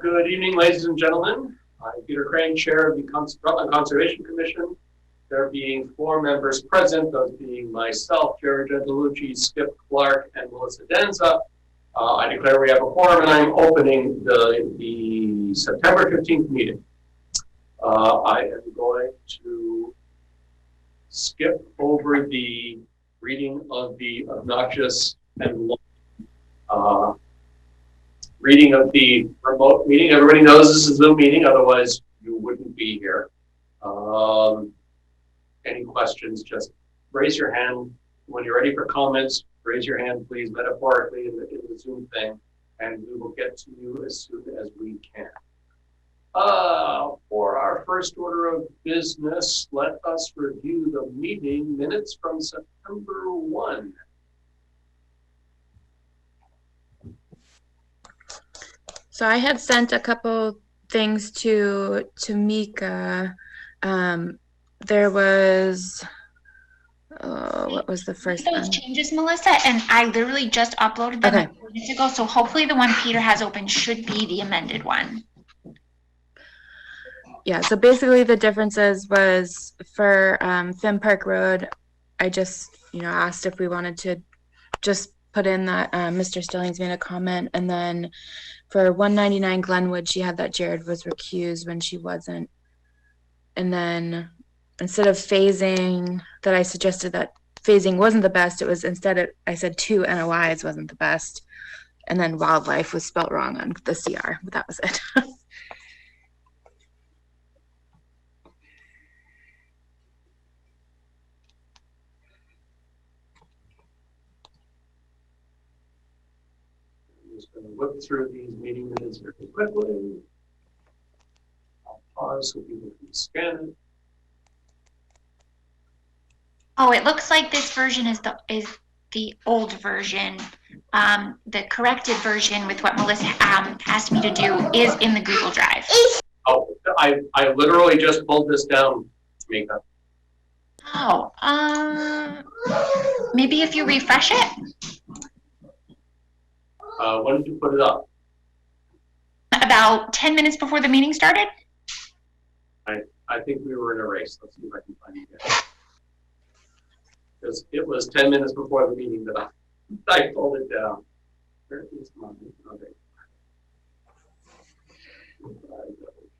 Good evening, ladies and gentlemen. I'm Peter Crane, Chair of the Rutland Conservation Commission. There being 4 members present, those being myself, Jerry Gentilucci, Skip Clark, and Melissa Denza. I declare we have a quorum, and I'm opening the September 15th meeting. I am going to skip over the reading of the obnoxious and reading of the remote meeting. Everybody knows this is a Zoom meeting, otherwise you wouldn't be here. Any questions, just raise your hand. When you're ready for comments, raise your hand, please, metaphorically in the Zoom thing, and we will get to you as soon as we can. For our first order of business, let us review the meeting minutes from September 1. So I had sent a couple things to Mika. There was, what was the first one? Those changes, Melissa, and I literally just uploaded them a few minutes ago. So hopefully the one Peter has open should be the amended one. Yeah, so basically the differences was for Finn Park Road, I just, asked if we wanted to just put in that Mr. Stillings made a comment, and then for 199 Glenwood, she had that Jared was recused when she wasn't. And then instead of phasing, that I suggested that phasing wasn't the best, it was instead I said 2 NOIs wasn't the best. And then wildlife was spelt wrong on the CR, but that was it. I'm just going to whip through these meeting minutes very quickly. I'll pause so people can scan it. Oh, it looks like this version is the old version. The corrected version with what Melissa asked me to do is in the Google Drive. Oh, I literally just pulled this down, Mika. Oh, maybe if you refresh it. When did you put it up? About 10 minutes before the meeting started. I think we were in a race. Let's see if I can find it again. Because it was 10 minutes before the meeting that I pulled it down. Where is mine? Okay.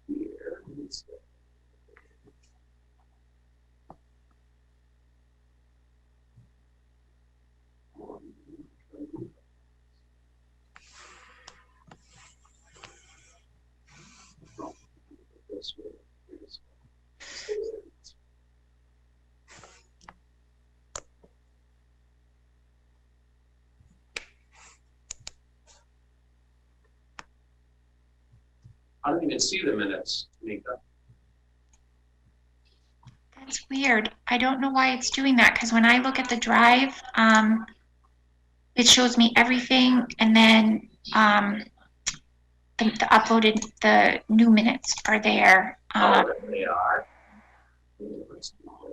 Here. This way. I don't even see the minutes, Mika. That's weird. I don't know why it's doing that, because when I look at the drive, it shows me everything, and then the new minutes are there. There they are. Let's do this.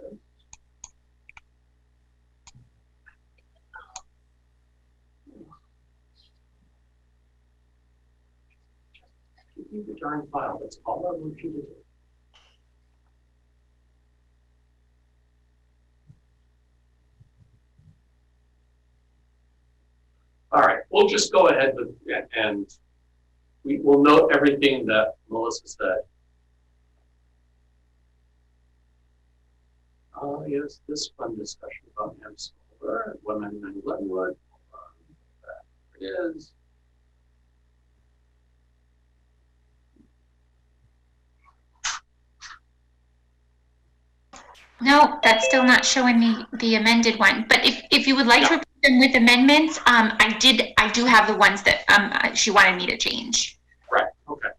Keep the darn file. That's all I want you to do. All right, we'll just go ahead with and we will note everything that Melissa said. Yes, this fun discussion about Solar at 199 Glenwood. There it is. No, that's still not showing me the amended one. But if you would like to put them with amendments, I do have the ones that she wanted me to change. Right. Okay.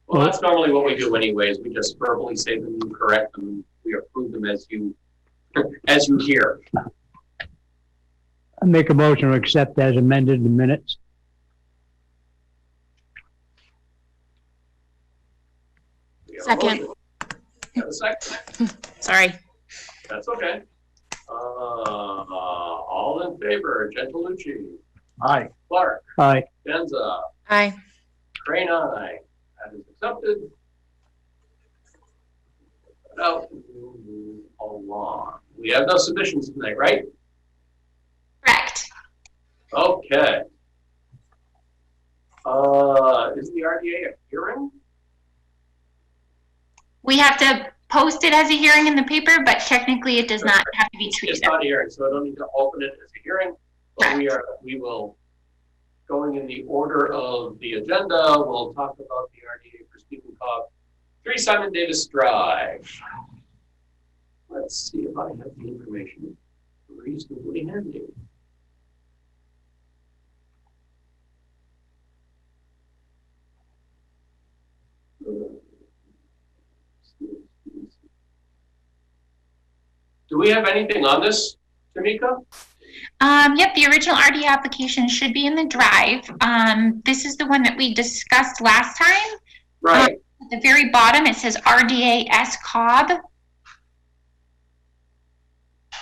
Well, that's normally what we do anyways. We just verbally say them, you correct them, we approve them as you hear. I make a motion to accept as amended the minutes. Second. A second. Sorry. That's okay. All in favor, Gentilucci. Aye. Clark. Aye. Denza. Aye. Crane, aye. That is accepted. Now, move along. We have no submissions tonight, right? Correct. Okay. Is the RDA a hearing? We have to post it as a hearing in the paper, but technically it does not have to be treated. It's not a hearing, so I don't need to open it as a hearing. But we will, going in the order of the agenda, we'll talk about the RDA for Stephen Cobb, 3 Simon Davis Drive. Let's see if I have the information reasonably handy. Do we have anything on this, Tamika? Yep, the original RDA application should be in the drive. This is the one that we discussed last time. Right. At the very bottom, it says RDA S. Cobb.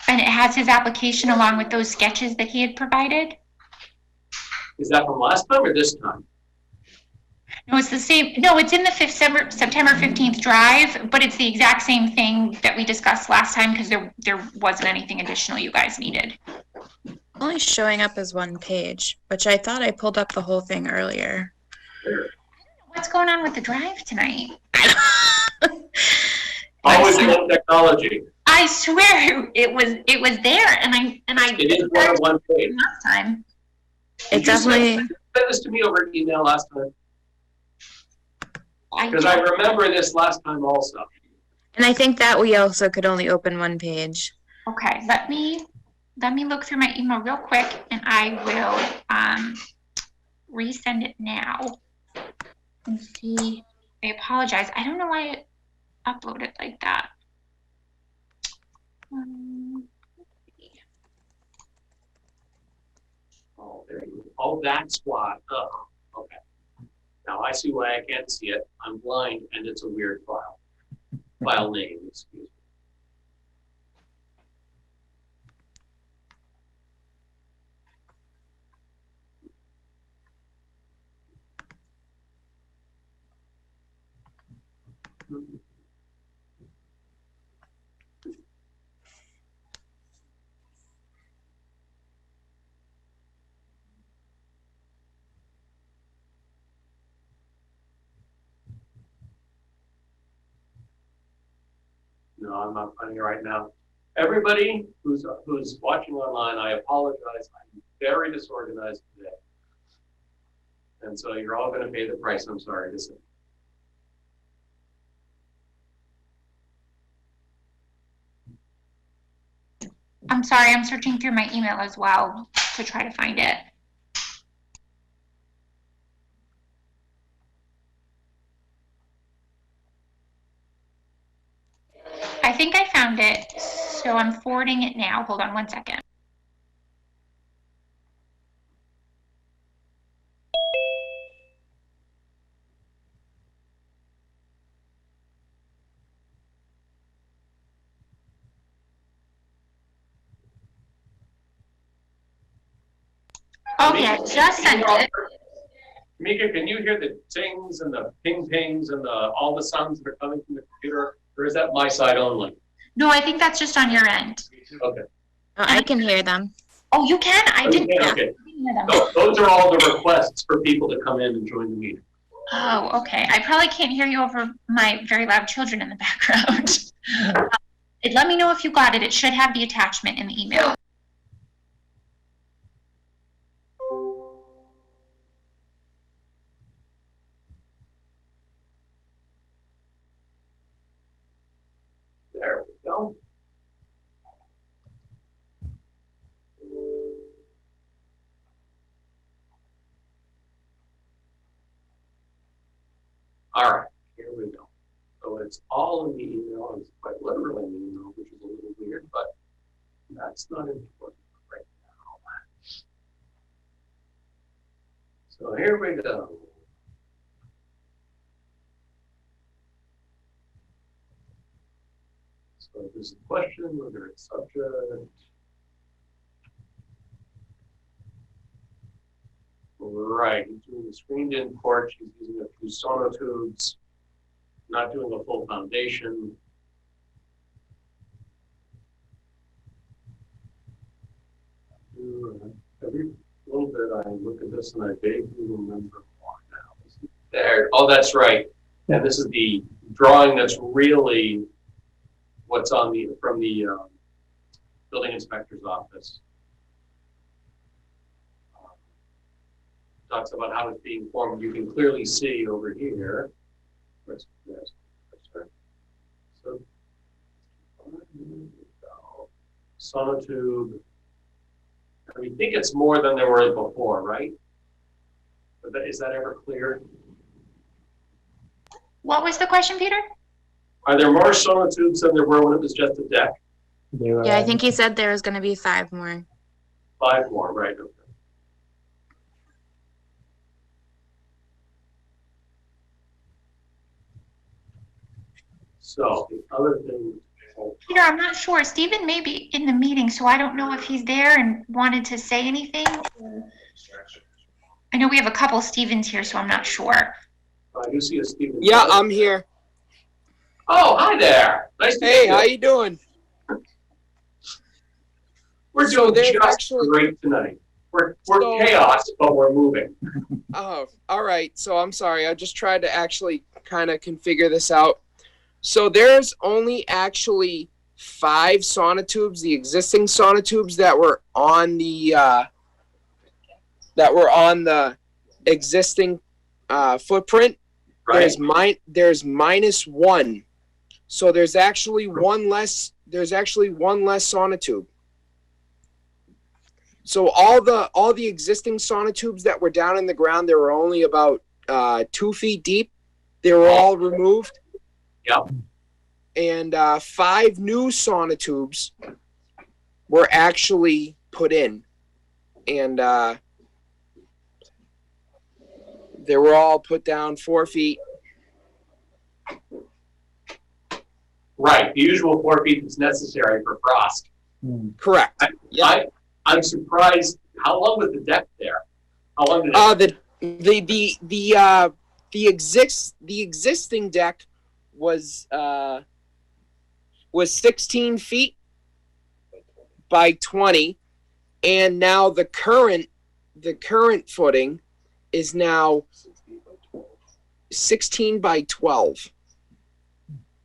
And it has his application along with those sketches that he had provided. Is that from last time or this time? No, it's the same. No, it's in the September 15th drive, but it's the exact same thing that we discussed last time because there wasn't anything additional you guys needed. Only showing up as one page, which I thought I pulled up the whole thing earlier. What's going on with the drive tonight? Always love technology. I swear it was there, and I It is one page. last time. It definitely. Send this to me over email last time because I I remember this last time also. And I think that we also could only open one page. Okay, let me look through my email real quick, and I will resend it now and see. I apologize. I don't know why it uploaded like that. Oh, there you go. Oh, that's why. Oh, okay. Now I see why I can't see it. I'm blind, and it's a weird file. File name, excuse me. No, I'm not finding it right now. Everybody who's watching online, I apologize. I'm very disorganized today. And so you're all going to pay the price, I'm sorry to say. I'm sorry, I'm searching through my email as well to try to find it. I think I found it, so I'm forwarding it now. Hold on one second. Okay, I just sent it. Mika, can you hear the tings and the pings and all the sounds that are coming from the computer? Or is that my side only? No, I think that's just on your end. Okay. I can hear them. Oh, you can? I didn't. Okay. Those are all the requests for people to come in and join the meeting. Oh, okay. I probably can't hear you over my very loud children in the background. Let me know if you got it. It should have the attachment in the email. There we go. All right, here we go. So it's all in the email. It's quite literally in the email, which is a little weird, but that's not important right now. So here we go. So there's a question, whether it's subject. Right, he's doing the screened-in porch, he's using a few sonotubes, not doing a full foundation. Every little bit I look at this and I vaguely remember why now. There, oh, that's right. And this is the drawing that's really what's on the, from the building inspector's office. Talks about how it's being formed. You can clearly see over here. So, sonotube. And we think it's more than there were before, right? But is that ever clear? What was the question, Peter? Are there more sonotubes than there were when it was just a deck? Yeah, I think he said there was going to be 5 more. 5 more, right? Okay. So the other thing. Peter, I'm not sure. Stephen may be in the meeting, so I don't know if he's there and wanted to say anything. I know we have a couple Stevens here, so I'm not sure. I do see a Stephen. Yeah, I'm here. Oh, hi there. Nice to meet you. Hey, how you doing? We're So doing there's just actually- great tonight. We're So- chaos, but we're moving. Oh, all right. So I'm sorry. I just tried to actually kind of configure this out. So there's only actually 5 sonotubes, the existing sonotubes that were on the existing footprint. Right. There's -1. So there's actually one less sonotube. So all the existing sonotubes that were down in the ground, they were only about 2 feet deep. They were all removed. Yep. And 5 new sonotubes were actually put in. And they were all put down 4 feet. Right. The usual 4 feet is necessary for frost. Correct. I'm surprised. How long was the deck there? How long did it? The existing deck was 16 feet by 20, and now the current footing is now 16 by 12.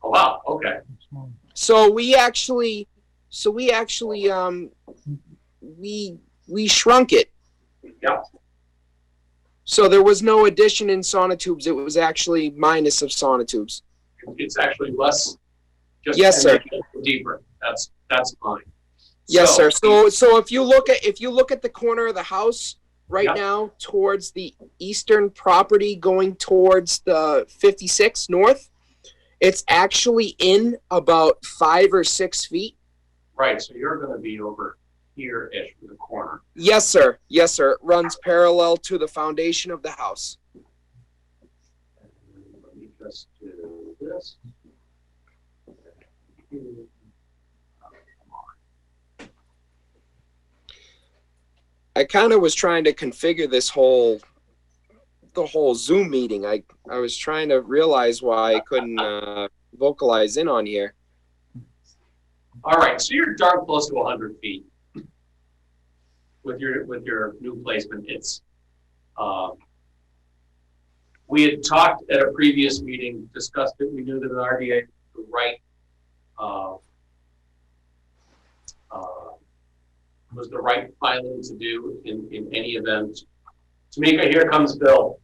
Oh wow. Okay. So we actually we shrunk it. Yeah. So there was no addition in sonotubes. It was actually minus of sonotubes. It's actually less. Just Yes, sir. Deeper. That's fine. Yes, So- sir. So if you look at the corner of the house right Yeah. now towards the eastern property going towards the 56 north, it's actually in about 5 or 6 feet. Right. So you're going to be over here-ish in the corner. Yes, sir. Yes, sir. It runs parallel to the foundation of the house. Let me just do this. I kind of was trying to configure the whole Zoom meeting. I was trying to realize why I couldn't vocalize in on here. All right. So you're darn close to 100 feet with your new placement. It's we had talked at a previous meeting, discussed it. We knew that an RDA was the right filing to do in any event. Tamika, here comes Bill.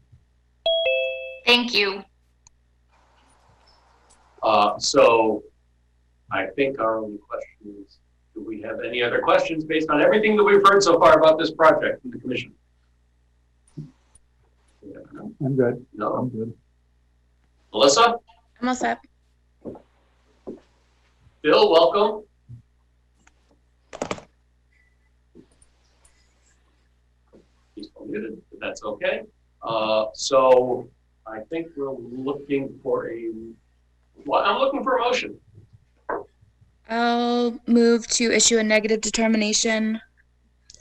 Thank you. So I think our only question is, do we have any other questions based on everything that we've heard so far about this project from the commission? Yeah, no? I'm good. No. I'm good. Melissa? I'm all set. Bill, welcome. He's muted, but that's okay. So I think we're looking for I'm looking for a motion. I'll move to issue a negative determination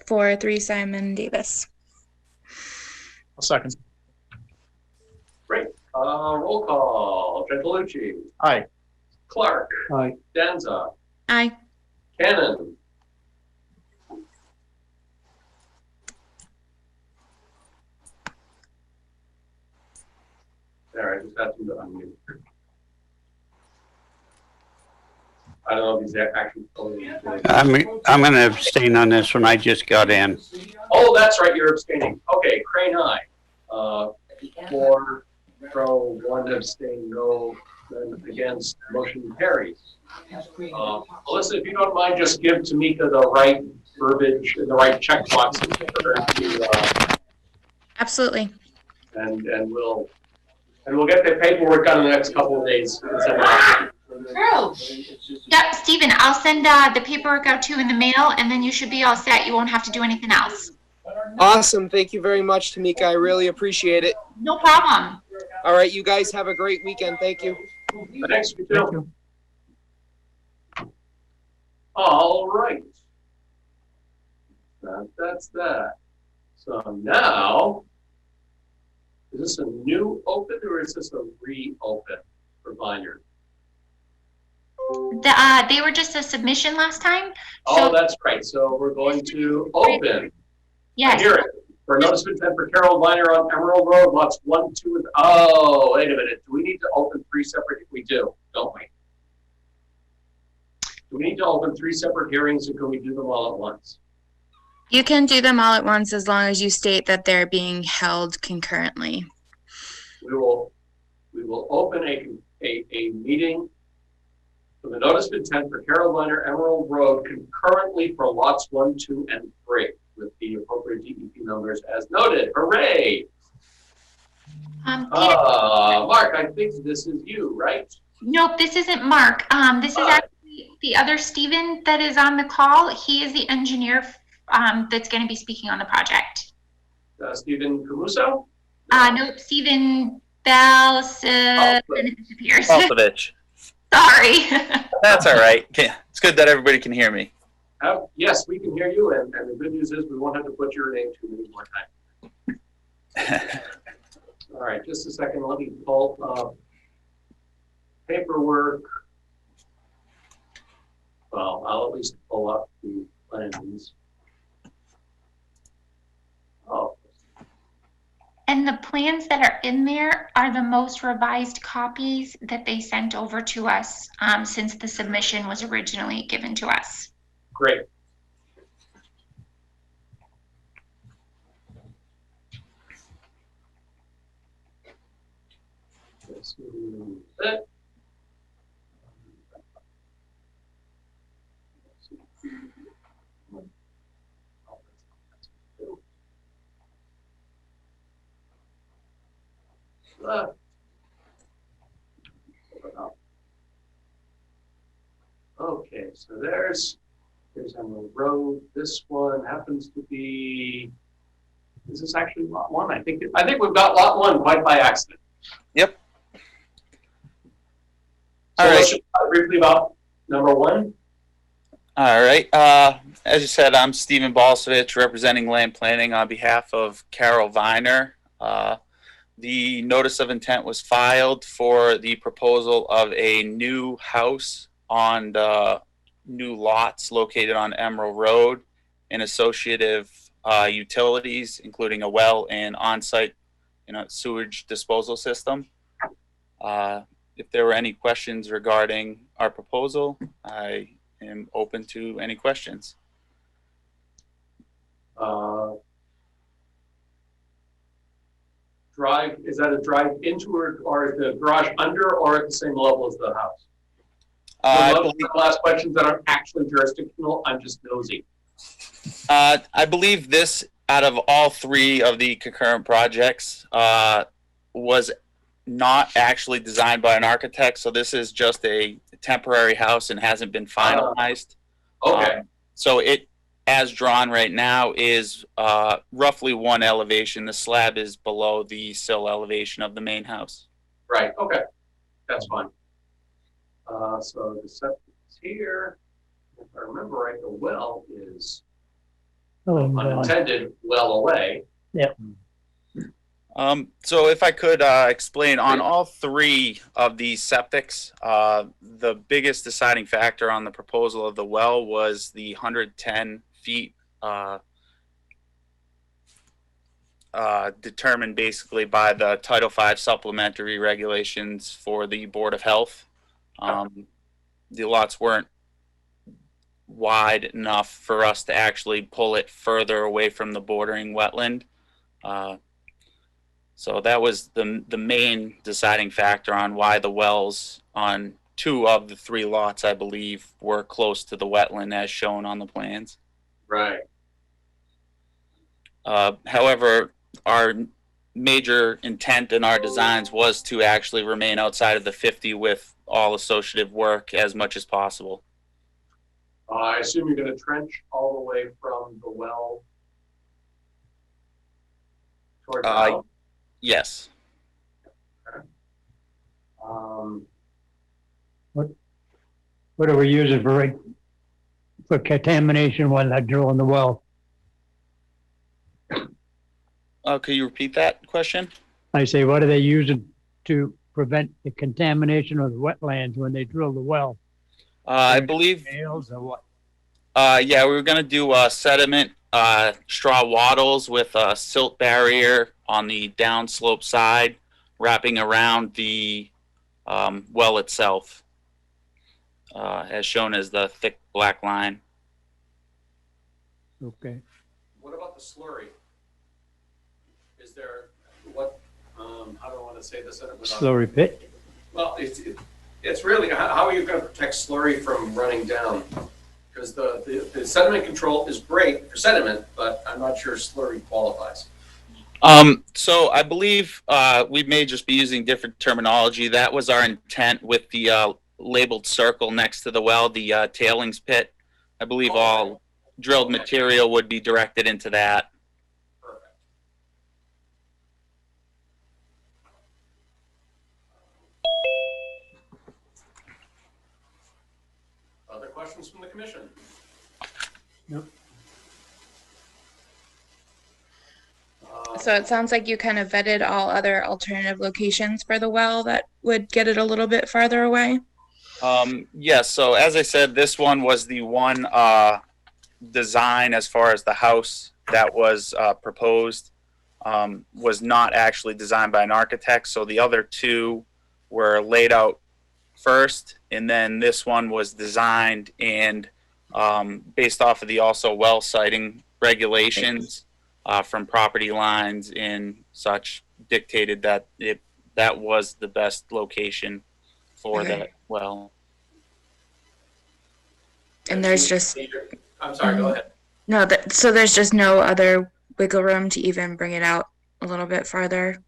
for 3 Simon Davis. I'll second. Great. Roll call. Gentolucci, Aye. Clark, Aye. Danza, Aye. Cannon. There, I just asked him to unmute. I don't know if he's actually totally. I'm going to abstain on this one. I just got in. Oh, that's right, you're abstaining. Okay, Crane, aye. 4, pro, 1 abstain, no, none against, motion carries. Melissa, if you don't mind, just give Tamika the right verbiage and the right checkboxes for her to, Absolutely. and we'll get the paperwork done in the next couple of days. Yep, Stephen, I'll send the paperwork out to you in the mail, and then you should be all set. You won't have to do anything else. Awesome. Thank you very much, Tamika. I really appreciate it. No problem. All right, you guys have a great weekend. Thank you. Thanks, you Thank too. you. All right. That's that. So now, is this a new open or is this a reopen for Vineyard? They were just a submission last time. Oh, that's right. So we're going to open. Yes. I hear it. For notice of intent for Carol Viner on Emerald Road, lots 1, 2, and oh, wait a minute. Do we need to open 3 separate? We do, don't we? Do we need to open 3 separate hearings, or can we do them all at once? You can do them all at once as long as you state that they're being held concurrently. We will open a meeting for the notice of intent for Carol Viner Emerald Road concurrently for lots 1, 2, and 3 with the appropriate DEP numbers as noted. Hooray! Peter, Mark, I think this is you, right? nope, this isn't Mark. This is actually the other Stephen that is on the call. He is the engineer that's going to be speaking on the project. Stephen Camuso? Nope, Stephen Bell disappears. Balsavich. Sorry. That's all right. It's good that everybody can hear me. Yes, we can hear you, and the good news is we won't have to put your name too many more times. All right, just a second. Let me pull paperwork. Well, I'll at least pull up the plans. Oh. And the plans that are in there are the most revised copies that they sent over to us since the submission was originally given to us. Great. Let's do that. Okay, so there's Emerald Road. This one happens to be. Is this actually lot 1? I think we've got lot 1 quite by accident. Yep. So All right. let's just talk briefly about number 1. All right. As you said, I'm Stephen Balsavich, representing land planning on behalf of Carol Viner. The notice of intent was filed for the proposal of a new house on the new lots located on Emerald Road and associative utilities, including a well and on-site, sewage disposal system. If there were any questions regarding our proposal, I am open to any questions. Is that a drive into or is the garage under or at the same level as the house? Last questions that aren't actually jurisdictional. I'm just nosy. I believe this, out of all 3 of the concurrent projects, was not actually designed by an architect. So this is just a temporary house and hasn't been finalized. Okay. So it, as drawn right now, is roughly 1 elevation. The slab is below the sill elevation of the main house. Right. Okay. That's fine. So the septic is here. If I remember right, the well is unintended well away. Yep. So if I could explain, on all three of these septics, the biggest deciding factor on the proposal of the well was the 110 feet determined basically by the Title V supplementary regulations for the Board of Health. The lots weren't wide enough for us to actually pull it further away from the bordering wetland. So that was the main deciding factor on why the wells on 2 of the 3 lots, I believe, were close to the wetland as shown on the plans. Right. However, our major intent in our designs was to actually remain outside of the 50 with all associative work as much as possible. I assume you're going to trench all the way from the well toward the house? Yes. Okay. What are we using for contamination when they're drilling the well? Could you repeat that question? I say, what are they using to prevent the contamination of the wetlands when they drill the well? I believe. Nails or what? Yeah, we were going to do sediment straw wattles with a silt barrier on the downslope side, wrapping around the well itself, as shown as the thick black line. Okay. What about the slurry? Is there, what, how do I want to say this? Slurry pit? Well, it's really, how are you going to protect slurry from running down? Because the sediment control is great for sediment, but I'm not sure slurry qualifies. So I believe we may just be using different terminology. That was our intent with the labeled circle next to the well, the tailings pit. I believe all drilled material would be directed into that. Perfect. Other questions from the commission? Nope. So it sounds like you kind of vetted all other alternative locations for the well that would get it a little bit farther away. Yes, so as I said, this one was the one design as far as the house that was proposed, was not actually designed by an architect. So the other 2 were laid out first, and then this one was designed and based off of the also well siting regulations from property lines and such, dictated that that was the best location for that well. And there's just, I'm sorry, go ahead. no, so there's just no other wiggle room to even bring it out a little bit farther.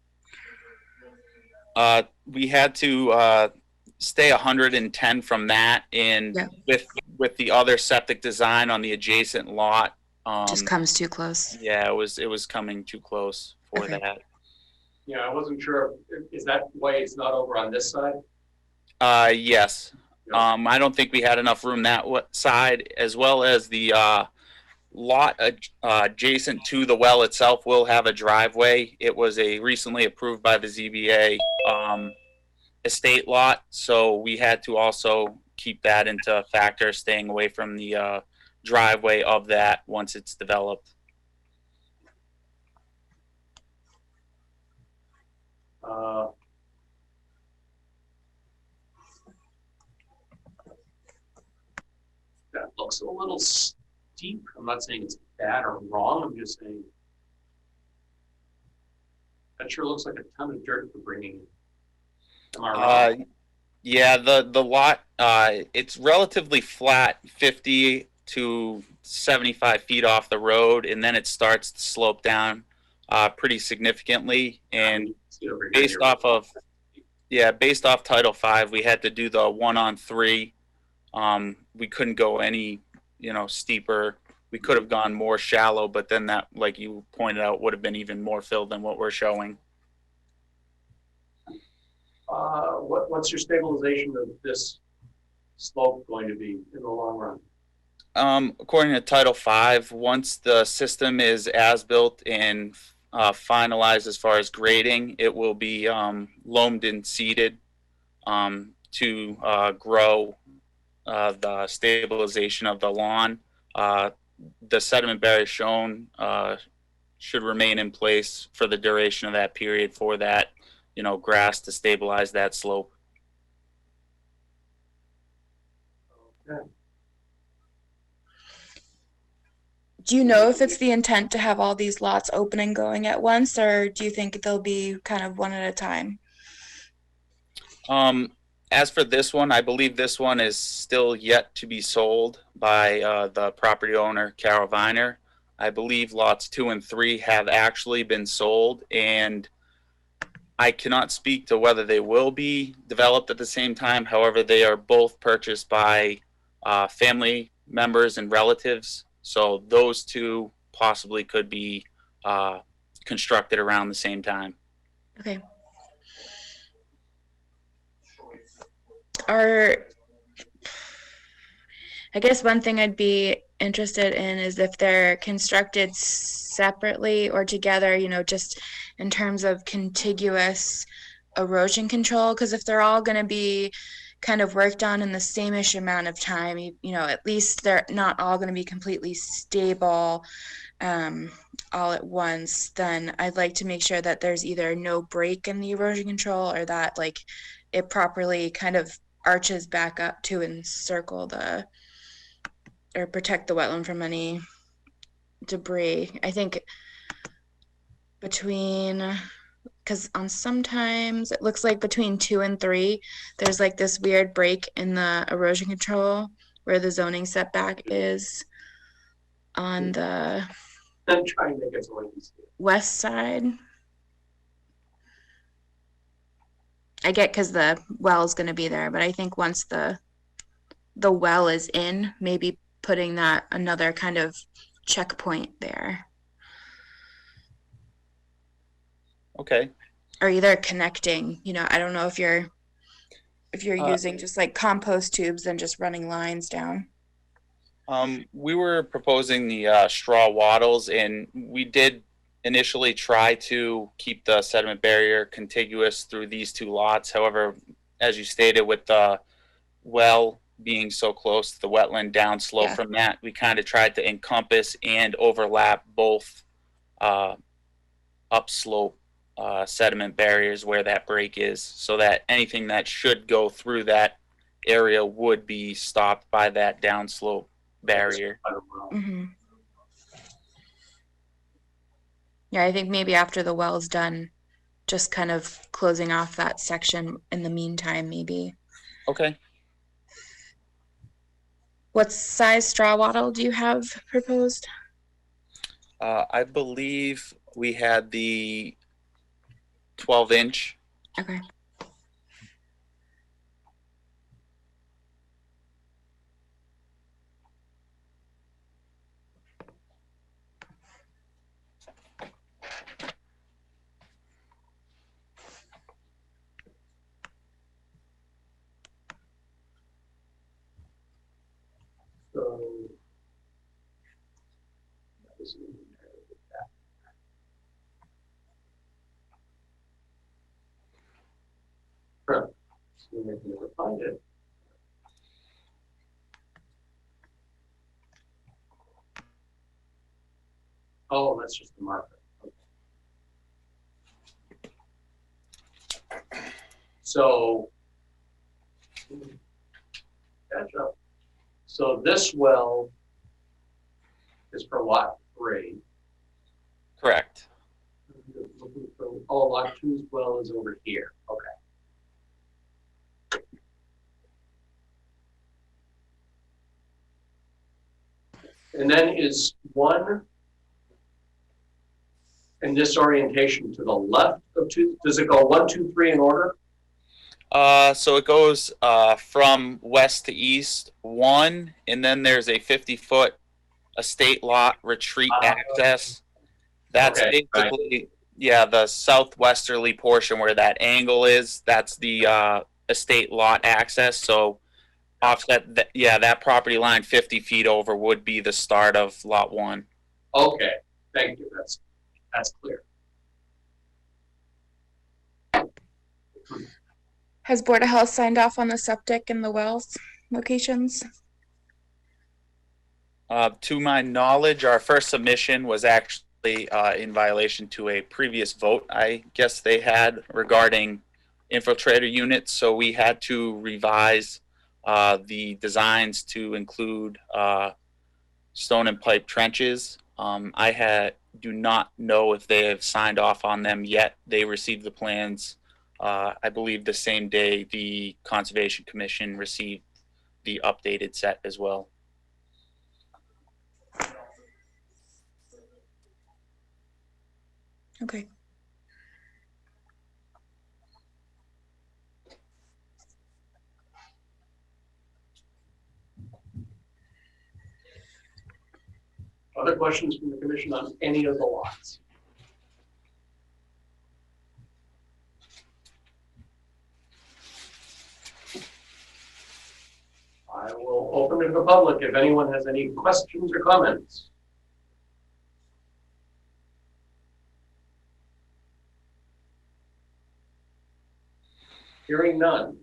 We had to stay 110 from that, and with the other septic design on the adjacent lot, just comes too close. Yeah, it was coming too close for that. Yeah, I wasn't sure. Is that why it's not over on this side? Yes. I don't think we had enough room that side, as well as the lot adjacent to the well itself will have a driveway. It was a recently approved by the ZBA estate lot, so we had to also keep that into factor, staying away from the driveway of that once it's developed. That looks a little steep. I'm not saying it's bad or wrong. I'm just saying that sure looks like a ton of dirt for bringing in. Am I wrong? Yeah, the lot, it's relatively flat, 50 to 75 feet off the road, and then it starts to slope down pretty significantly. And based off Title V, we had to do the 1-on-3. We couldn't go any, steeper. We could have gone more shallow, but then that, like you pointed out, would have been even more fill than what we're showing. What's your stabilization of this slope going to be in the long run? According to Title V, once the system is as built and finalized as far as grading. It will be loamed and seeded to grow the stabilization of the lawn. The sediment barrier shown should remain in place for the duration of that period for that, grass to stabilize that slope. Okay. Do you know if it's the intent to have all these lots open and going at once, or do you think they'll be kind of one at a time? As for this one, I believe this one is still yet to be sold by the property owner, Carol Viner. I believe lots 2 and 3 have actually been sold, and I cannot speak to whether they will be developed at the same time. However, they are both purchased by family members and relatives. So those two possibly could be constructed around the same time. Okay. I guess one thing I'd be interested in is if they're constructed separately or together, just in terms of contiguous erosion control. Because if they're all going to be kind of worked on in the same-ish amount of time, at least they're not all going to be completely stable all at once, then I'd like to make sure that there's either no break in the erosion control or that it properly kind of arches back up to encircle or protect the wetland from any debris. I think because on sometimes it looks like between 2 and 3, there's this weird break in the erosion control where the zoning setback is on the I'm trying to get to what you see. west side. I get because the well is going to be there, but I think once the well is in, maybe putting that another kind of checkpoint there. Okay. Or either connecting, I don't know if you're using just compost tubes and just running lines down. We were proposing the straw wattles, and we did initially try to keep the sediment barrier contiguous through these 2 lots. However, as you stated, with the well being so close to the wetland downslope from that, we kind of tried to encompass and overlap both upslope sediment barriers where that break is, so that anything that should go through that area would be stopped by that downslope barrier. Mm-hmm. Yeah, I think maybe after the well's done, just kind of closing off that section in the meantime, maybe. Okay. What size straw wattle do you have proposed? I believe we had the 12-inch. Okay. So, Sure. So we can never find it. Oh, that's just the marker. Okay. So, catch up. So this well is for lot 3. Correct. Oh, lot 2's well is over here. Okay. And then is 1 in this orientation to the left of 2? Does it go 1, 2, 3 in order? So it goes from west to east, 1, and then there's a 50-foot estate lot retreat access. That's basically, the southwesterly portion where that angle is. That's the estate lot access. So offset, that property line 50 feet over would be the start of lot 1. Okay, thank you. That's clear. Has Board of Health signed off on the septic and the wells locations? To my knowledge, our first submission was actually in violation to a previous vote I guess they had regarding infiltrator units. So we had to revise the designs to include stone and pipe trenches. Do not know if they have signed off on them yet. They received the plans, I believe, the same day the Conservation Commission received the updated set as well. Okay. Other questions from the commission on any of the lots? I will open it to the public if anyone has any questions or comments. Hearing none.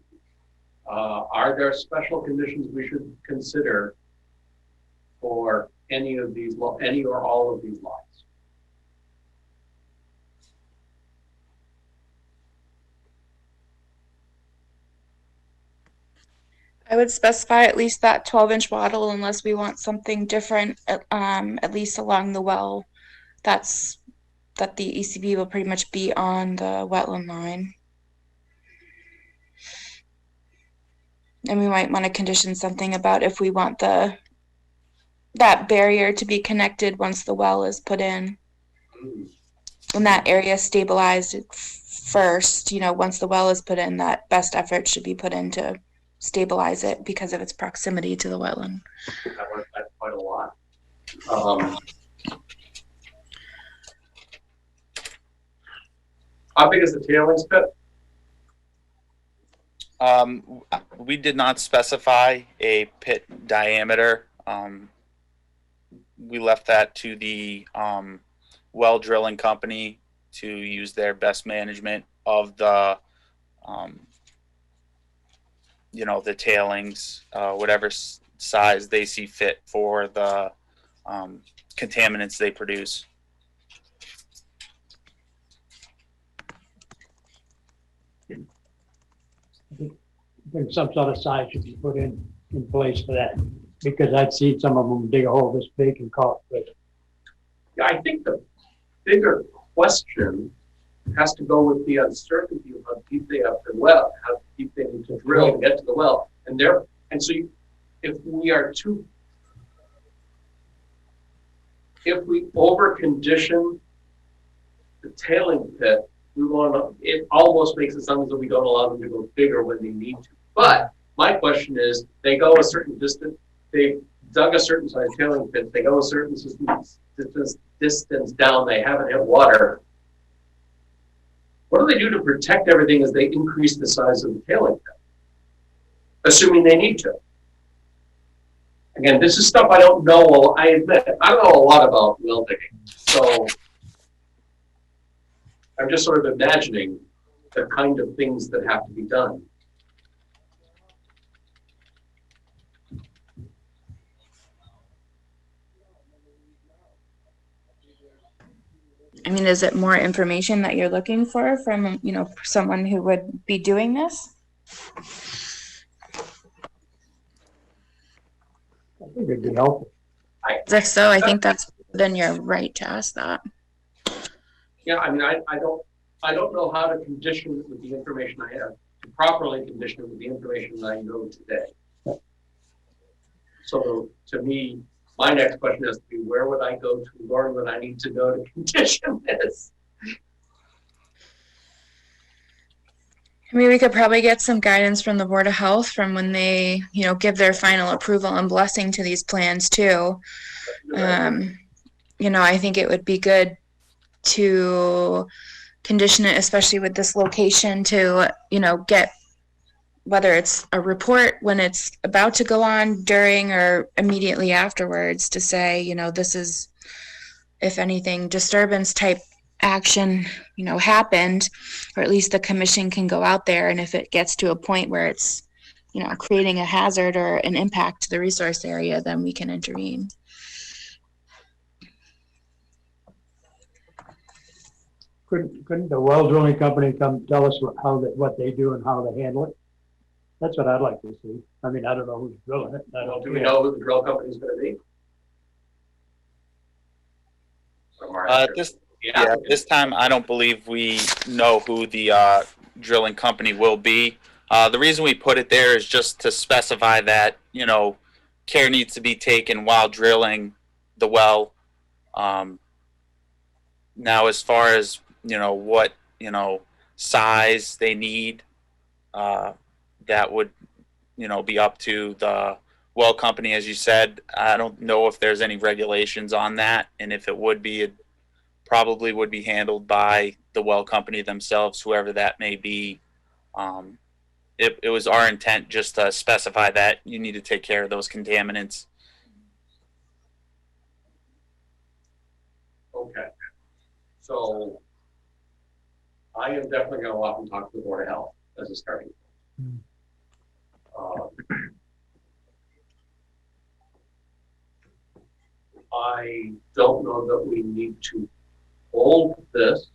Are there special conditions we should consider for any of these, any or all of these lots? I would specify at least that 12-inch wattle unless we want something different, at least along the well. That the ECB will pretty much be on the wetland line. And we might want to condition something about if we want that barrier to be connected once the well is put in. When that area stabilized first, once the well is put in, that best effort should be put in to stabilize it because of its proximity to the wetland. That's quite a lot. How big is the tailings pit? We did not specify a pit diameter. We left that to the well drilling company to use their best management of the the tailings, whatever size they see fit for the contaminants they produce. I think some sort of size should be put in place for that, because I've seen some of them dig a hole this big and call it quits. Yeah, I think the bigger question has to go with the uncertainty of how deep they have to well, how deep they need to drill to get to the well, if we over condition the tailing pit, it almost makes it sound as though we don't allow them to go bigger when they need to. But my question is, they go a certain distance, they dug a certain size tailing pit, they go a certain distance down, they haven't hit water. What do they do to protect everything as they increase the size of the tailing pit? Assuming they need to. Again, this is stuff I don't know, I admit, I don't know a lot about well digging. So I'm just sort of imagining the kind of things that have to be done. I mean, is it more information that you're looking for from, someone who would be doing this? I think it'd be helpful. If so, I think that's then you're right to ask that. Yeah, I mean, I don't know how to condition it with the information I have, to properly condition it with the information that I know today. So to me, my next question has to be, where would I go to learn what I need to know to condition this? I mean, we could probably get some guidance from the Board of Health from when they, give their final approval and blessing to these plans too. I think it would be good to condition it, especially with this location, to, get whether it's a report when it's about to go on, during, or immediately afterwards, to say, this is, if anything, disturbance type action, happened, or at least the commission can go out there, and if it gets to a point where it's, creating a hazard or an impact to the resource area, then we can intervene. Couldn't the well drilling company come tell us what they do and how they handle it? That's what I'd like to see. I mean, I don't know who's drilling it. Well, do we know who the drill company is going to be? This time I don't believe we know who the drilling company will be. The reason we put it there is just to specify that, care needs to be taken while drilling the well. Now, as far as, what, size they need, that would, be up to the well company. As you said, I don't know if there's any regulations on that. And if it would be, it probably would be handled by the well company themselves, whoever that may be. It was our intent just to specify that you need to take care of those contaminants. Okay. So I am definitely going to go off and talk to the Board of Health as a starting point. I don't know that we need to hold this,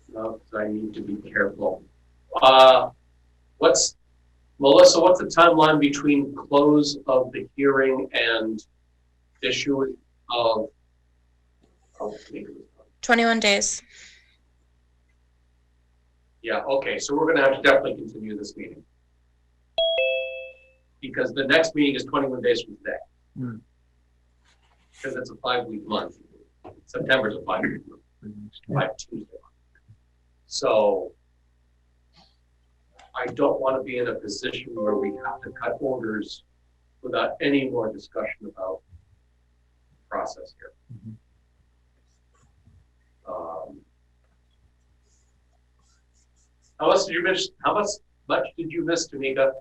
because I need to be careful. Melissa, what's the timeline between close of the hearing and issuing of 21 days. Yeah, okay, so we're gonna have to definitely continue this meeting. Because the next meeting is 21 days from today. Because it's a 5-week month. September's a 5-week month. 5 Tuesday. So I don't want to be in a position where we have to cut orders without any more discussion about the process here. How much did you miss? How much did you miss, Tamika?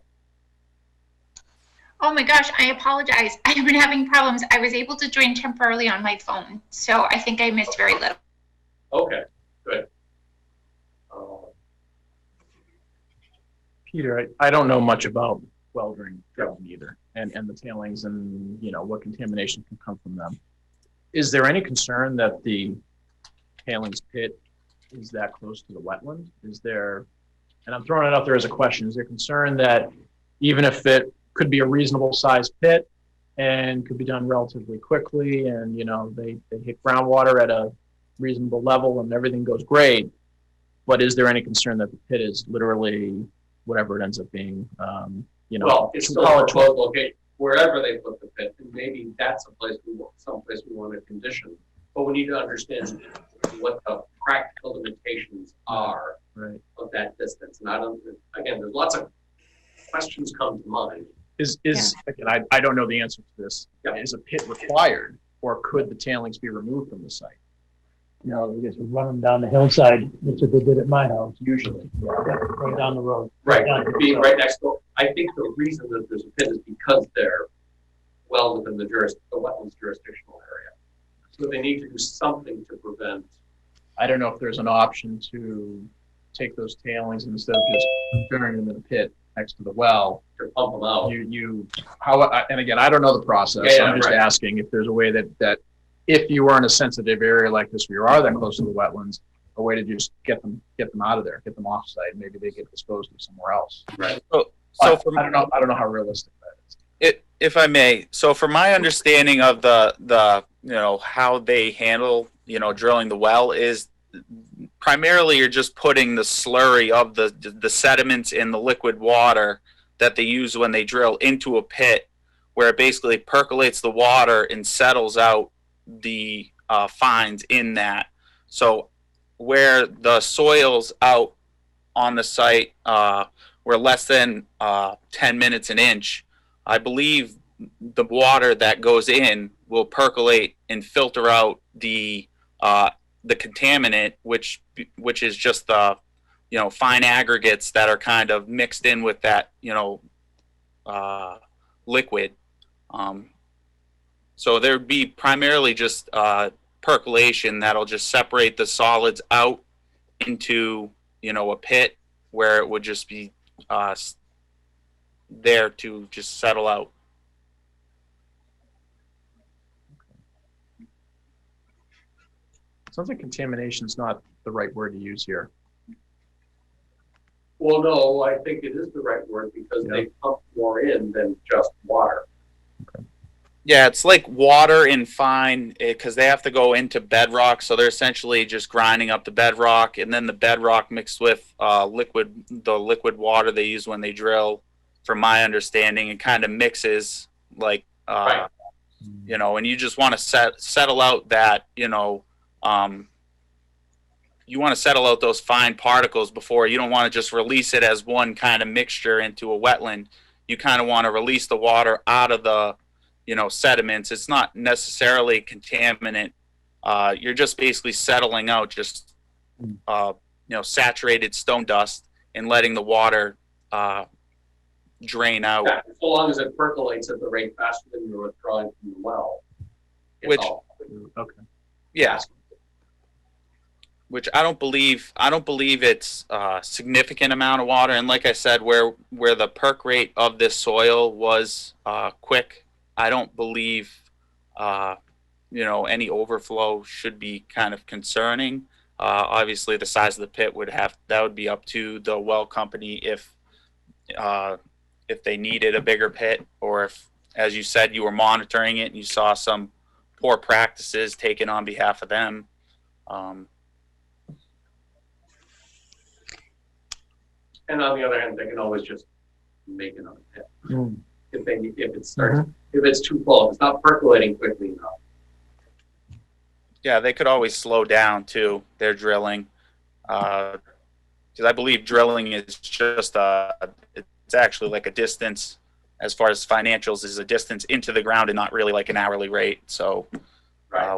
Oh my gosh, I apologize. I've been having problems. I was able to join temporarily on my phone, so I think I missed very little. Okay, good. Peter, I don't know much about well drilling either, and the tailings and what contamination can come from them. Is there any concern that the tailings pit is that close to the wetland? Is there, and I'm throwing it out there as a question, is there concern that even if it could be a reasonable sized pit and could be done relatively quickly, and they hit groundwater at a reasonable level and everything goes great, but is there any concern that the pit is literally whatever it ends up being? Well, it's still a close location wherever they put the pit, and maybe that's someplace we want to condition. But we need to understand what the practical limitations are of that distance. And again, there's lots of questions come to mind. Again, I don't know the answer to this. Yeah. Is a pit required, or could the tailings be removed from the site? No, they just run them down the hillside. That's what they did at my house, usually. Right down the road. Right, being right next door. I think the reason that there's a pit is because they're well within the wetlands jurisdictional area. So they need to do something to prevent. I don't know if there's an option to take those tailings and instead of just burying them in a pit next to the well, to pump them out. And again, I don't know the process. Yeah, I'm just asking if there's a way that if you are in a sensitive area like this, where you are that close to the wetlands, a way to just get them out of there, get them off site, maybe they get disposed of somewhere else. Right. So I don't know how realistic that is. If I may, so from my understanding of the how they handle drilling the well is primarily you're just putting the slurry of the sediments in the liquid water that they use when they drill into a pit, where it basically percolates the water and settles out the fines in that. So where the soils out on the site were less than 10 minutes an inch, I believe the water that goes in will percolate and filter out the contaminant, which is just the fine aggregates that are kind of mixed in with that liquid. So there'd be primarily just percolation that'll just separate the solids out into, you know, a pit where it would just be there to just settle out. Sounds like contamination is not the right word to use here. Well, no, I think it is the right word because they pump more in than just water. Yeah, it's like water in fine because they have to go into bedrock, so they're essentially just grinding up the bedrock, and then the bedrock mixed with the liquid water they use when they drill. From my understanding, it kind of mixes like Right. you know, and you just want to settle out that, you know, you want to settle out those fine particles before. You don't want to just release it as one kind of mixture into a wetland. You kind of want to release the water out of the, you know, sediments. It's not necessarily contaminant. You're just basically settling out just, you know, saturated stone dust and letting the water drain out. Yeah, so long as it percolates at the rate faster than you're withdrawing from the well. Okay. Yeah. Which I don't believe it's a significant amount of water. And like I said, where the perk rate of this soil was quick, I don't believe you know, any overflow should be kind of concerning. Obviously, the size of the pit would be up to the well company if they needed a bigger pit, or if, as you said, you were monitoring it and you saw some poor practices taken on behalf of them. And on the other hand, they can always just make another pit. If it's too full, if it's not percolating quickly enough. Yeah, they could always slow down too their drilling, because I believe drilling is just it's actually like a distance, as far as financials, is a distance into the ground and not really like an hourly rate. So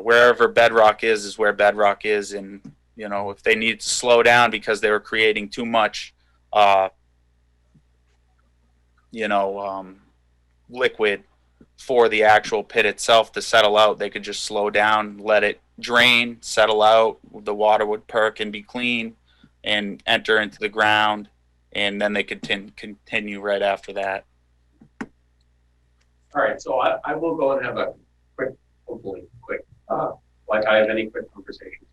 wherever bedrock is where bedrock is, and you know, if they need to slow down because they were creating too much you know, liquid for the actual pit itself to settle out, they could just slow down, let it drain, settle out, the water would perk and be clean and enter into the ground, and then they could continue right after that. All right, so I will go and have a quick, hopefully quick, like I have any quick conversations,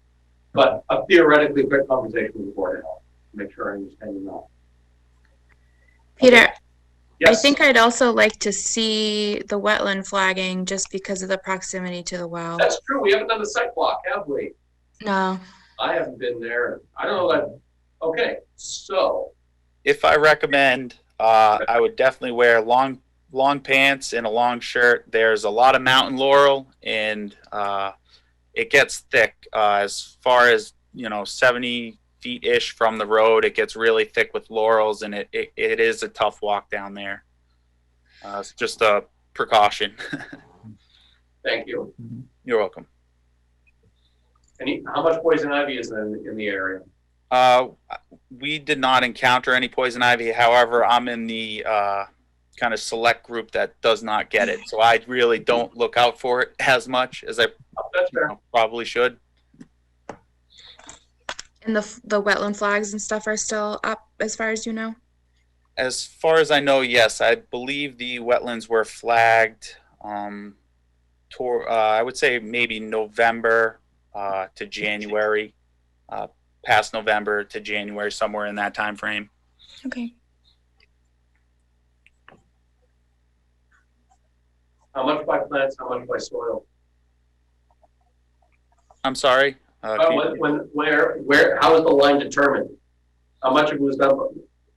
but a theoretically quick conversation with the Board of Health to make sure I understand it all. Peter, Yes. I think I'd also like to see the wetland flagging just because of the proximity to the well. That's true. We haven't done the site walk, have we? No. I haven't been there. I don't know that. Okay, so. If I recommend, I would definitely wear long pants and a long shirt. There's a lot of mountain laurel, and it gets thick. As far as, you know, 70 feet-ish from the road, it gets really thick with laurels, and it is a tough walk down there. It's just a precaution. Thank you. You're welcome. And how much poison ivy is in the area? We did not encounter any poison ivy. However, I'm in the kind of select group that does not get it, so I really don't look out for it as much as I probably should. And the wetland flags and stuff are still up, as far as you know? As far as I know, yes. I believe the wetlands were flagged I would say maybe November to January, past November to January, somewhere in that time frame. Okay. How much by plants, how much by soil? I'm sorry? How is the line determined? How much of it was done?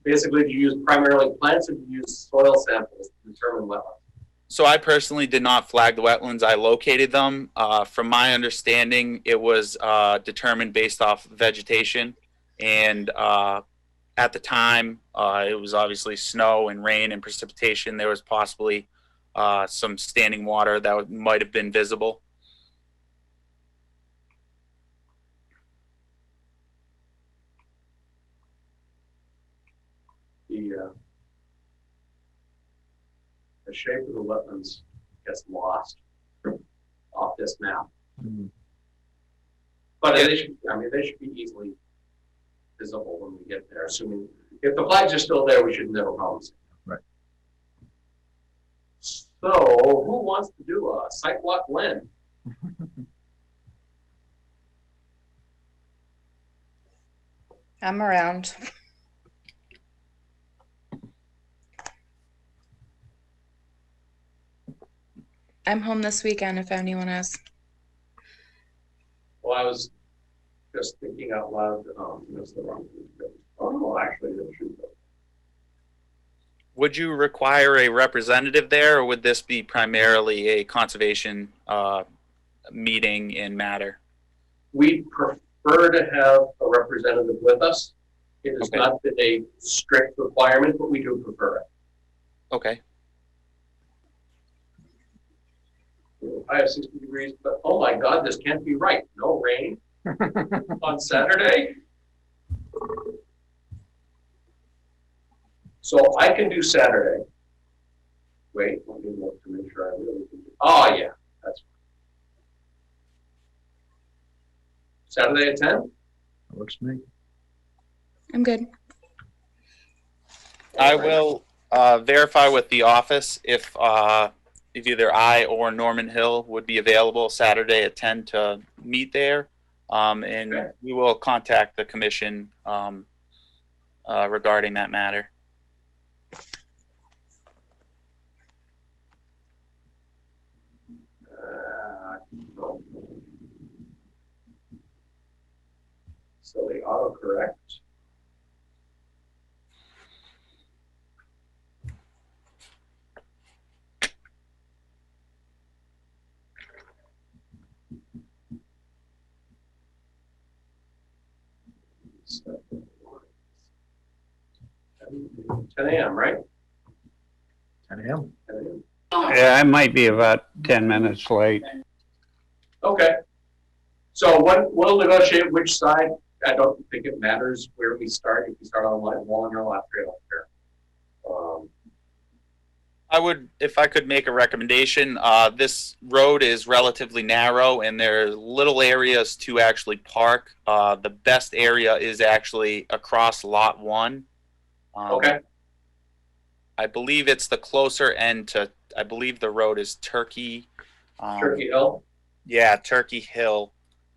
Basically, do you use primarily plants, or do you use soil samples to determine wetlands? So I personally did not flag the wetlands. I located them. From my understanding, it was determined based off vegetation. And at the time, it was obviously snow and rain and precipitation. There was possibly some standing water that might have been visible. The shape of the wetlands gets lost off this map. But they should, I mean, they should be easily visible when we get there, assuming, if the flags are still there, we shouldn't have a problem. Right. So, who wants to do a sidewalk blend? I'm around. I'm home this weekend if anyone is. Well, I was just thinking out loud, that's the wrong thing. Oh, no, actually, that should go. Would you require a representative there, or would this be primarily a conservation meeting in matter? We prefer to have a representative with us. It has Okay. not been a strict requirement, but we do prefer it. Okay. I have 60 degrees, but oh my God, this can't be right. No rain on Saturday. So I can do Saturday. Wait, let me look to make sure I really can do. Oh yeah, that's fine. Saturday at 10? That works for me. I'm good. I will verify with the office if either I or Norman Hill would be available Saturday at 10 to meet there. And Okay. we will contact the commission regarding that matter. So the autocorrect. So, 10 a.m., right? 10 a.m. 10 a.m. Yeah, I might be about 10 minutes late. Okay. So what we'll negotiate which side. I don't think it matters where we start. If we start on line 1 or line 3, I don't care. I would, if I could make a recommendation, this road is relatively narrow and there are little areas to actually park. The best area is actually across lot 1. Okay. I believe it's the closer end to, I believe the road is Turkey. Turkey Hill. Yeah, Turkey Hill.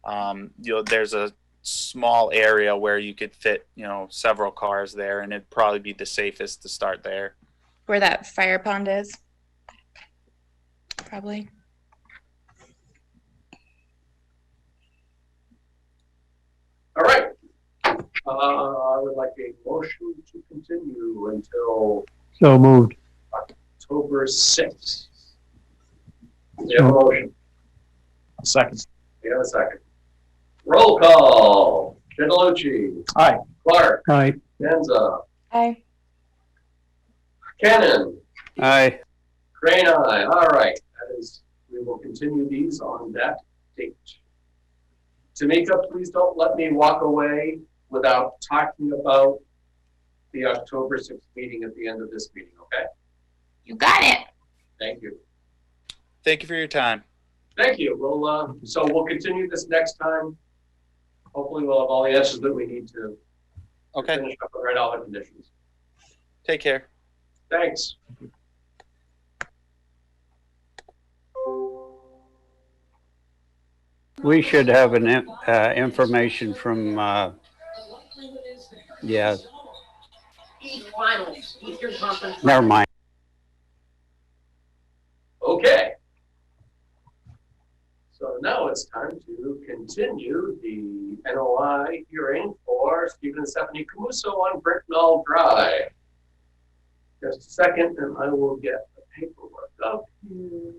There's a small area where you could fit, several cars there, and it'd probably be the safest to start there. Where that fire pond is. Probably. All right. I would like a motion to continue until So moved. October 6th. We have a motion. A second. We have a second. Roll call. Gentillucci. Aye. Clark. Aye. Danza. Aye. Cannon. Aye. Crane, aye. All right. That is, we will continue these on that date. Tamika, please don't let me walk away without talking about the October 6th meeting at the end of this meeting, okay? You got it. Thank you. Thank you for your time. Thank you. So we'll continue this next time. Hopefully we'll have all the answers that we need to Okay. finish up and write all the conditions. Take care. Thanks. We should have an information from, yeah, never mind. Okay. So now it's time to continue the NOI hearing for Stephen and Stephanie Camuso on Brintnal Drive. Just a second, and I will get the paperwork up here.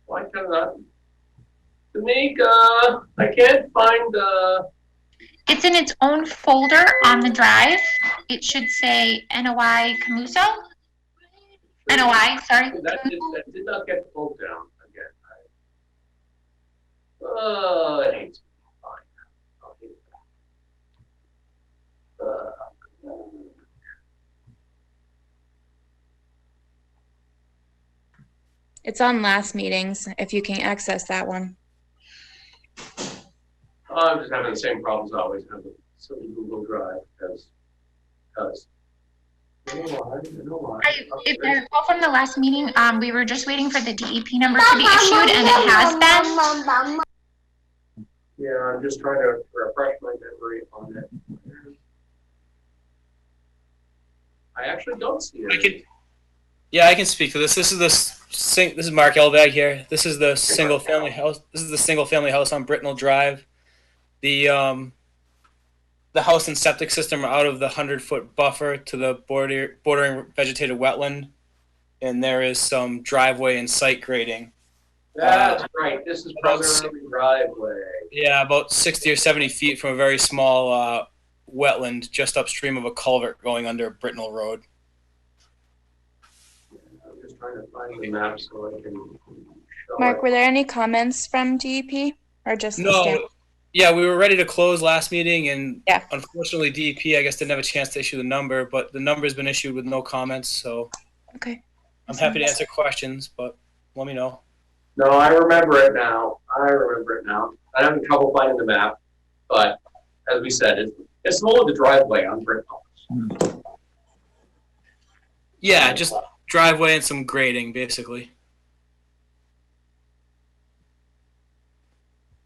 Why can't I? Tamika, I can't find It's in its own folder on the drive. It should say NOI Camuso. NOI, sorry. that did not get pulled down again. It hates me. Fine. I'll hate that. It's on last meetings, if you can access that one. I'm just having the same problems I always have with silly Google Drive because. I don't know why. If I recall from the last meeting, we were just waiting for the DEP number to be issued, and it has been. Yeah, I'm just trying to refresh my memory on it. I actually don't see it. I can speak to this. This is Mark Elbag here. This is the single family house. This is the single family house on Brintnal Drive. The house and septic system are out of the 100-foot buffer to the bordering vegetated wetland, and there is some driveway and site grading. That's right. This is primarily driveway. Yeah, about 60 or 70 feet from a very small wetland just upstream of a culvert going under Brintnal Road. I'm just trying to find the map so I can show Mark, it. were there any comments from DEP or just the No. staff? Yeah, we were ready to close last meeting, and Yeah. unfortunately DEP, I guess, didn't have a chance to issue the number, but the number's been issued with no comments, so Okay. I'm happy to answer questions, but let me know. No, I remember it now. I'm having trouble finding the map, but as we said, it's more the driveway on Brintnal. Yeah, just driveway and some grading, basically.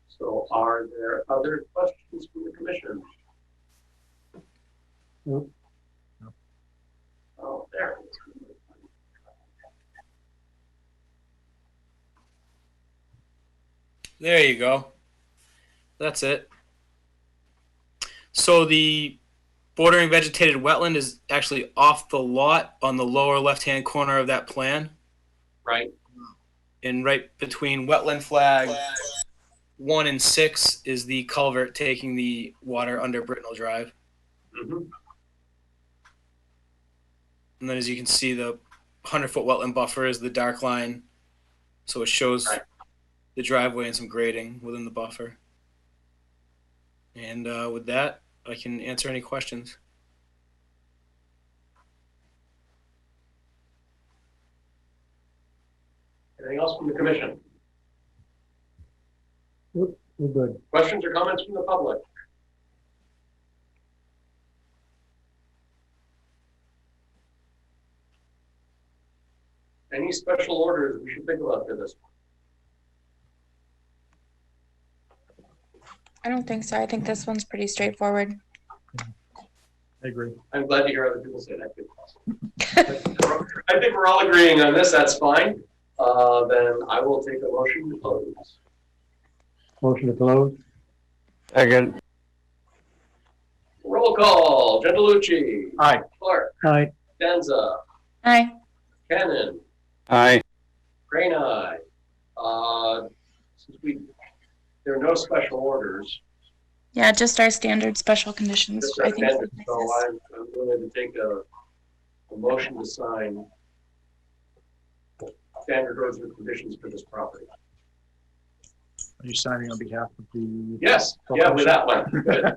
So are there other questions from the commission? Nope. Oh, there it is. There you go. That's it. So the bordering vegetated wetland is actually off the lot on the lower left-hand corner of that plan. Right. And right between wetland flag 1 and 6 is the culvert taking the water under Brintnal Drive. Mm-hmm. And then as you can see, the 100-foot wetland buffer is the dark line. So it shows the driveway and some grading within the buffer. And with that, I can answer any questions. Anything else from the commission? We're good. Questions or comments from the public? Any special orders we should think about for this one? I don't think so. I think this one's pretty straightforward. I agree. I'm glad to hear other people say that too. I think we're all agreeing on this. That's fine. Then I will take a motion to close. Motion to close. Second. Roll call. Gendelucci. Aye. Clark. Aye. Denza. Aye. Cannon. Aye. Crane eye. Since there are no special orders. Yeah, just our standard special conditions. Just I think. recommended, so I'm willing to take a motion to sign standard roads and conditions for this property. Are you signing on behalf of the? Yes, yeah, with that one. Good.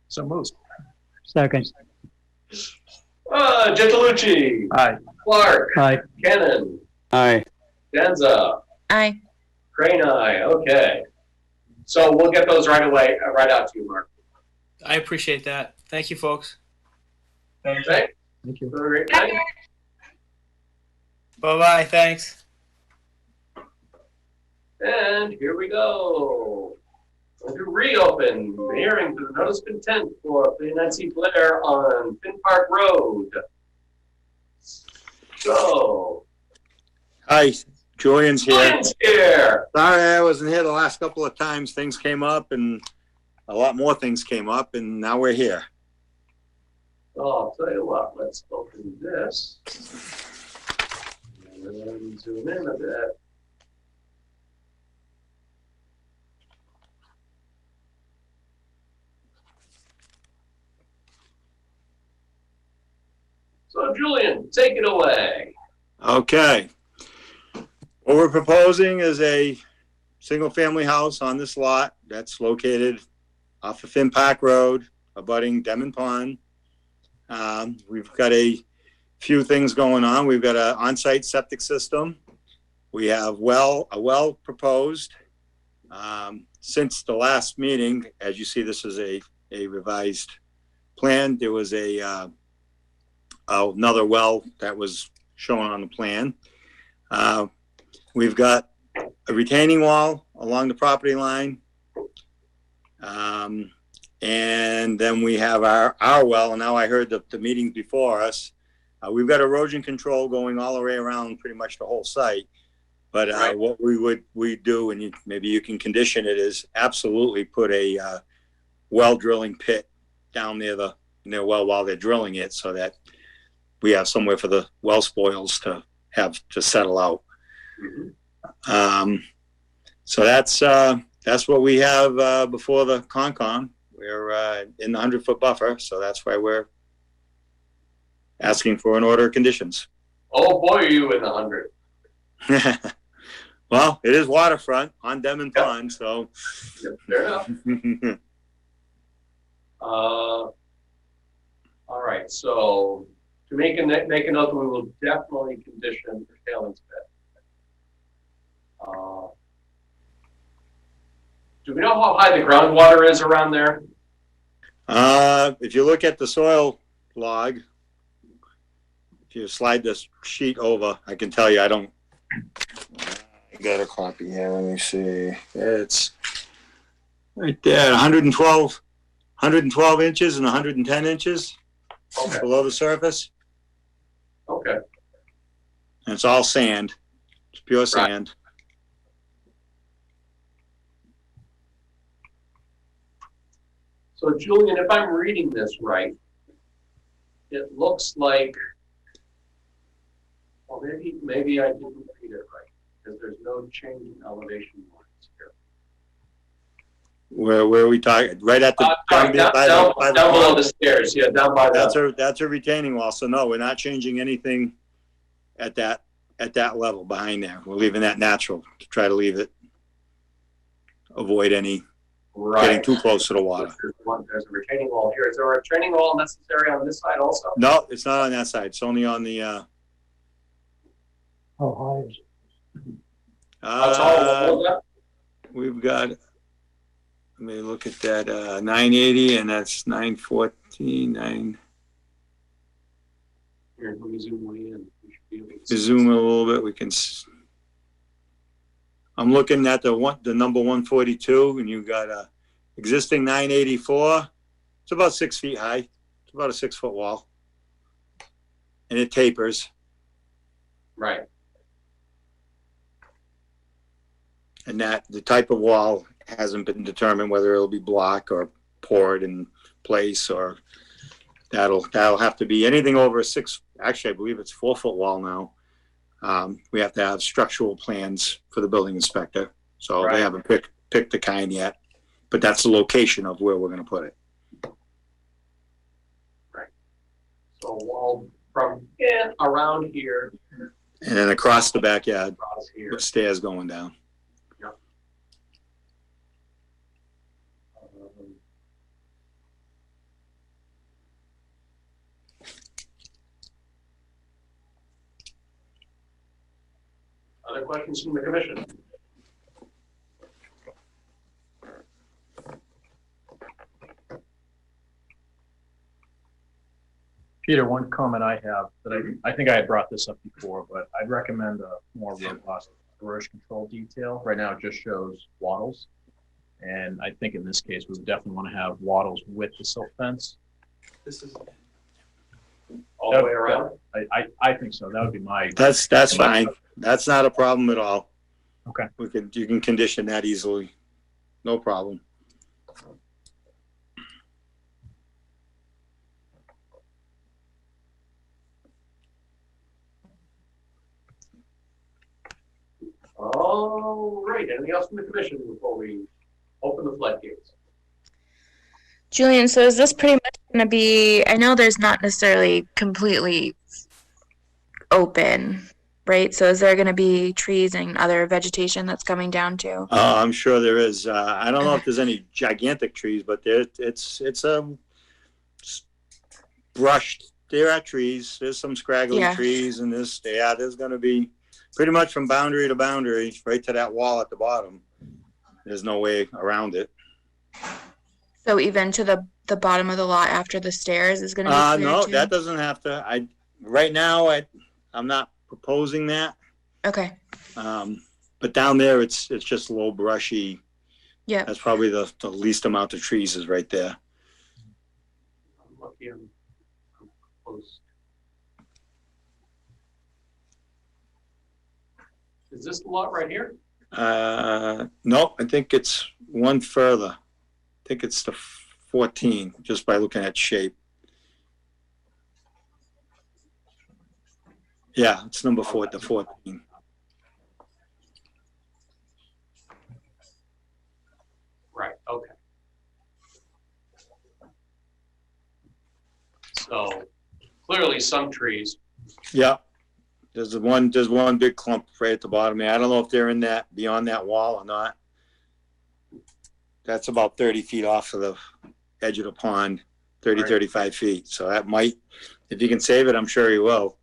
So moved. Second. Gentelucci. Aye. Clark. Aye. Cannon. Aye. Denza. Aye. Crane eye. Okay. So we'll get those right away, right out to you, Mark. I appreciate that. Thank you, folks. Okay. Thank you. Have a great night. Bye-bye. Thanks. And here we go. Going to reopen the hearing for the notice of intent for Nancy Blair on Finn Park Road. So, Hi, Julian's here. Julian's here. Sorry I wasn't here the last couple of times. Things came up and a lot more things came up and now we're here. So I'll tell you what, let's open this. And zoom in a bit. So Julian, take it away. Okay. What we're proposing is a single family house on this lot that's located off of Finn Park Road, abutting Demon Pond. We've got a few things going on. We've got an on-site septic system, We have a well proposed. Since the last meeting, as you see, this is a revised plan. There was another well that was shown on the plan. We've got a retaining wall along the property line. And then we have our well, and now I heard the meeting before us. We've got erosion control going all the way around pretty much the whole site. But Right. what we do, and maybe you can condition it, is absolutely put a well drilling pit down near their well while they're drilling it, so that we have somewhere for the well spoils to settle out. Mhm. So that's what we have before the Concom. We're in the 100-foot buffer, so that's why we're asking for an order of conditions. Oh boy, are you in the 100. Well, it is waterfront on Demon Pond, so. Yep, fair enough. All right, so to make a note that we will definitely condition the tailings pit. Do we know how high the groundwater is around there? If you look at the soil log, if you slide this sheet over, I can tell you, I got a copy here, let me see. It's right there, 112 inches and 110 inches Okay. below the surface. Okay. And it's all sand. It's pure sand. So Julian, if I'm reading this right, it looks like, well, maybe I didn't read it right, because there's no change in elevation lines here. Where are we talking? Right at the Down below the stairs. Yeah, down by the. That's a retaining wall. So no, we're not changing anything at that level behind there. We're leaving that natural to try to leave it, avoid any getting too close to the water. There's a retaining wall here. Is there a retaining wall necessary on this side also? No, it's not on that side. It's only on the. How high is it? How tall is that? We've got. Let me look at that. 980, and that's 914. 9. Here, let me zoom way in. We should be able to To zoom in a little bit, we can. I'm looking at the number 142, and you've got a existing 984. It's about 6 feet high. It's about a 6-foot wall, and it tapers. Right. And that the type of wall hasn't been determined whether it'll be block or poured in place, or that'll have to be anything over a 6. Actually, I believe it's 4-foot wall now. We have to have structural plans for the building inspector, so Right. they haven't picked the kind yet. But that's the location of where we're going to put it. Right. So wall from around here And then across the backyard, across here. with stairs going down. Other questions from the commission? Peter, one comment I have that I think I had brought this up before, but I'd recommend a more robust erosion control detail. Right now it just shows wattles. And I think in this case, we would definitely want to have wattles with the silt fence. This is All the way around? I think so. That would be my. That's fine. That's not a problem at all. Okay. You can condition that easily. No problem. All right. Anything else from the commission before we open the floodgates? Julian, so is this pretty much going to be, I know there's not necessarily completely open, right? So is there going to be trees and other vegetation that's coming down too? I'm sure there is. I don't know if there's any gigantic trees, but it's brushed. There are trees. There's some scraggly Yeah. trees, and there's going to be pretty much from boundary to boundary, right to that wall at the bottom. There's no way around it. So even to the bottom of the lot after the stairs is going to be clear No, too? that doesn't have to. Right now, I'm not proposing that. Okay. But down there, it's just low brushy. Yeah. That's probably the least amount of trees is right there. I'm lucky I'm close. Is this the lot right here? No, I think it's one further. I think it's the 14, just by looking at shape. Yeah, it's number 4, the 14. Right, okay. So clearly some trees. Yeah. There's one big clump right at the bottom there. I don't know if they're in that, beyond that wall or not. That's about 30 feet off of the edge of the pond, 30, Right. 35 feet. So that might, if you can save it, I'm sure he will.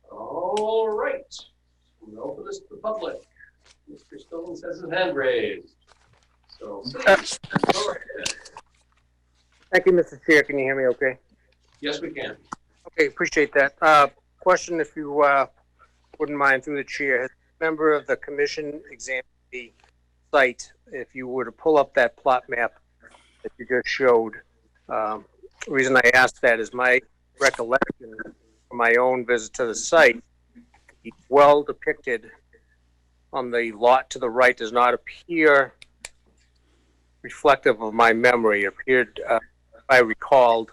All right. We'll open this to the public. Mr. Stillings has his hand raised. So please, go right ahead. Thank you, Mr. Chair. Can you hear me okay? Yes, we can. Okay, appreciate that. Question, if you wouldn't mind, through the chair. Has a member of the commission examined the site? If you were to pull up that plot map that you just showed, the reason I asked that is my recollection from my own visit to the site, the well depicted on the lot to the right does not appear reflective of my memory. It appeared, if I recalled,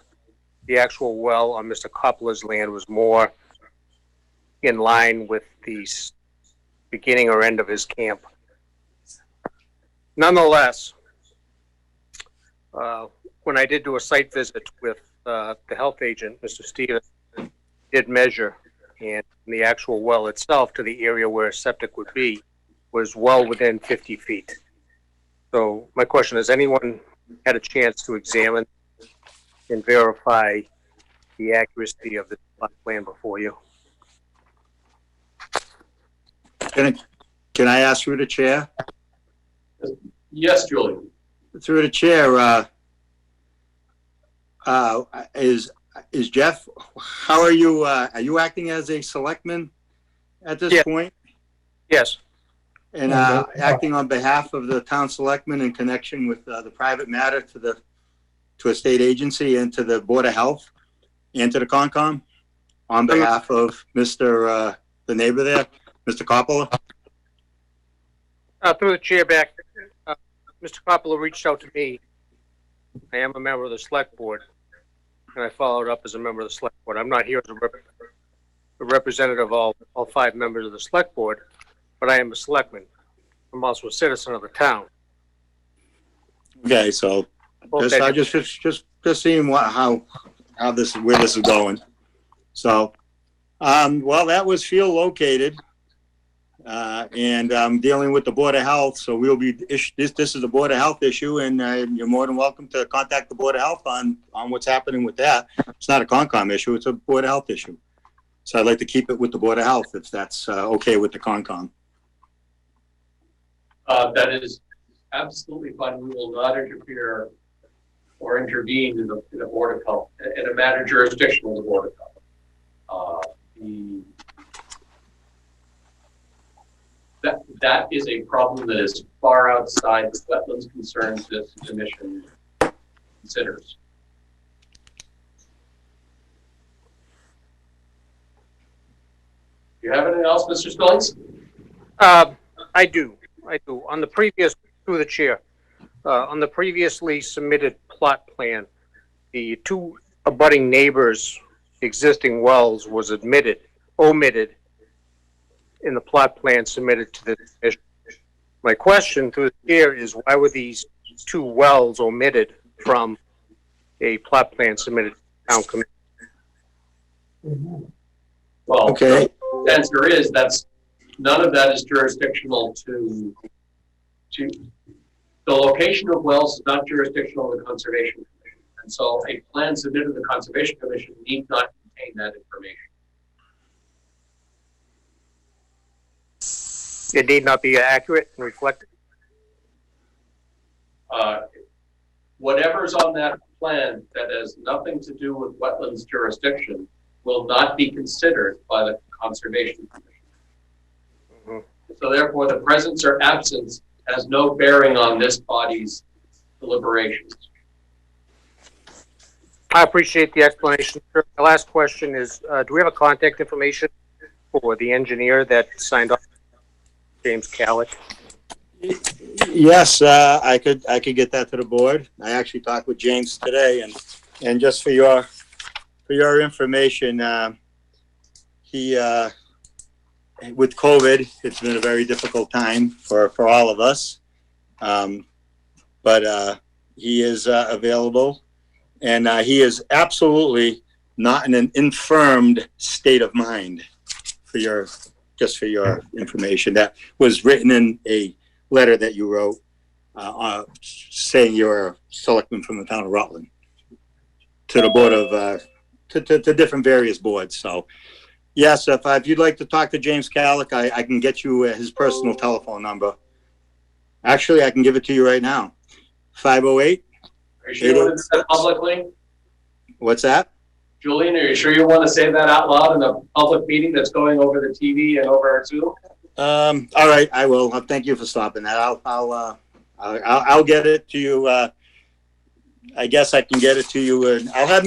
the actual well on Mr. Coppola's land was more in line with the beginning or end of his camp. Nonetheless, when I did do a site visit with the health agent, Mr. Stevens, did measure, and the actual well itself to the area where a septic would be was well within 50 feet. So my question, has anyone had a chance to examine and verify the accuracy of the plot plan before you? Can I ask through the chair? Yes, Julian. Through the chair, is Jeff, how are you acting as a selectman at this point? Yes. And acting on behalf of the town selectmen in connection with the private matter to a state agency and to the Board of Health and to the Concom on behalf of Mr. The neighbor there, Mr. Coppola? Through the chair back, Mr. Coppola reached out to me. I am a member of the select board, and I followed up as a member of the select board. I'm not here as a representative of all 5 members of the select board, but I am a selectman. I'm also a citizen of the town. Okay, so just seeing where this is going. So, well, that was field located, and I'm dealing with the Board of Health. So we'll be this is a Board of Health issue, and you're more than welcome to contact the Board of Health on what's happening with that. It's not a Concom issue; it's a Board of Health issue. So I'd like to keep it with the Board of Health if that's okay with the Concom. That is absolutely fine. We will not interfere or intervene in the Board of Health, in a matter jurisdictional of the Board of Health. That is a problem that is far outside the wetlands concerns that the commission considers. Do you have anything else, Mr. Stillings? I do. On the previous, through the chair, on the previously submitted plot plan, the 2 abutting neighbors' existing wells was omitted in the plot plan submitted to the commission. My question through the chair is, why were these 2 wells omitted from a plot plan submitted to the town commission? Well, okay. The answer is that's none of that is jurisdictional to the location of wells is not jurisdictional to the Conservation Commission. And so a plan submitted to the Conservation Commission need not contain that information. It need not be accurate and reflected. Whatever's on that plan that has nothing to do with wetlands jurisdiction will not be considered by the Conservation Commission. So therefore, the presence or absence has no bearing on this body's deliberations. I appreciate the explanation. The last question is, do we have a contact information for the engineer that signed off, James Calick? Yes, I could get that to the board. I actually talked with James today, and just for your information, he with COVID, it's been a very difficult time for all of us. But he is available, and he is absolutely not in an infirmed state of mind. Just for your information, that was written in a letter that you wrote saying you're a selectman from the town of Rutland to the board of to different various boards. So yes, if you'd like to talk to James Calick, I can get you his personal telephone number. Actually, I can give it to you right now. 508. Are you sure you want to say that publicly? What's that? Julian, are you sure you want to say that out loud in a public meeting that's going over the TV and over our Zoom? All right, I will. Thank you for stopping that. I'll get it to you. I guess I can get it to you, and I'll have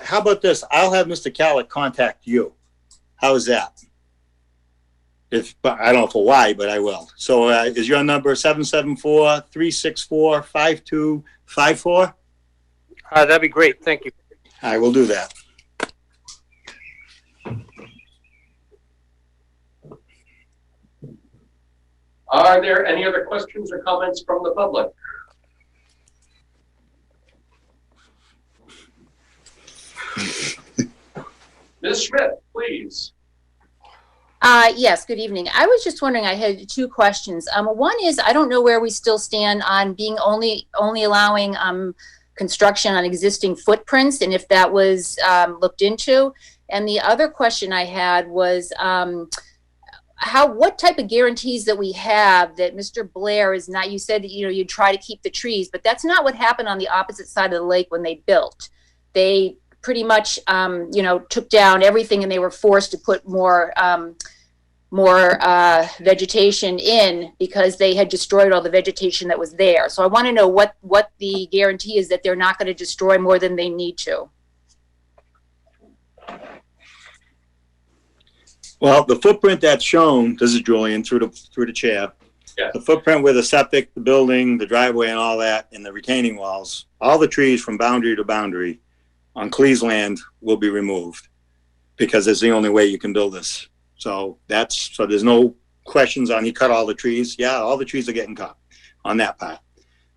how about this? I'll have Mr. Calick contact you. How is that? I don't know for why, but I will. So is your number 774-364-5254? That'd be great. Thank you. I will do that. Are there any other questions or comments from the public? Ms. Schmidt, please. Yes, good evening. I was just wondering, I had two questions. One is, I don't know where we still stand on being only allowing construction on existing footprints, and if that was looked into. And the other question I had was, what type of guarantees that we have that Mr. Blair is not, you said that, you try to keep the trees, but that's not what happened on the opposite side of the lake when they built. They pretty much, took down everything, and they were forced to put more vegetation in because they had destroyed all the vegetation that was there. So I want to know what the guarantee is that they're not going to destroy more than they need to. Well, the footprint that's shown, this is Julian through the chair. Yeah. The footprint with the septic, the building, the driveway, and all that, and the retaining walls, all the trees from boundary to boundary on Clee's land will be removed because it's the only way you can build this. So there's no questions on he cut all the trees. Yeah, all the trees are getting cut on that part.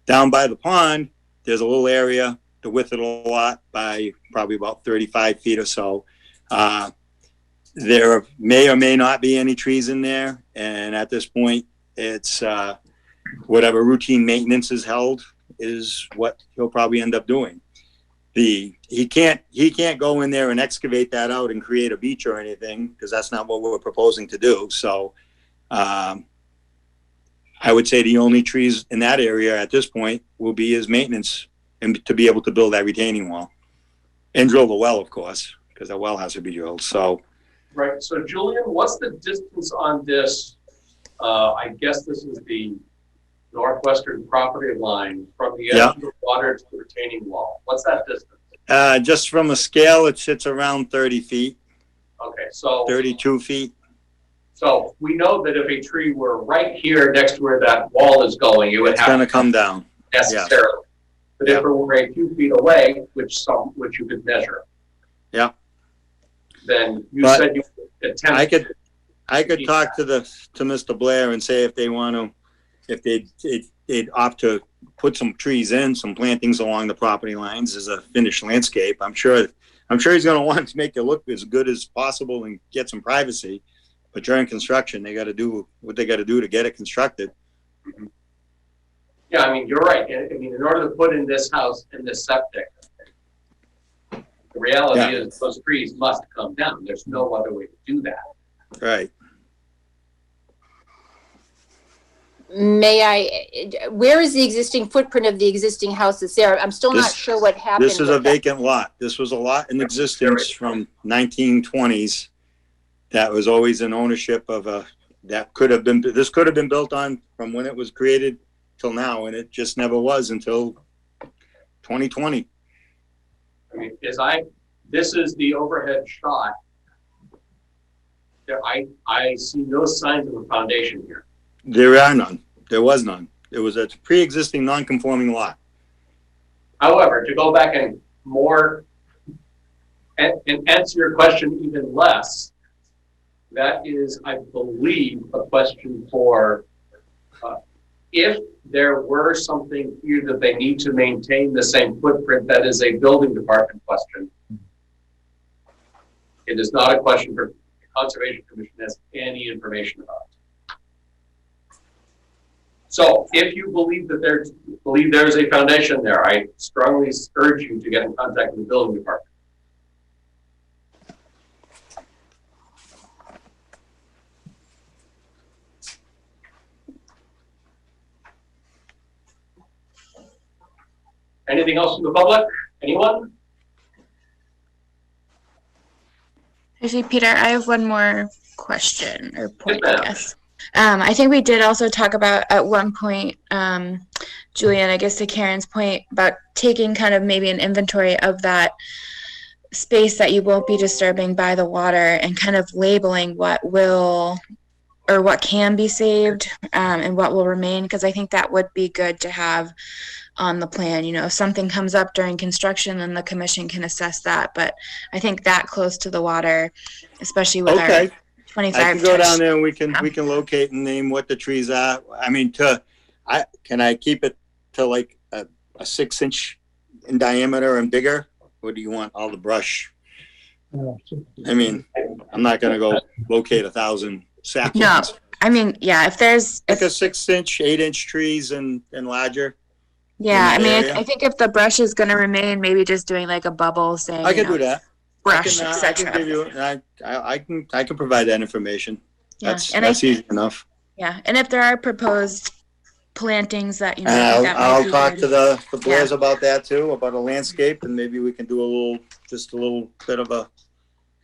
Down by the pond, there's a little area, the width of the lot by probably about 35 feet or so. There may or may not be any trees in there, and at this point, it's whatever routine maintenance is held is what he'll probably end up doing. He can't go in there and excavate that out and create a beach or anything because that's not what we're proposing to do. So I would say the only trees in that area at this point will be his maintenance and to be able to build that retaining wall and drill the well, of course, because the well has to be drilled. So. Right. So, Julian, what's the distance on this? I guess this is the northwestern property line from the edge of the water to the retaining wall. What's that distance? Just from a scale, it sits around 30 feet. Okay, so 32 feet. So we know that if a tree were right here next to where that wall is going, it would it's going to come down necessarily. Yes. But if it were a few feet away, which you could measure. Yeah. Then said you would attempt. I could talk to Mr. Blair and say if they want to, if they'd opt to put some trees in, some plantings along the property lines as a finished landscape. I'm sure he's going to want to make it look as good as possible and get some privacy. But during construction, they gotta do what they gotta do to get it constructed. Yeah, I mean, you're right. I mean, in order to put in this house and this septic, the reality is those trees must come down. There's no other way to do that. Right. Where is the existing footprint of the existing house that's there? I'm still not sure what happened. This is a vacant lot. This was a lot in existence from 1920s. That was always in ownership of this could have been built on from when it was created till now, and it just never was until 2020. I mean, this is the overhead shot. I see no signs of a foundation here. There are none. There was none. It was a pre-existing non-conforming lot. However, to go back and answer your question even less, that is, I believe, a question for if there were something here that they need to maintain the same footprint, that is a building department question. It is not a question for the Conservation Commission has any information about it. So if you believe that there is a foundation there, I strongly urge you to get in contact with the building department. Anything else from the public? Anyone? Actually, Peter, I have one more question or point, I guess. I think we did also talk about at one point, Julian, I guess to Karen's point about taking kind of maybe an inventory of that space that you won't be disturbing by the water and kind of labeling what will or what can be saved and what will remain, because I think that would be good to have on the plan. You know, if something comes up during construction, then the commission can assess that. But I think that close to the water, especially with our 25. I can go down there and we can locate and name what the trees are. I mean, can I keep it to like a 6-inch in diameter and bigger? Or do you want all the brush? I mean, I'm not going to go locate 1,000 saplings. No, I mean, yeah, if there's like a 6-inch, 8-inch trees and larger. Yeah, I mean, I think if the brush is going to remain, maybe just doing like a bubble saying. I can do that. Brush, I can give you. I can provide that information. Yeah. That's easy enough. Yeah, and if there are proposed plantings that you know, I'll talk to the Blairs about that too, about a landscape, and maybe we can do a little bit of a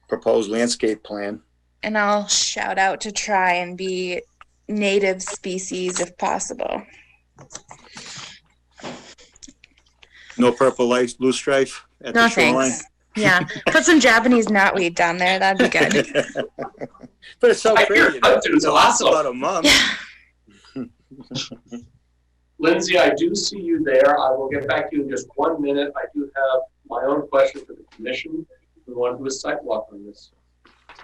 proposed landscape plan. And I'll shout out to try and be native species if possible. No purple light, blue strife at the shoreline. Thanks. Yeah, put some Japanese knotweed down there. That'd be good. But it's so pretty. It's awesome. About a month. Lindsay, I do see you there. I will get back to you in just 1 minute. I do have my own question for the commission. We want to do a site walk on this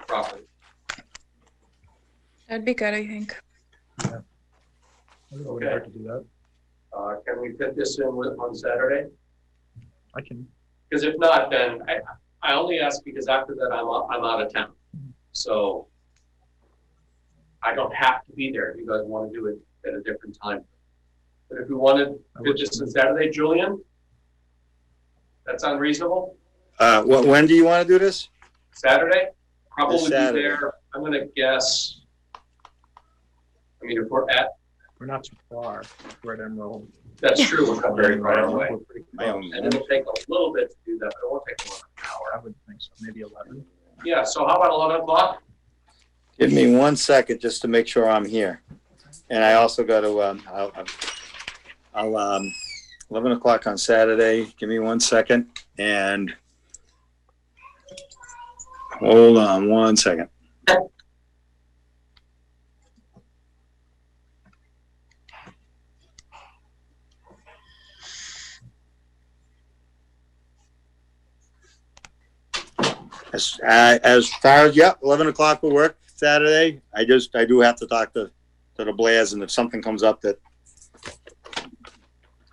property. That'd be good, I think. Yeah. Okay. Hard to do that. Can we fit this in on Saturday? I can. Because if not, then I only ask because after that I'm out of town. So I don't have to be there if you guys want to do it at a different time. But if we wanted to fit this on Saturday, Julian, that's unreasonable. When do you want to do this? Saturday? Probably be Saturday. there. I'm going to guess. I mean, if we're not too far. We're at Emerald. That's true. We're not very far away. And And it'll take a little bit to do that, but it won't take more than an hour. I would think so. Maybe 11. Yeah. So how about 11 o'clock? Give me 1 second just to make sure I'm here. And I also got to, I'll 11 o'clock on Saturday. Give me 1 second. And hold on 1 second. As far as, 11 o'clock will work Saturday. I do have to talk to the Blairs, and if something comes up that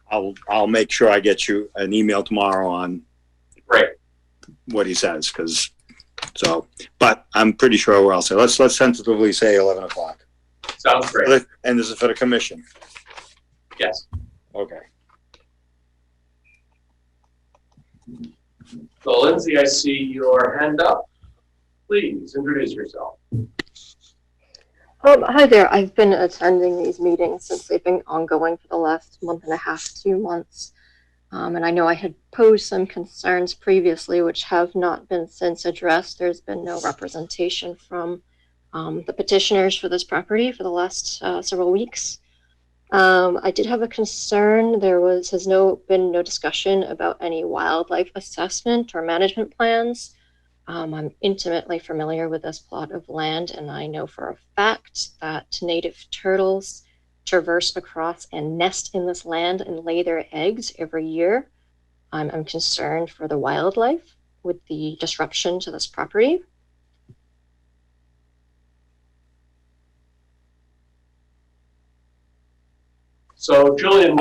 I'll make sure I get you an email tomorrow on Great. what he says, because So, but I'm pretty sure we're all set. Let's tentatively say 11 o'clock. Sounds great. And this is for the commission. Yes. Okay. So Lindsay, I see your hand up. Please introduce yourself. Hi there. I've been attending these meetings since they've been ongoing for the last month and a half, 2 months. And I know I had posed some concerns previously, which have not been since addressed. There's been no representation from the petitioners for this property for the last several weeks. I did have a concern. There has been no discussion about any wildlife assessment or management plans. I'm intimately familiar with this plot of land, and I know for a fact that native turtles traverse across and nest in this land and lay their eggs every year. I'm concerned for the wildlife with the disruption to this property. So Julian,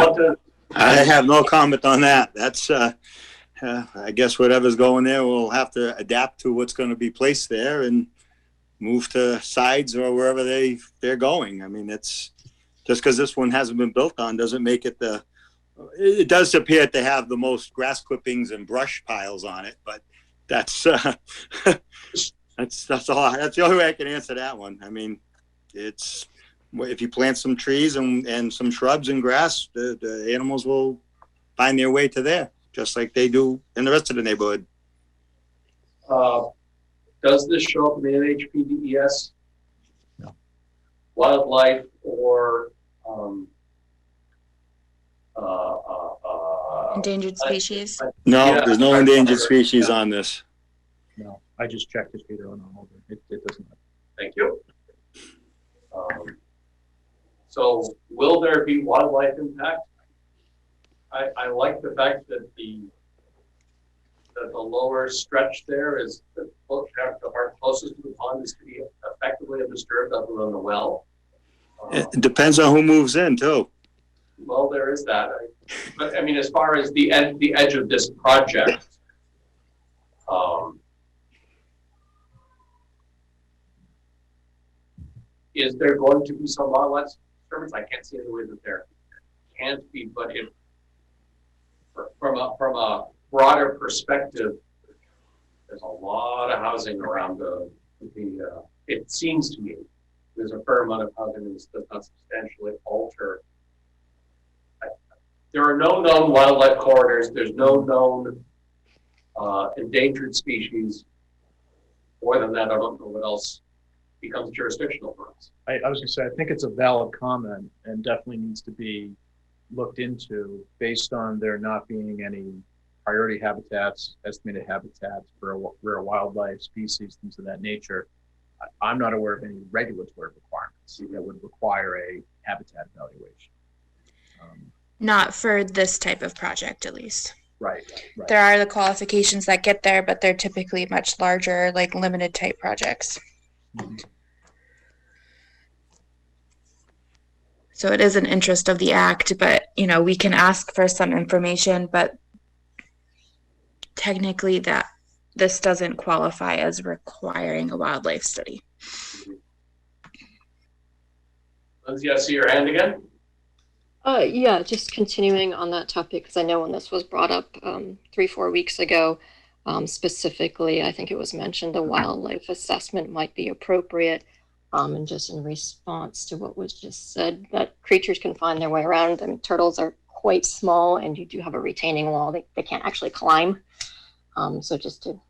I have no comment on that. That's, I guess whatever's going there, we'll have to adapt to what's going to be placed there and move to sides or wherever they're going. I mean, it's just because this one hasn't been built on doesn't make it it does appear to have the most grass clippings and brush piles on it, but that's that's all. That's the only way I can answer that one. I mean, it's, if you plant some trees and some shrubs and grass, the animals will find their way to there, just like they do in the rest of the neighborhood. Does this show up in the NHPDES? No. Wildlife or Endangered species? No, Yeah. there's no endangered species on this. No, I just checked it, Peter, on all of it. It doesn't. Thank you. So will there be wildlife impact? I like the fact that the lower stretch there is the part closest to the pond is to be effectively undisturbed other than the well. It depends on who moves in too. Well, there is that. But I mean, as far as the edge of this project, is there going to be some wildlife disturbance? I can't see any way that there can't be, but if from a broader perspective, there's a lot of housing around it seems to me there's a fair amount of housing that does not substantially alter. There are no known wildlife corridors. There's no known endangered species. More than that, I don't know what else becomes jurisdictional for us. I was going to say, I think it's a valid comment and definitely needs to be looked into based on there not being any priority habitats, estimated habitats for rare wildlife species, things of that nature. I'm not aware of any regulatory requirements that would require a habitat evaluation. Not for this type of project, at least. Right. There are the qualifications that get there, but they're typically much larger, like limited type projects. Mm-hmm. So it is an interest of the act, but we can ask for some information, but technically this doesn't qualify as requiring a wildlife study. Lindsay, I see your hand again. Yeah, just continuing on that topic, because I know when this was brought up 3-4 weeks ago, specifically, I think it was mentioned the wildlife assessment might be appropriate. And just in response to what was just said, that creatures can find their way around. I mean, turtles are quite small, and you do have a retaining wall. They can't actually climb. So just to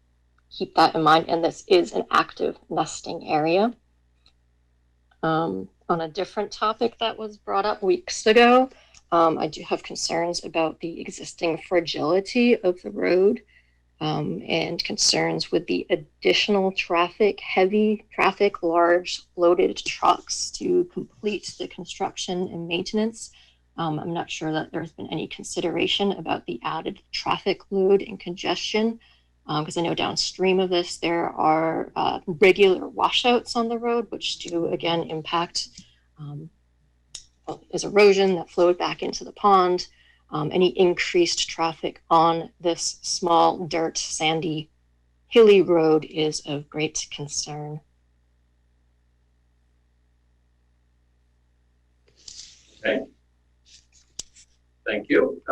keep that in mind. And this is an active nesting area. On a different topic that was brought up weeks ago, I do have concerns about the existing fragility of the road. And concerns with the additional heavy traffic, large loaded trucks to complete the construction and maintenance. I'm not sure that there's been any consideration about the added traffic load and congestion, because I know downstream of this, there are regular washouts on the road, which do again impact is erosion that flowed back into the pond. Any increased traffic on this small dirt sandy hilly road is of great concern. Okay. Thank you.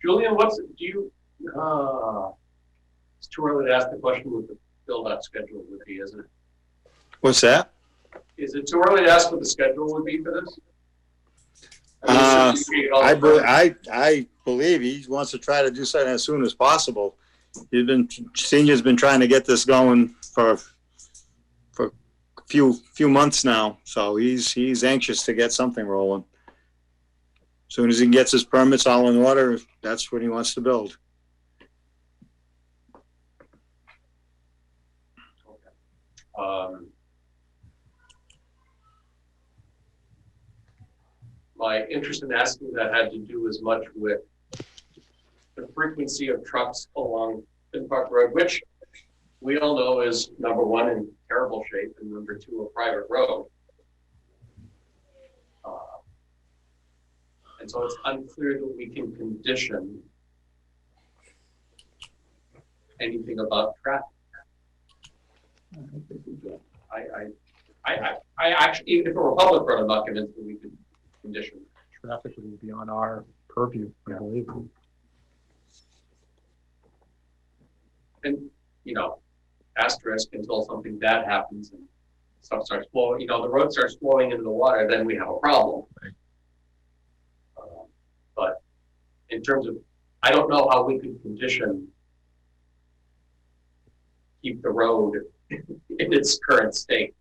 Julian, it's too early to ask the question what the build-out schedule would be, isn't it? What's that? Is it too early to ask what the schedule would be for this? I believe he wants to try to do something as soon as possible. Senior's been trying to get this going for a few months now, so he's anxious to get something rolling. As soon as he gets his permits all in order, that's when he wants to build. My interest in asking that had to do as much with the frequency of trucks along Finn Park Road, which we all know is number one, in terrible shape, and number two, a private road. And so it's unclear that we can condition anything about traffic. I actually, even if it were a public road, I'm not convinced that we could condition. Traffic would be beyond our purview, I believe. And, asterisk until something bad happens and stuff starts flowing, the road starts flowing into the water, then we have a problem. Right. But in terms of, I don't know how we could condition, keep the road in its current state.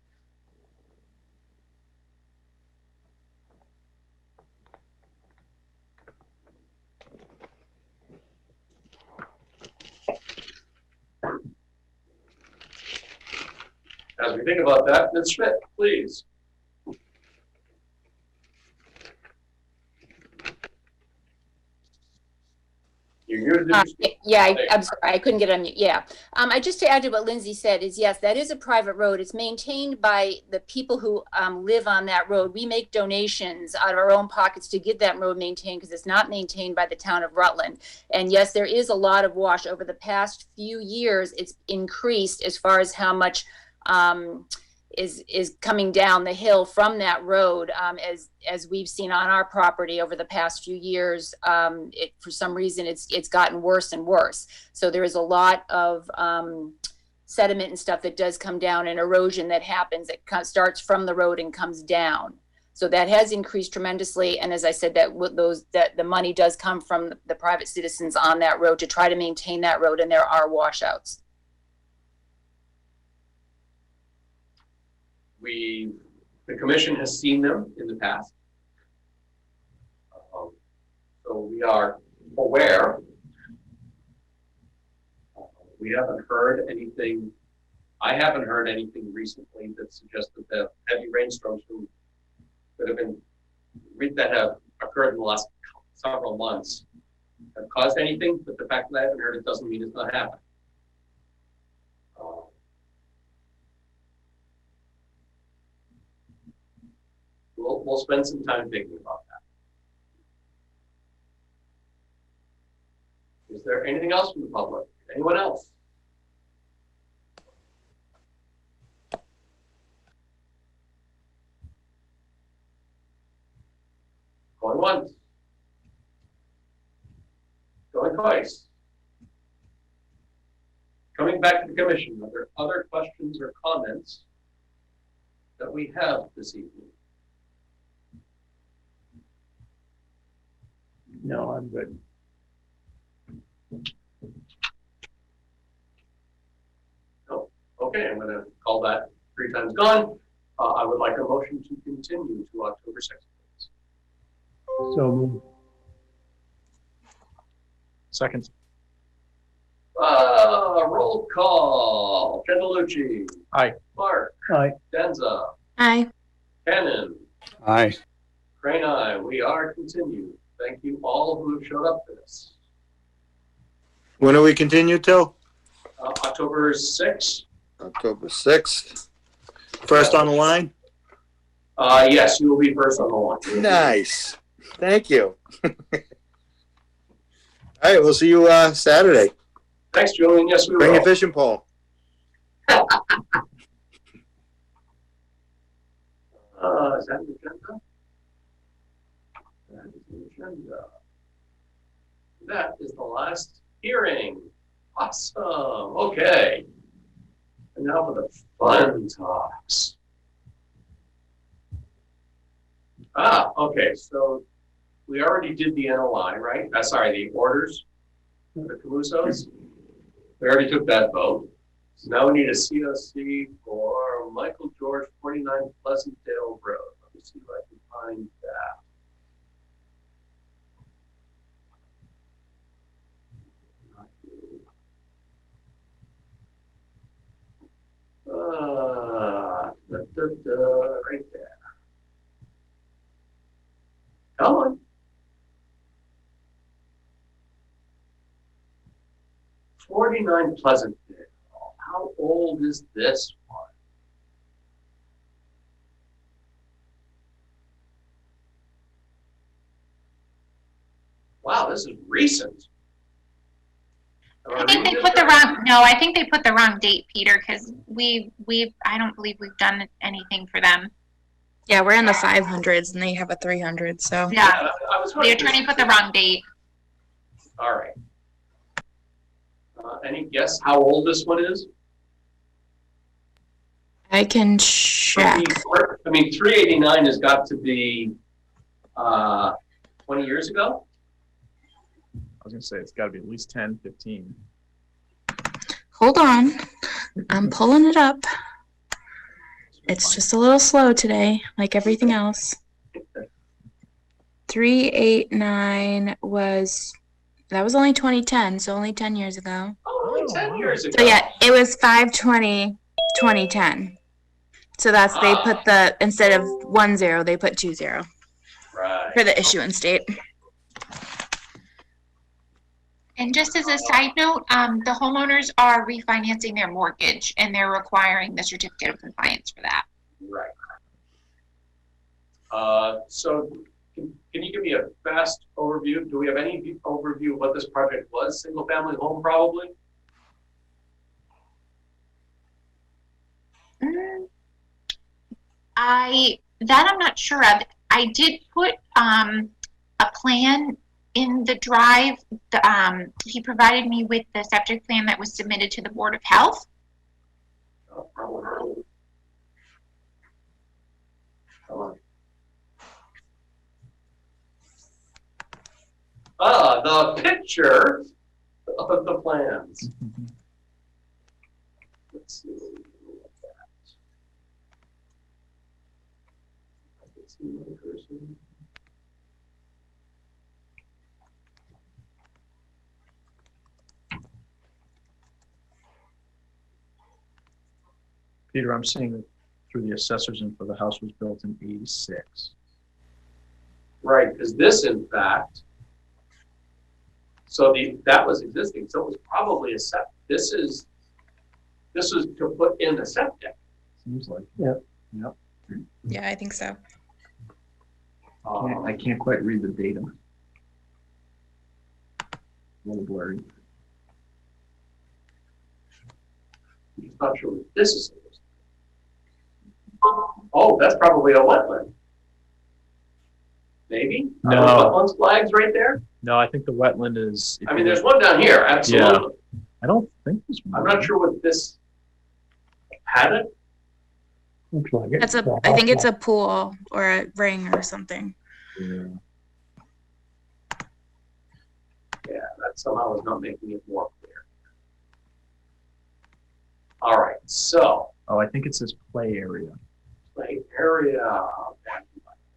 As we think about that, Ms. Schmidt, please. I'm sorry, I couldn't get on mute. Yeah. I just to add to what Lindsay said is, yes, that is a private road. It's maintained by the people who live on that road. We make donations out of our own pockets to get that road maintained because it's not maintained by the town of Rutland. And yes, there is a lot of wash. Over the past few years, it's increased as far as how much is coming down the hill from that road, as we've seen on our property over the past few years. For some reason, it's gotten worse and worse. So there is a lot of sediment and stuff that does come down, and erosion that happens that starts from the road and comes down. So that has increased tremendously. And as I said, that the money does come from the private citizens on that road to try to maintain that road, and there are washouts. The commission has seen them in the past. So we are aware. We haven't heard anything. I haven't heard anything recently that suggests that the heavy rainstorms that have occurred in the last several months have caused anything, but the fact that I haven't heard it doesn't mean it's not happening. We'll spend some time thinking about that. Is there anything else from the public? Anyone else? Going once. Going twice. Coming back to the commission, are there other questions or comments that we have this evening? No, I'm good. No. Okay, I'm going to call that 3 times gone. I would like a motion to continue to October 6th. So, Second. Roll call. Gendelucci. Aye. Clark. aye. Denza. Aye. Cannon. Aye. Crane, aye. We are continued. Thank you all who have showed up for this. When are we continued till? October 6th. October 6th. First on the line? Yes, you will be first on the line. Nice. Thank you. All right, we'll see you Saturday. Thanks, Julian. Yes, we will. Bring your fishing pole. Is that the agenda? That is the agenda. That is the last hearing. Awesome. Okay. And now for the fun talks. Okay. So we already did the NOI, right? Sorry, the orders for the Camusos. We already took that vote. So now we need a COC for Michael George, 49 Pleasantdale Road. Let me see if I can find that. Right there. Come on. 49 Pleasantdale. How old is this one? Wow, this is recent. I think they put the wrong, no, I think they put the wrong date, Peter, because I don't believe we've done anything for them. Yeah, we're in the 500s and they have a 300, so. Yeah, the attorney put the wrong date. All right. Any guess how old this one is? I can check. I mean 389 has got to be 20 years ago? I was gonna say it's gotta be at least 10, 15. Hold on. I'm pulling it up. It's just a little slow today, like everything else. 389 that was only 2010, so only 10 years ago. Oh, only 10 years ago. So yeah, it was 5/20/2010. So that's, they put instead of 10, they put 20. Right. For the issuance date. And just as a side note, the homeowners are refinancing their mortgage and they're requiring the certificate of compliance for that. Right. So can you give me a fast overview? Do we have any overview of what this project was? Single family home, probably? I'm not sure of. I did put a plan in the drive. He provided me with the septic plan that was submitted to the Board of Health. The picture of the plans. Let's see. Peter, I'm seeing that through the assessor's info, the house was built in 86. Right, because this, in fact, so that was existing, so it was probably a septic. This was to put in the septic. Seems like. Yep. Yep. Yeah, I think so. I can't quite read the data. A little blurry. I'm not sure what this is. Oh, that's probably a wetland. Maybe? No. Are there wetlands flags right there? No, I think the wetland is. I mean, there's one down here, absolutely. Yeah. I don't think there's one. I'm not sure what this had it. Looks like it. I think it's a pool or a ring or something. Yeah. Yeah, that somehow is not making it more clear. All right, so. Oh, I think it says play area. Play area.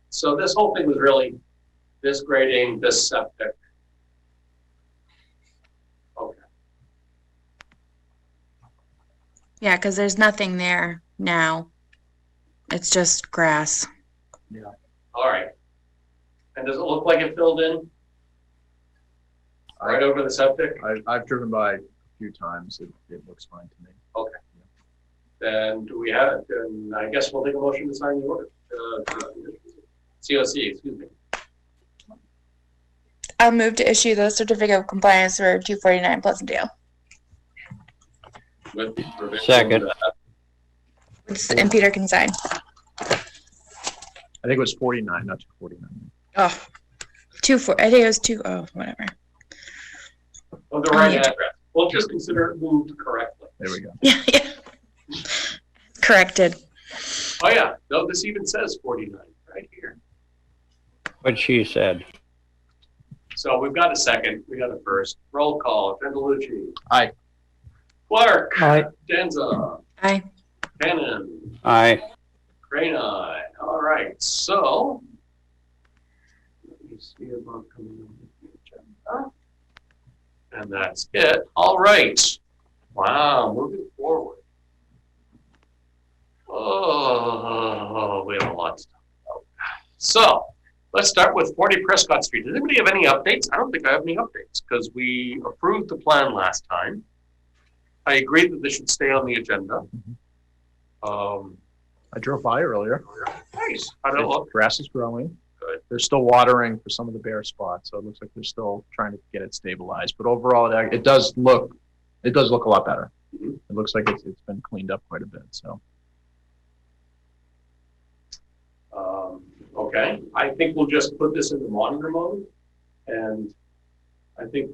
So this whole thing was really this grading, this septic. Okay. Yeah, because there's nothing there now. It's just grass. Yeah. All right. And does it look like it filled in? Right over the septic? I've driven by a few times. It looks fine to me. Okay. Then do we have, then I guess we'll take a motion to sign the order. COC, excuse me. I'll move to issue the certificate of compliance for 249 Pleasantdale. With the provision Second. that- And Peter can sign. I think it was 49, not 249. Oh, I think it was whatever. Oh, the right address. We'll just consider it moved correctly. There we go. Yeah. Corrected. Oh yeah, no, this even says 49 right here. What she said. So we've got a second, we got a first. Roll call, Gendelucci. Aye. Clark. Aye. Denza. Aye. Cannon. Aye. Crane, aye. All right, so let me see about coming on the agenda. And that's it. All right. Wow, moving forward. Oh, we have a lot to talk about. So let's start with 40 Prescott Street. Does anybody have any updates? I don't think I have any updates because we approved the plan last time. I agree that this should stay on the agenda. I drove by earlier. Nice. How did it look? Grass is growing. Good. They're still watering for some of the bare spots, so it looks like they're still trying to get it stabilized. But overall, it does look a lot better. Mhm. It looks like it's been cleaned up quite a bit. So Okay, I think we'll just put this into monitor mode, and I think I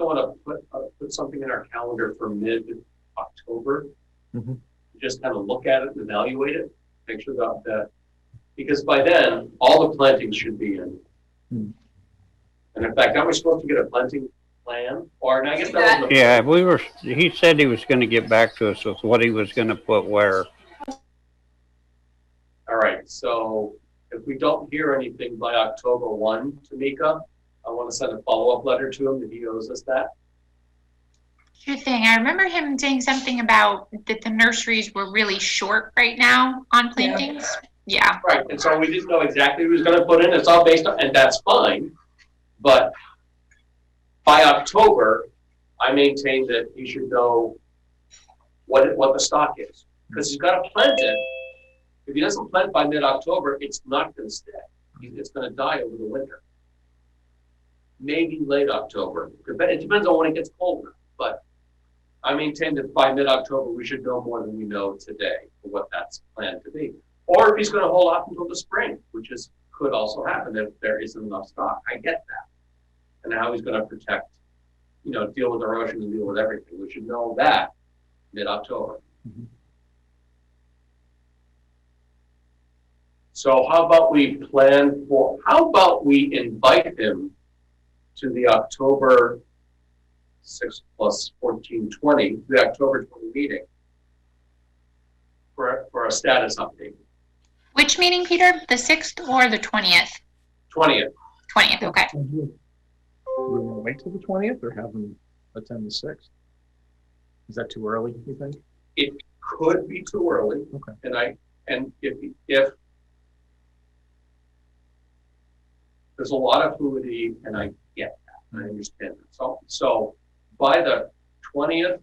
want to put something in our calendar for mid-October. Mhm. Just kind of look at it and evaluate it, make sure that because by then all the plantings should be in. Hmm. And in fact, aren't we supposed to get a planting plan? Or and I guess that was Yeah, he said he was gonna get back to us with what he was gonna put where. all right. So if we don't hear anything by October 1, Tamika, I want to send a follow-up letter to him that he owes us that. Sure thing. I remember him saying something about that the nurseries were really short right now on plantings. Yeah. Right, and so we didn't know exactly who was gonna put in, it's all based on, and that's fine. But by October, I maintain that he should know what the stock is. Because he's gotta plant it. If he doesn't plant by mid-October, it's not gonna stay. It's gonna die over the winter. Maybe late October, it depends on when it gets colder, but I maintain that by mid-October, we should know more than we know today for what that's planned to be. Or if he's going to hold off until the spring, which could also happen if there isn't enough stock. I get that. And how he's going to protect, deal with erosion and deal with everything. We should know that mid-October. Mhm. So how about we invite him to the October 6 plus 14, 20, the October 20 meeting for a status update. Which meeting, Peter? The 6th or the 20th? 20th. 20th, okay. do we want to wait till the 20th or have them attend the 6th? Is that too early, you think? It could be too early. Okay. And if there's a lot of fluidity, and I get that, I understand that. So by the 20th,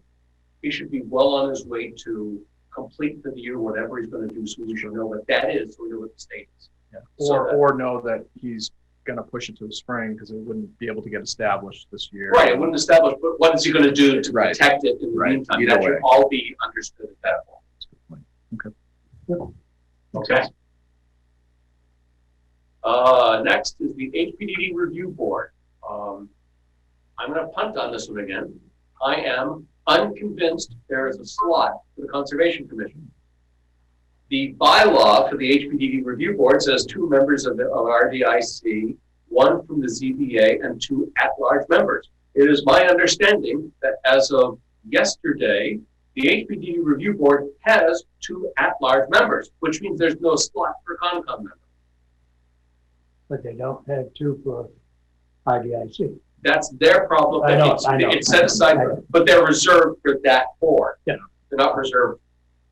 he should be well on his way to complete the view, whatever he's going to do, so we should know what that is, so we know what the state is. Yeah. So Or know that he's going to push it to the spring because it wouldn't be able to get established this year. Right, it wouldn't establish, but what is he going to do to Right. protect it in the Right. meantime? Either That should way. all be understood at that point. That's a good point. Okay. Okay. Next is the HPDD Review Board. I'm going to punt on this one again. I am unconvinced there is a slot for the Conservation Commission. The bylaw for the HPDD Review Board says 2 members of RDIC, 1 from the ZBA, and 2 at-large members. It is my understanding that as of yesterday, the HPDD Review Board has 2 at-large members, which means there's no slot for a Concom member. But they don't have 2 for RDIC. That's their problem. I know. It's set aside, but they're reserved for that board. Yeah. They're not reserved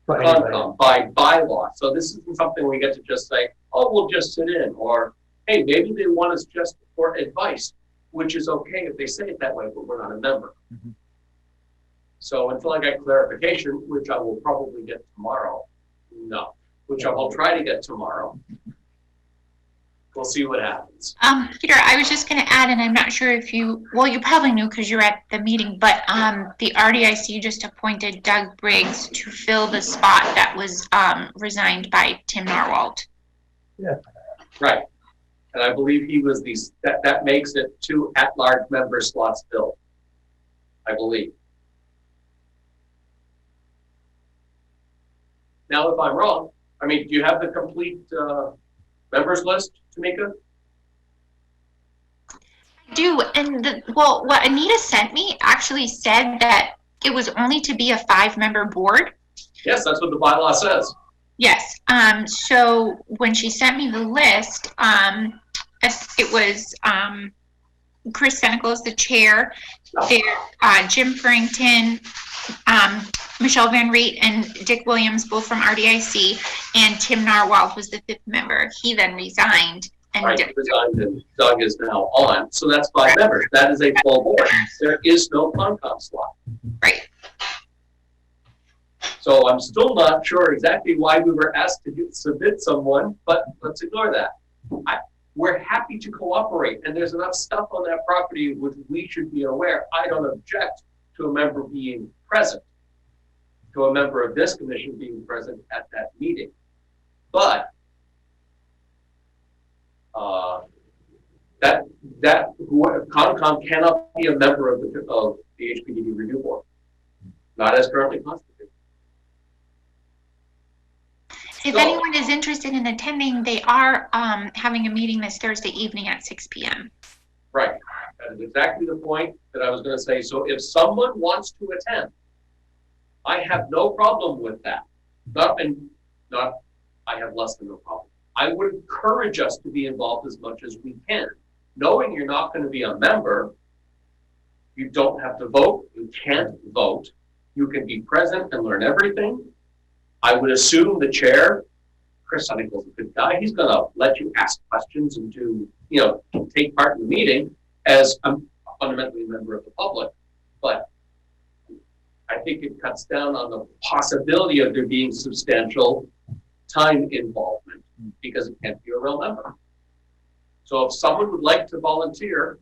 for For anybody. Concom by bylaw. So this isn't something we get to just say, oh, we'll just sit in, or hey, maybe they want us just for advice, which is okay if they say it that way, but we're not a member. Mhm. So until I get clarification, which I will probably get tomorrow, no, which I will try to get tomorrow. we'll see what happens. Peter, I was just going to add, and I'm not sure if you probably knew because you were at the meeting, but the RDIC just appointed Doug Briggs to fill the spot that was resigned by Tim Narwhal. Yeah. Right. And I believe he was that makes it 2 at-large member slots filled, I believe. Now, if I'm wrong, I mean, do you have the complete members list, Tamika? I do, and what Anita sent me actually said that it was only to be a 5-member board. Yes, that's what the bylaw says. Yes. So when she sent me the list, it was Chris Senecal is the chair, there, Jim Farrington, Michelle Van Reet, and Dick Williams, both from RDIC, and Tim Narwhal was the 5th member. He then resigned. And right, he resigned, and Doug is now on. So that's 5 members. That is a full board. There is no Concom slot. Right. So I'm still not sure exactly why we were asked to submit someone, but let's ignore that. We're happy to cooperate, and there's enough stuff on that property which we should be aware. I don't object to a member being present, to a member of this commission being present at that meeting. But Concom cannot be a member of the HPDD review board, not as currently constituted. If anyone is interested in attending, they are having a meeting this Thursday evening at 6 p.m. Right. That is exactly the point that I was going to say. So if someone wants to attend, I have no problem with that. I have less than no problem. I would encourage us to be involved as much as we can. Knowing you're not going to be a member, you don't have to vote. You can't vote. You can be present and learn everything. I would assume the chair, Chris Huntington's a good guy. He's going to let you ask questions and take part in the meeting as a fundamentally a member of the public. But I think it cuts down on the possibility of there being substantial time involvement because it can't be a real member. So if someone would like to volunteer,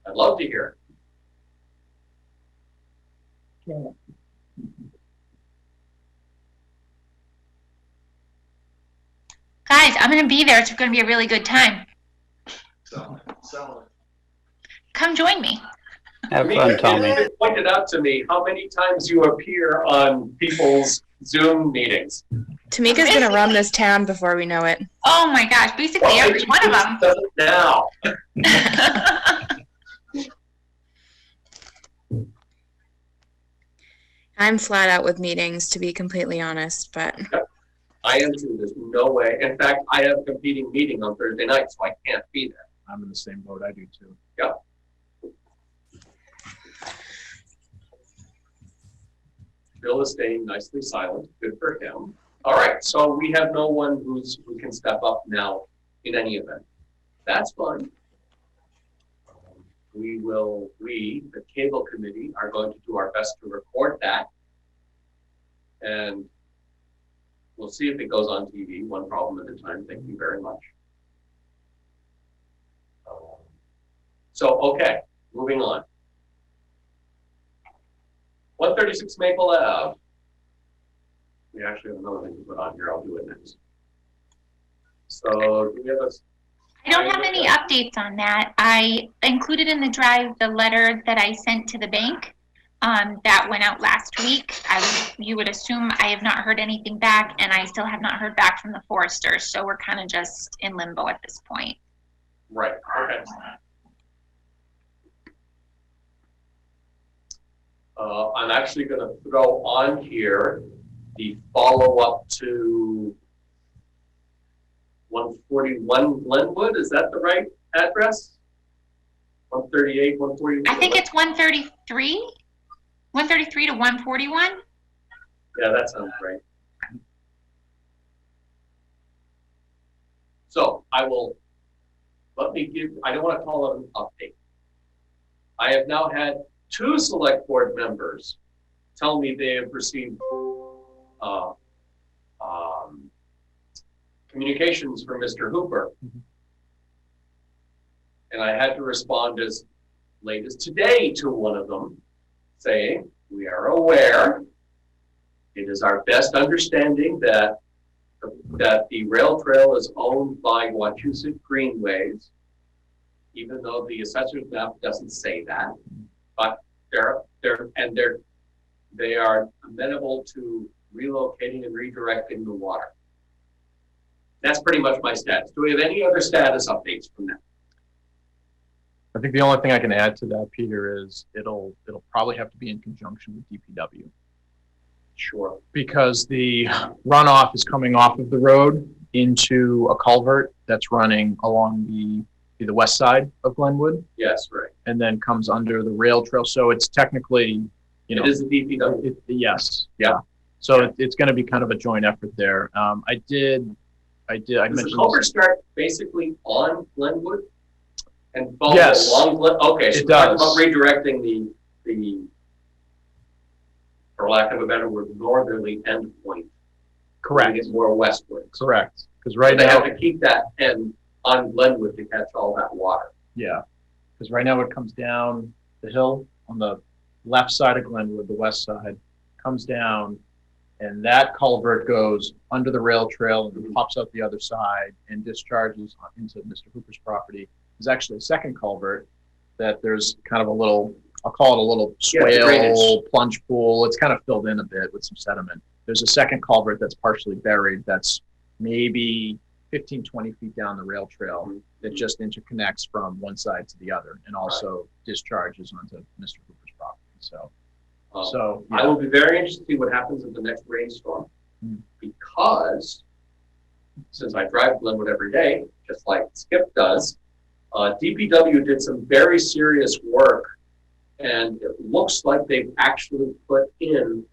I'd love to hear it. Yeah. Guys, I'm going to be there. It's going to be a really good time. Come join me. Have fun, Tommy. It pointed out to me how many times you appear on people's Zoom meetings. Tamika's going to run this town before we know it. Oh my gosh, basically every one of them. Does it now. I'm flat out with meetings, to be completely honest, but... Yep. I am too. There's no way. In fact, I have a competing meeting on Thursday night, so I can't be there. I'm in the same boat. I do too. Yep. Bill is staying nicely silent. Good for him. All right. So we have no one who can step up now in any event. That's fine. We, the cable committee, are going to do our best to record that. And we'll see if it goes on TV, one problem at a time. Thank you very much. So, okay, moving on. 136 Maple Ave. We actually have another thing to put on here. I'll do it next. So, do we have a... I don't have any updates on that. I included in the drive the letter that I sent to the bank. That went out last week. You would assume I have not heard anything back, and I still have not heard back from the foresters. So we're kind of just in limbo at this point. Right. Okay. I'm actually going to throw on here the follow-up to 141 Glenwood. Is that the right address? 138, 141? I think it's 133. 133 to 141? Yeah, that sounds right. So I don't want to call it an update. I have now had 2 select board members tell me they have received communications from Mr. Hooper And I had to respond as late as today to one of them, saying, we are aware, it is our best understanding that the rail trail is owned by Wachusett Greenways, even though the assessor's map doesn't say that, but they are amenable to relocating and redirecting the water. That's pretty much my status. Do we have any other status updates from that? I think the only thing I can add to that, Peter, is it'll probably have to be in conjunction with DPW. Sure. Because the runoff is coming off of the road into a culvert that's running along the west side of Glenwood. Yes, right. And then comes under the rail trail. So it's technically, it is a DPW. Yes. Yeah. So it's going to be kind of a joint effort there. I mentioned Does the culvert start basically on Glenwood and follow Yes. along Glen? Okay, so It we're talking does. about redirecting the, for lack of a better word, northerly end point. Correct. It's more westward. Correct. Because right They now, have to keep that end on Glenwood to catch all that water. yeah, because right now it comes down the hill on the left side of Glenwood, the west side, comes down, and that culvert goes under the rail trail and pops out the other side and discharges into Mr. Hooper's property. There's actually a second culvert that there's kind of a little, I'll call it a little swale, plunge pool. It's kind of filled in a bit with some sediment. There's a second culvert that's partially buried that's maybe 15, 20 feet down the rail trail that just interconnects from one side to the other and also discharges onto Mr. Hooper's property. So, yeah. I will be very interested to see what happens at the next rainstorm because since I drive Glenwood every day, just like Skip does, DPW did some very serious work, and it looks like they've actually put in,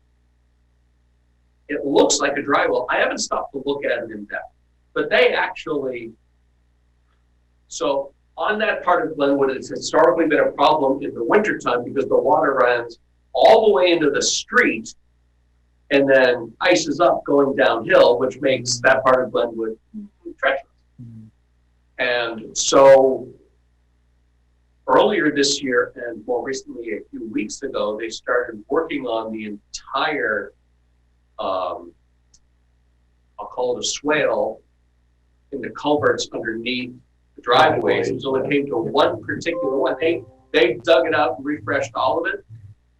it looks like a dry well. I haven't stopped to look at it in depth, but they actually, so on that part of Glenwood, it's historically been a problem in the wintertime because the water runs all the way into the street and then ices up going downhill, which makes that part of Glenwood treacherous. And so earlier this year and more recently a few weeks ago, they started working on the entire, I'll call it a swale in the culverts underneath the driveways until it came to one particular one. They dug it out and refreshed all of it.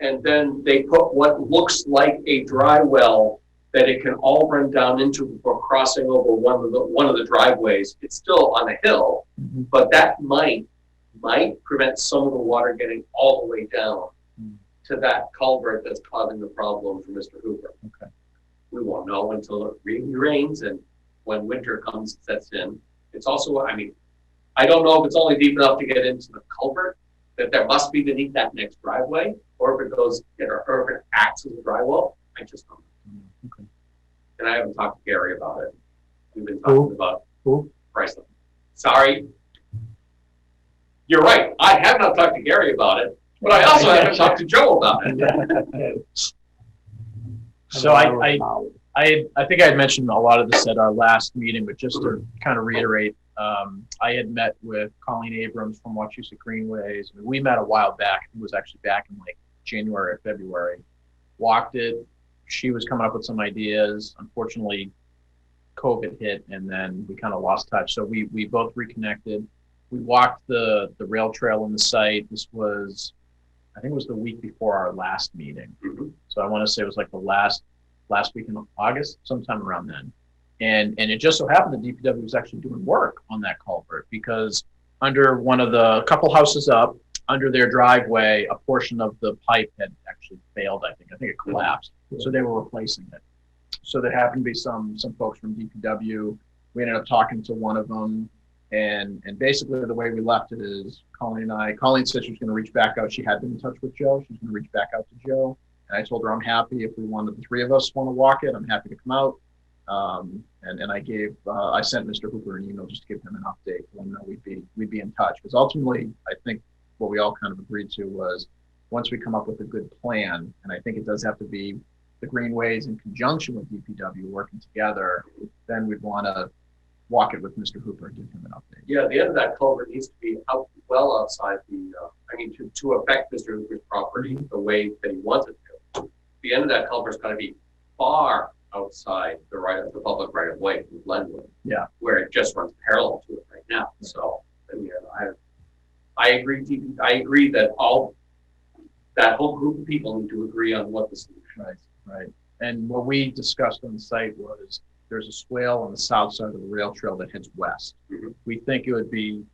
And then they put what looks like a dry well that it can all run down into before crossing over one of the driveways. It's still on a hill, but that might prevent some of the water getting all the way down to that culvert that's causing the problem for Mr. Hooper. Okay. We won't know until it really rains and when winter comes, sets in. It's also, I mean, I don't know if it's only deep enough to get into the culvert that there must be beneath that next driveway, or if it goes, or if it acts as a dry well. I just don't know. Okay. And I haven't talked to Gary about it. We've been talking about Who? Brice. Sorry. You're right. I have not talked to Gary about it, but I also haven't talked to Joe about it. So I think I had mentioned a lot of this at our last meeting, but just to kind of reiterate, I had met with Colleen Abrams from Wachusett Greenways. I mean, we met a while back. It was actually back in like January or February. Walked it. She was coming up with some ideas. Unfortunately, COVID hit, and then we kind of lost touch. So we both reconnected. We walked the rail trail on the site. This was, I think it was the week before our last meeting. So I want to say it was like the last week in August, sometime around then. And it just so happened that DPW was actually doing work on that culvert because under one of the couple houses up, under their driveway, a portion of the pipe had actually failed, I think it collapsed. So they were replacing it. So there happened to be some folks from DPW. We ended up talking to one of them. And basically the way we left it is Colleen said she was going to reach back out. She had been in touch with Joe. She's going to reach back out to Joe. And I told her I'm happy if we wanted, the three of us want to walk it, I'm happy to come out. And I sent Mr. Hooper an email just to give him an update, let him know we'd be in touch. Because ultimately, I think what we all kind of agreed to was once we come up with a good plan, and I think it does have to be the Greenways in conjunction with DPW working together, then we'd want to walk it with Mr. Hooper and give him an update. Yeah, the end of that culvert needs to be out well outside the, to affect Mr. Hooper's property the way that he wants it to. The end of that culvert's got to be far outside the public right of way in Glenwood. Yeah. Where it just runs parallel to it right now. So, I agree that that whole group of people need to agree on what the solution is. Right. And what we discussed on the site was there's a swale on the south side of the rail trail that heads west. We think it would be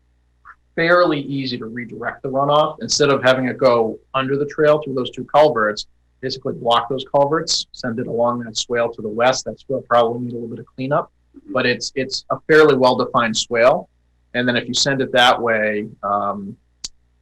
fairly easy to redirect the runoff instead of having it go under the trail through those two culverts. Basically block those culverts, send it along that swale to the west. That swale probably need a little bit of cleanup, but it's a fairly well-defined swale. And then if you send it that way,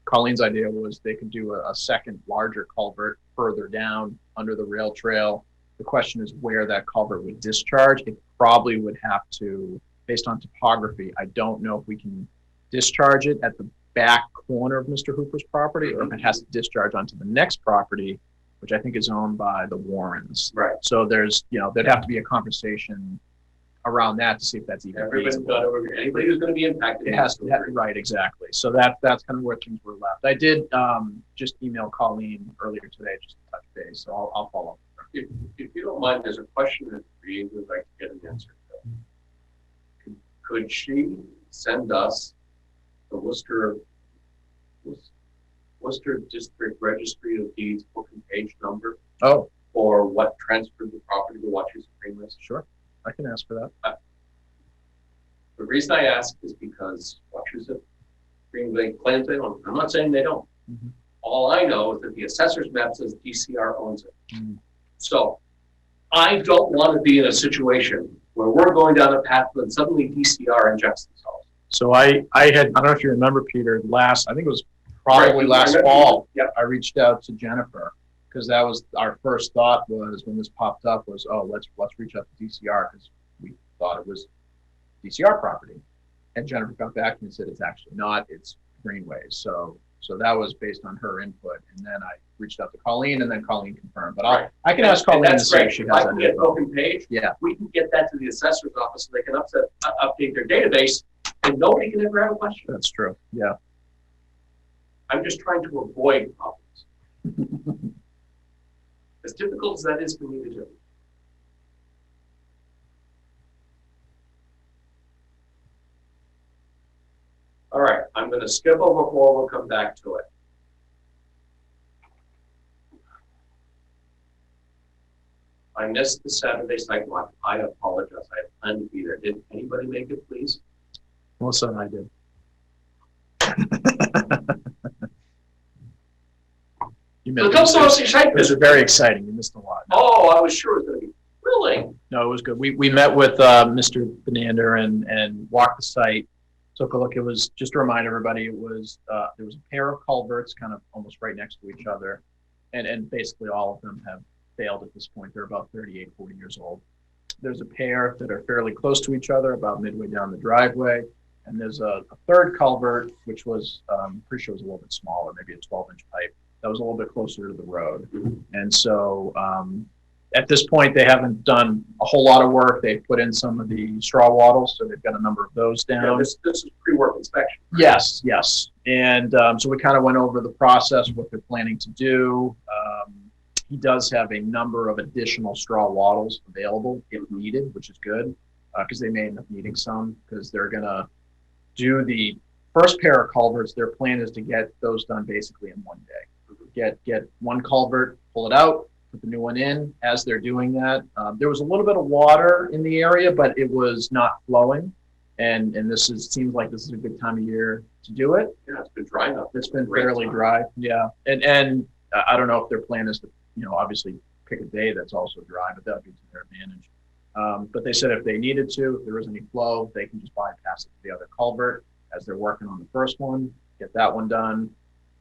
Colleen's idea was they could do a second larger culvert further down under the rail trail. The question is where that culvert would discharge. It probably would have to, based on topography, I don't know if we can discharge it at the back corner of Mr. Hooper's property or if it has to discharge onto the next property, which I think is owned by the Warrens. Right. So there's, there'd have to be a conversation around that to see if that's even anybody who's going to be impacted. It has to, right, exactly. So that's kind of where things were left. I did just email Colleen earlier today just to touch base, so I'll follow up. If you don't mind, there's a question that we would like to get an answer to. Could she send us the Worcester District Registry of Deeds book and page number? Oh. Or what transferred the property to Wachusett Greenways? Sure, I can ask for that. The reason I ask is because Wachusett Greenway claims they don't. I'm not saying they don't. All I know is that the assessor's map says DCR owns it. So I don't want to be in a situation where we're going down a path and suddenly DCR injects themselves. So I don't know if you remember, Peter, I think it was probably last fall. Yep. I reached out to Jennifer because that was our first thought was when this popped up was, let's reach out to DCR because we thought it was DCR property. And Jennifer got back to me and said it's actually not, it's Greenways. So that was based on her input. And then I reached out to Colleen and then Colleen confirmed. But I can ask Colleen to see if she has I can get broken page. Yeah. We can get that to the assessor's office so they can update their database and nobody can ever have a question. That's true. Yeah. I'm just trying to avoid problems. As difficult as that is for me to do. All right, I'm going to skip over 4. We'll come back to it. I missed the Saturday sidewalk. I apologize. I had planned to be there. Did anybody make it, please? Melissa and I did. You missed it was very exciting. You missed a lot. Oh, I was sure it was going to be thrilling. No, it was good. We met with Mr. Benander and walked the site. Took a look. It was just to remind everybody. It was there was a pair of culverts, kind of almost right next to each other, and basically all of them have failed at this point. They're about 38, 40 years old. There's a pair that are fairly close to each other, about midway down the driveway, and there's a third culvert, which was pretty sure was a little bit smaller, maybe a 12-inch pipe that was a little bit closer to the road. And so at this point, they haven't done a whole lot of work. They've put in some of the straw wattles, so they've got a number of those down. Yeah, this is pre-work inspection. Yes. And so we kind of went over the process, what they're planning to do. He does have a number of additional straw wattles available if needed, which is good, because they may end up needing some, because they're going to do the first pair of culverts. Their plan is to get those done basically in one day. Get one culvert, pull it out, put the new one in. As they're doing that, there was a little bit of water in the area, but it was not flowing. And seems like this is a good time of year to do it. Yeah, it's been dry enough. It's been fairly dry. Yeah. And I don't know if their plan is to, obviously pick a day that's also dry, but that would be to their advantage. But they said if they needed to, if there isn't any flow, they can just bypass it to the other culvert as they're working on the first one, get that one done,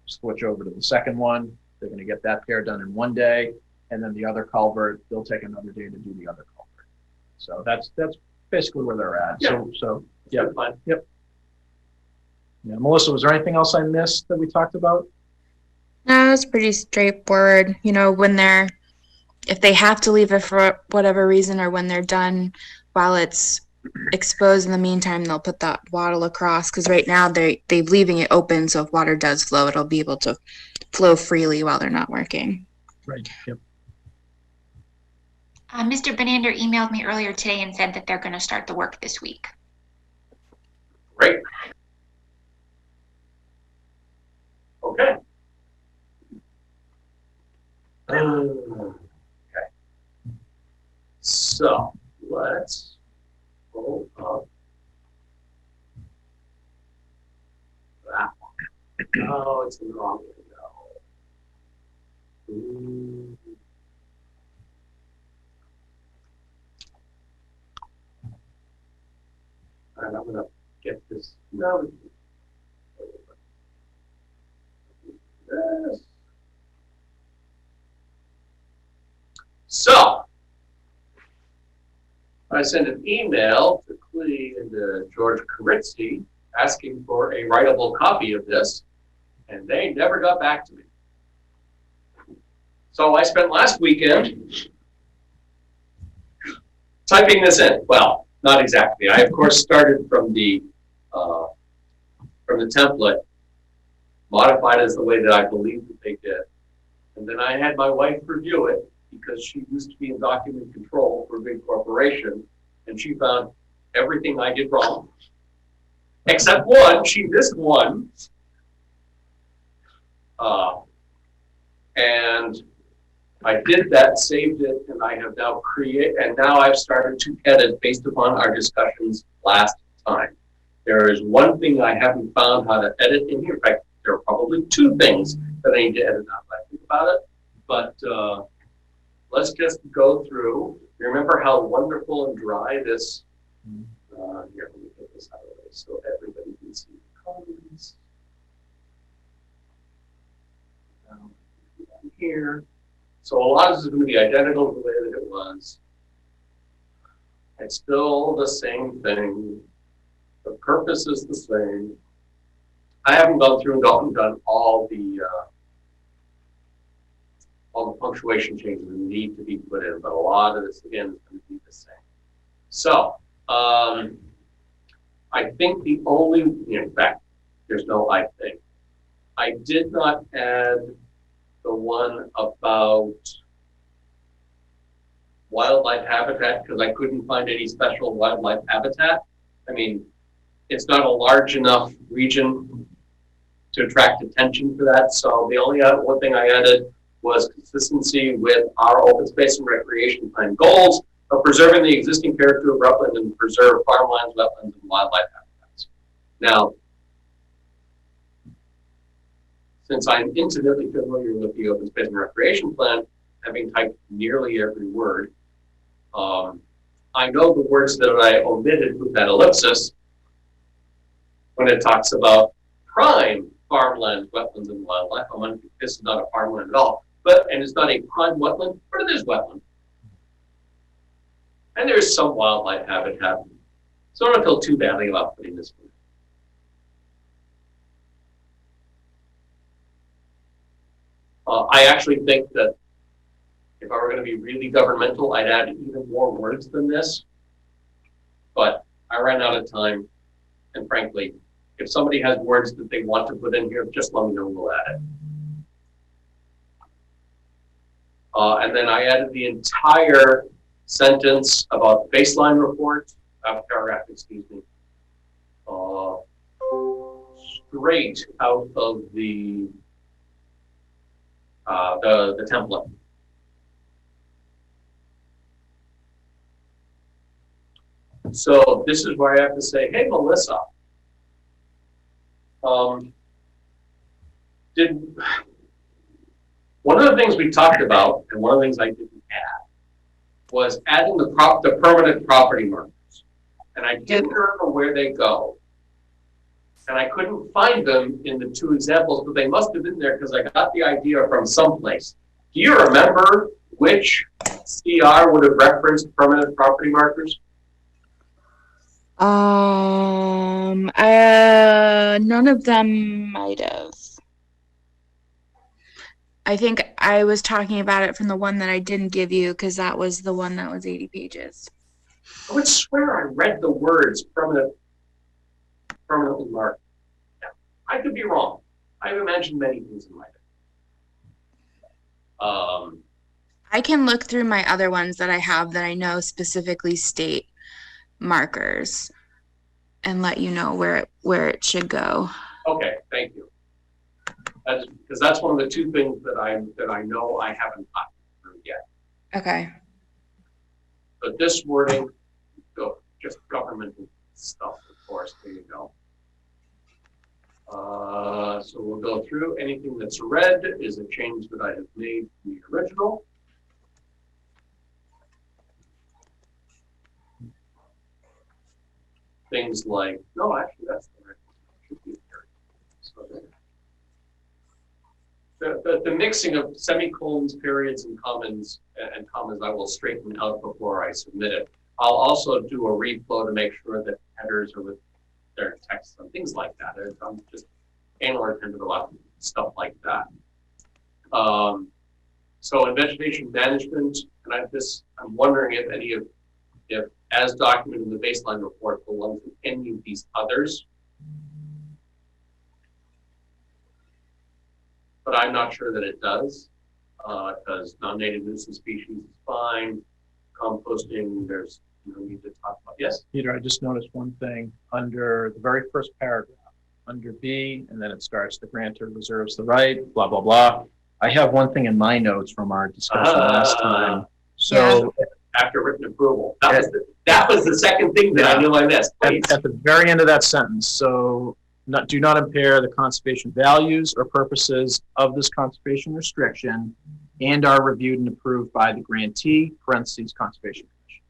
switch over to the second one. They're going to get that pair done in one day. And then the other culvert, they'll take another day to do the other culvert. So that's basically where they're at. Yeah. So yeah. Yep. Yeah. Melissa, was there anything else I missed that we talked about? No, it's pretty straightforward. If they have to leave it for whatever reason, or when they're done, while it's exposed in the meantime, they'll put that wattle across, because right now they're leaving it open, so if water does flow, it'll be able to flow freely while they're not working. Right, yep. Mr. Benander emailed me earlier today and said that they're going to start the work this week. Great. Okay. Okay. So let's pull up that one. Oh, it's in the wrong window. And I'm gonna get this. No. Yes. So I sent an email to Clee and to George Karitzi asking for a writable copy of this, and they never got back to me. So I spent last weekend typing this in. Well, not exactly. I, of course, started from the template, modified as the way that I believe that they did. And then I had my wife review it because she used to be in document control for a big corporation, and she found everything I did wrong. Except one, she missed one. And I did that, saved it, and I have now now I've started to edit based upon our discussions last time. There is one thing I haven't found how to edit in here. In fact, there are probably two things that I need to edit out. I think about it, but let's just go through. Remember how wonderful and dry this. Here, let me get this out of the way so everybody can see the colors. Here. So a lot of this is going to be identical to the way that it was. It's still the same thing. The purpose is the same. I haven't gone through and done all the punctuation changes that need to be put in, but a lot of this again is going to be the same. So I think the only, in fact, there's no I think. I did not add the one about wildlife habitat because I couldn't find any special wildlife habitat. I mean, it's not a large enough region to attract attention for that. So the only one thing I added was consistency with our open space and recreation plan goals of preserving the existing character of Rutland and preserve farmlands, wetlands, and wildlife habitats. Now, since I'm intimately familiar with the open space and recreation plan, having typed nearly every word, I know the words that I omitted with that ellipsis when it talks about prime farmland, wetlands, and wildlife. This is not a farmland at all, and it's not a prime wetland, but it is wetland. And there's some wildlife habitat. So I don't feel too badly about putting this one. I actually think that if I were going to be really governmental, I'd add even more words than this. But I ran out of time. And frankly, if somebody has words that they want to put in here, just let me know, we'll add it. And then I added the entire sentence about the baseline report, paragraph, excuse me, straight out of the template. So this is where I have to say, hey, Melissa, one of the things we talked about, and one of the things I didn't add, was adding the permanent property markers. And I didn't remember where they go. And I couldn't find them in the two examples, but they must have been there because I got the idea from someplace. Do you remember which CR would have referenced permanent property markers? None of them might have. I think I was talking about it from the one that I didn't give you because that was the one that was 80 pages. I would swear I read the words permanently marked. Yeah, I could be wrong. I've imagined many things in my head. I can look through my other ones that I have that I know specifically state markers and let you know where it should go. Okay, thank you. Because that's one of the two things that I know I haven't gotten through yet. Okay. But this wording, just government stuff, of course. There you go. So we'll go through. Anything that's red is a change that I have made from the original. Things like, no, actually, that's the right one. So the mixing of semicolons, periods, and commas, I will straighten out before I submit it. I'll also do a reflow to make sure that headers are with their text and things like that. I'm just anal retentive about stuff like that. So in vegetation management, and I'm wondering if if as documented in the baseline report belongs to any of these others. But I'm not sure that it does, because non-native nuisance species is fine. Composting, there's no need to talk about. Yes? Peter, I just noticed one thing under the very first paragraph, under B, and then it starts, the grantor reserves the right, blah, blah, blah. I have one thing in my notes from our discussion last time. So after written approval, that was the second thing that I knew I missed. At the very end of that sentence, so do not impair the conservation values or purposes of this conservation restriction and are reviewed and approved by the grantee, parentheses, Conservation Commission.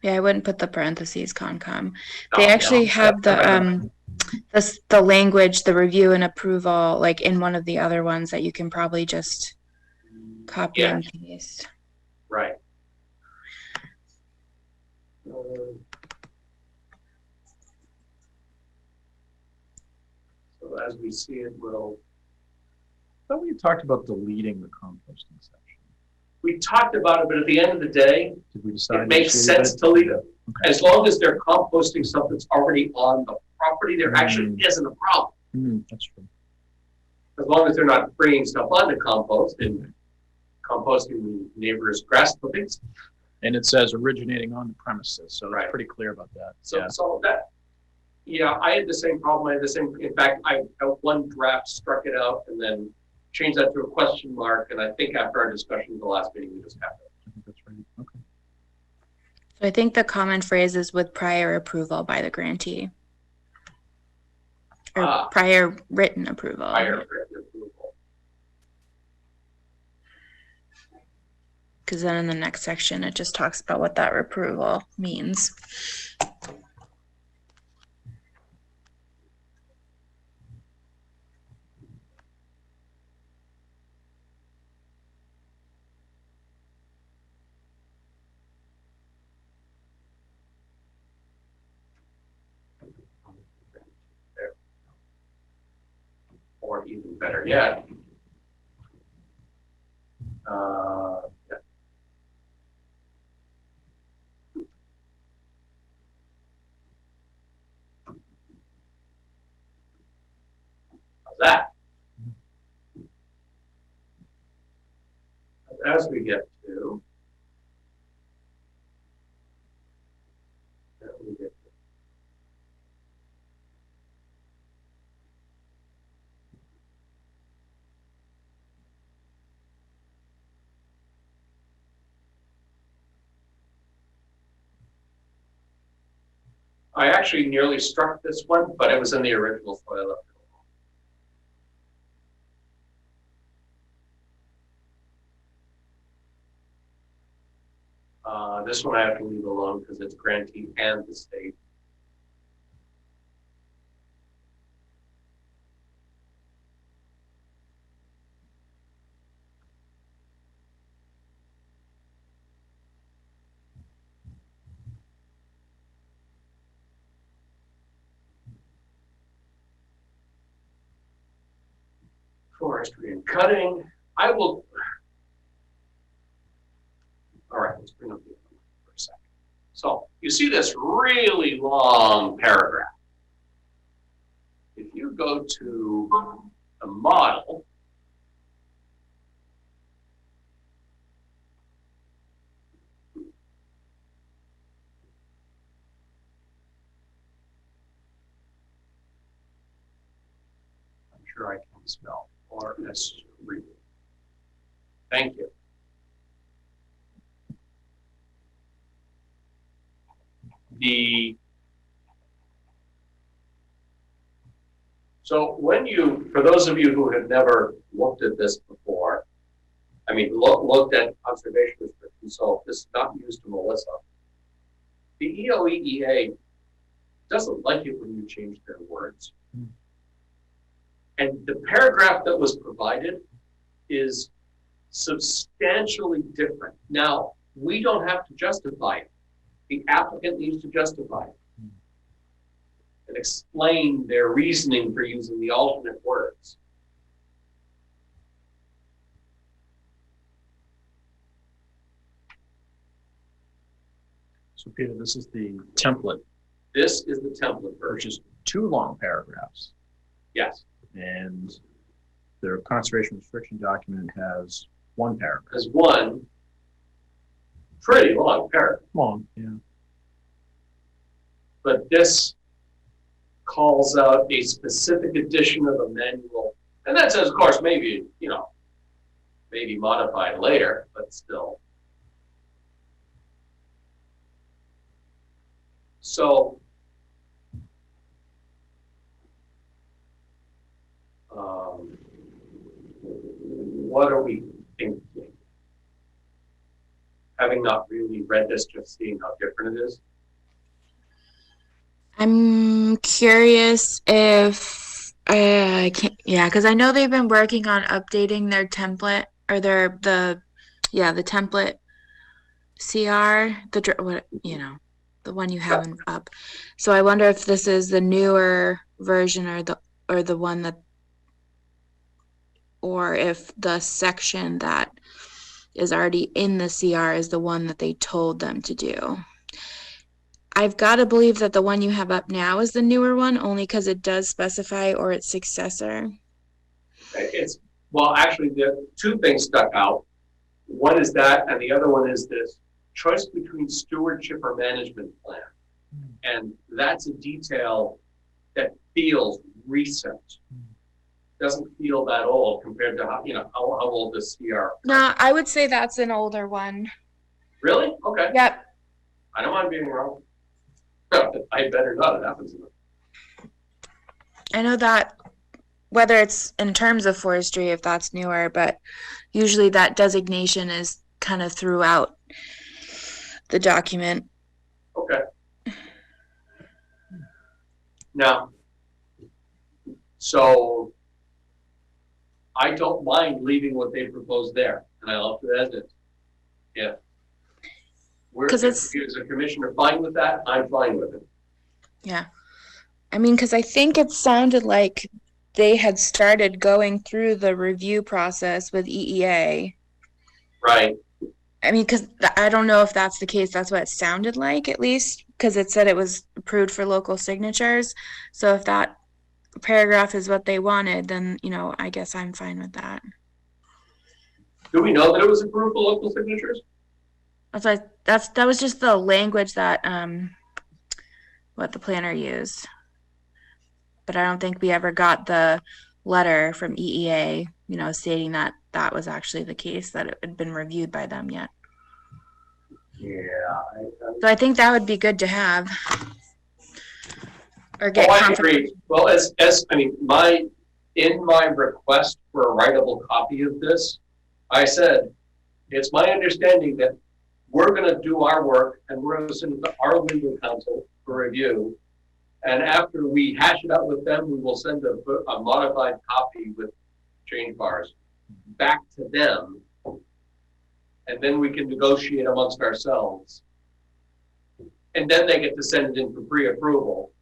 Yeah, I wouldn't put the parentheses Concom. They actually have the language, the review and approval, like in one of the other ones that you can probably just copy and paste. Right. So as we see it, I thought we talked about deleting the composting section. We talked about it, but at the end of the day, did we decide it makes sense to leave it. Okay. As long as they're composting stuff that's already on the property, there actually isn't a problem. That's true. As long as they're not bringing stuff onto compost and composting the neighbor's grass clippings. And it says originating on the premises, so it's pretty clear about that. So that, I had the same problem. In fact, I one draft struck it out and then changed that to a question mark. And I think after our discussion in the last meeting, we just have it. I think that's right. Okay. So I think the common phrase is with prior approval by the grantee. Or prior written approval. Prior written approval. Because then in the next section, it just talks about what that approval means. Or even better yet, how's that? As we get to, I actually nearly struck this one, but it was in the original soil. This one I have to leave alone because it's grantee and the state. Forestry and cutting. I will. All right, let's bring up the other one for a second. So you see this really long paragraph. If you go to the model, I'm sure I can spell forestry. Thank you. So when you, for those of you who have never looked at this before, I mean, looked at conservation restrictions, so this is not news to Melissa. The EOEEA doesn't like it when you change their words. And the paragraph that was provided is substantially different. Now, we don't have to justify it. The applicant needs to justify it and explain their reasoning for using the alternate words. So Peter, this is the template. This is the template version. Which is 2 long paragraphs. Yes. And their conservation restriction document has 1 paragraph. There's 1 pretty long paragraph. Long, yeah. But this calls out a specific edition of a manual. And that says, of course, maybe, you know, maybe modified later, but still. So, what are we thinking? Having not really read this, just seeing how different it is. I'm curious if I can't, yeah, because I know they've been working on updating their template or the template CR, what, you know, the one you have up. So I wonder if this is the newer version or the one that, or if the section that is already in the CR is the one that they told them to do. I've got to believe that the one you have up now is the newer one, only because it does specify or its successor. It's, well, actually, the 2 things stuck out. One is that, and the other one is this choice between stewardship or management plan. And that's a detail that feels recent. Doesn't feel that old compared to how, you know, how old the CR. No, I would say that's an older one. Really? Okay. Yep. I don't mind being wrong. I better not. It happens. I know that whether it's in terms of forestry, if that's newer, but usually that designation is kind of throughout the document. Okay. Now, so I don't mind leaving what they proposed there, and I left it as is. Yeah. Because it's, as a commissioner fine with that, I'm fine with it. Yeah. I mean, because I think it sounded like they had started going through the review process with EEA. Right. I mean, because I don't know if that's the case. That's what it sounded like, at least, because it said it was approved for local signatures. So if that paragraph is what they wanted, then, you know, I guess I'm fine with that. Do we know that it was approved for local signatures? That's like that was just the language that what the planner used. But I don't think we ever got the letter from EEA, you know, stating that that was actually the case, that it had been reviewed by them yet. Yeah. So I think that would be good to have. Or get I agree. Well, as I mean, in my request for a writable copy of this, I said, it's my understanding that we're going to do our work and we're going to send it to our legal counsel for review. And after we hash it out with them, we will send a modified copy with change bars back to them. And then we can negotiate amongst ourselves. And then they get to send it in for pre-approval.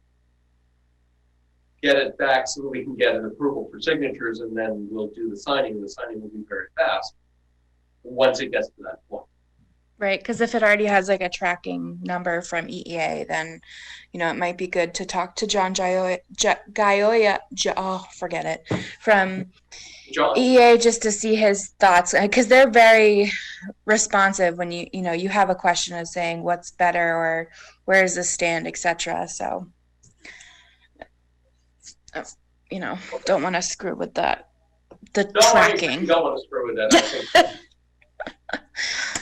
get it back so that we can get an approval for signatures, and then we'll do the signing, and the signing will be very fast once it gets to that point. Right, because if it already has like a tracking number from EEA, then, you know, it might be good to talk to John forget it, from John? EEA just to see his thoughts, because they're very responsive when you know, you have a question of saying what's better or where does this stand, etc. So, you know, don't want to screw with that, the tracking. You don't want to screw with that.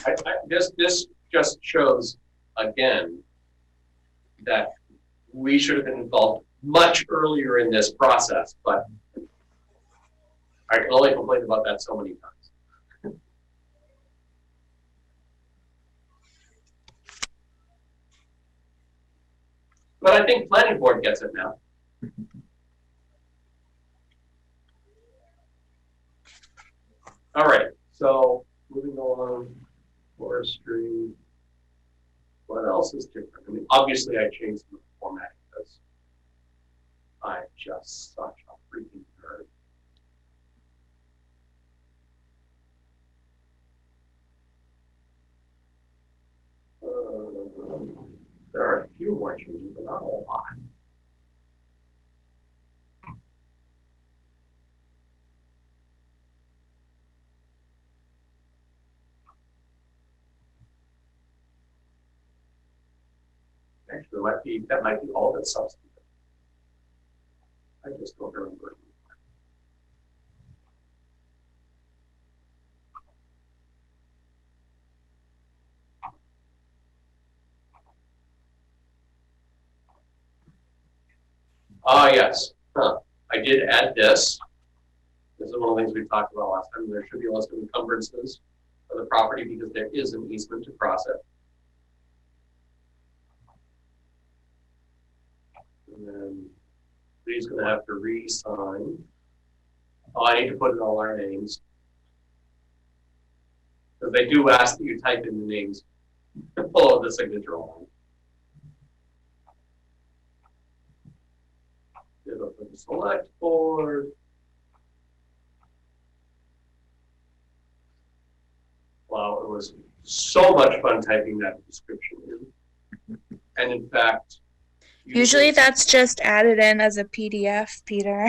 I think this just shows again that we should have been involved much earlier in this process, but I can only complain about that so many times. But I think planning board gets it now. All right, so moving on. Forestry. What else is different? I mean, obviously I changed the format because I'm just such a freaking nerd. There are a few more changes, but not a lot. Actually, that might be all that's substantive. I just don't remember. Ah, yes. I did add this. This is one of the things we talked about last time. There should be a list of encumbrances of the property because there is an easement to cross it. And then Lee's going to have to re-sign. Oh, I need to put in all our names. Because they do ask that you type in the names below the signature line. Get up with the select board. Wow, it was so much fun typing that description in. And in fact, usually that's just added in as a PDF, Peter.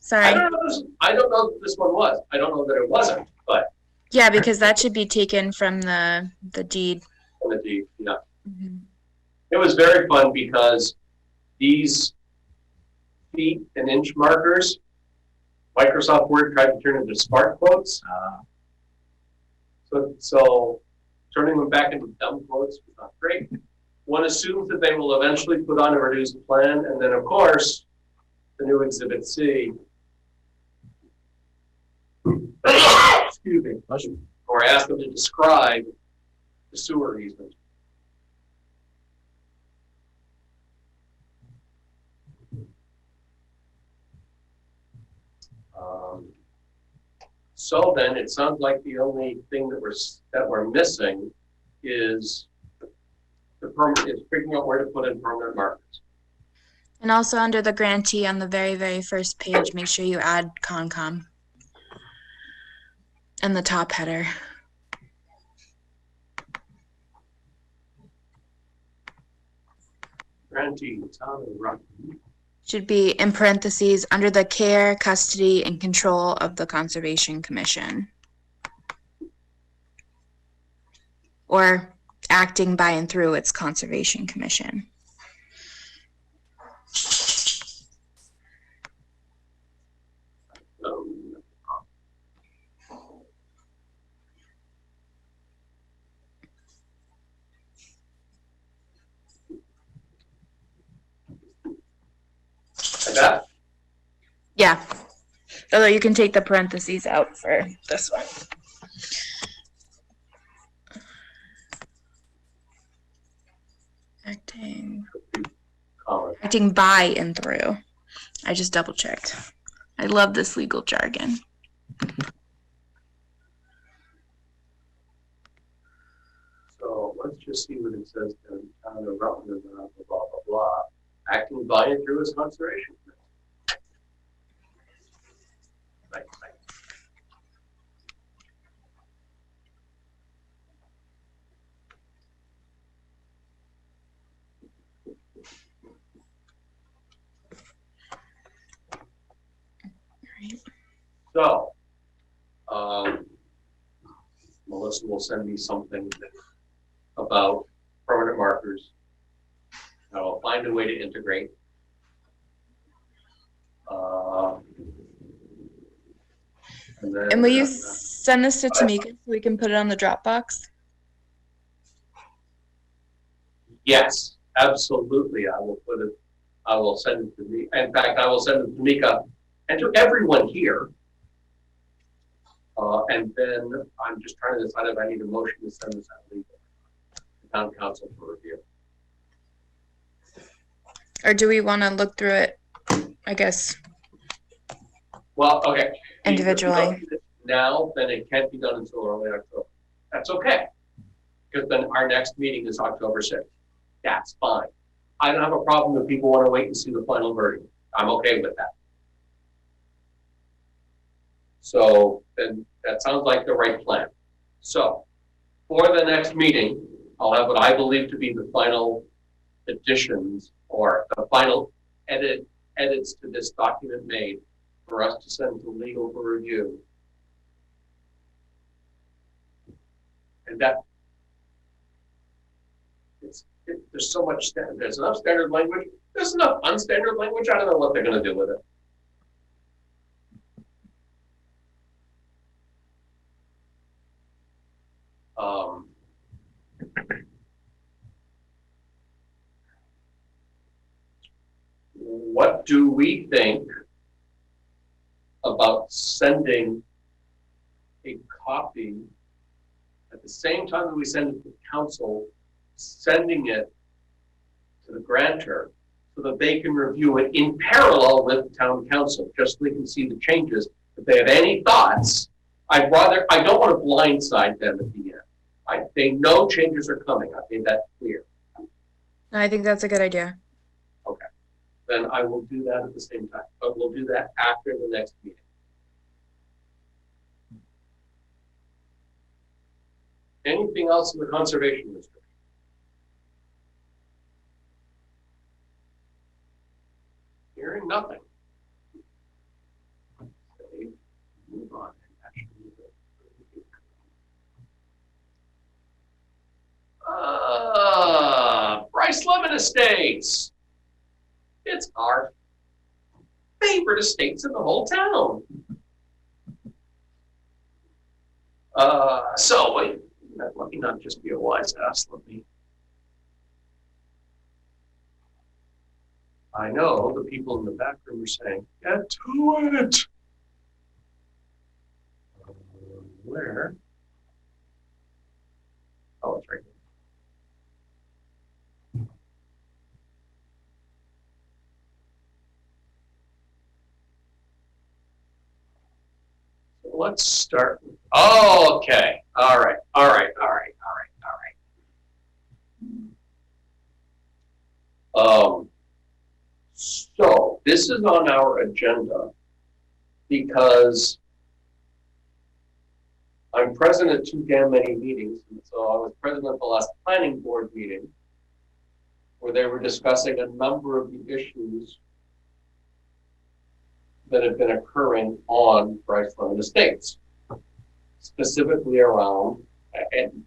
Sorry. I don't know if this one was. I don't know that it wasn't, but yeah, because that should be taken from the deed. From the deed, yeah. Mm-hmm. It was very fun because these feet and inch markers, Microsoft Word tried to turn into spark quotes. So turning them back into dumb quotes was not great. One assumes that they will eventually put on a reduced plan, and then of course, the new Exhibit C. Excuse me. Or ask them to describe the sewer easement. So then it sounds like the only thing that we're missing is figuring out where to put in permanent markers. And also under the grantee on the very, very first page, make sure you add Concom and the top header. Grantee, town of Rutland. Should be in parentheses under the care, custody, and control of the Conservation Commission. Or acting by and through its Conservation Commission. Like that? Yeah. Although you can take the parentheses out for this one. Acting by and through. I just double checked. I love this legal jargon. So let's just see what it says down town of Rutland, blah, blah, blah, blah. acting by and through his conservation. Right. So, Melissa will send me something about permanent markers. I'll find a way to integrate. And will you send this to Tamika so we can put it on the Dropbox? Yes, absolutely. I will put it. I will send it to me. In fact, I will send it to Tamika and to everyone here. And then I'm just trying to decide if I need a motion to send this out legal to town council for review. Or do we want to look through it, I guess? Well, okay. Individually. Now, then it can't be done until early October. That's okay. Because then our next meeting is October 6th. That's fine. I don't have a problem if people want to wait and see the final version. I'm okay with that. So then that sounds like the right plan. So for the next meeting, I'll have what I believe to be the final additions or the final edits to this document made for us to send to legal for review. And that there's so much there's enough standard language, there's enough unstandard language. I don't know what they're going to do with it. What do we think about sending a copy at the same time that we send it to council, sending it to the grantor so that they can review it in parallel with town council, just so they can see the changes. If they have any thoughts, I don't want to blindside them at the end. They know changes are coming. I made that clear. I think that's a good idea. Okay. Then I will do that at the same time. But we'll do that after the next meeting. Anything else in the conservation district? Hearing nothing. Okay, move on. Brice Lemon Estates. It's our favorite estates in the whole town. Let me not just be a wise ass. I know the people in the back room are saying, get to it. Where? Oh, it's right here. Let's start. Oh, okay. All right. So this is on our agenda because I'm present at too damn many meetings. And so I was present at the last planning board meeting where they were discussing a number of the issues that have been occurring on Brice Lemon Estates, specifically around, and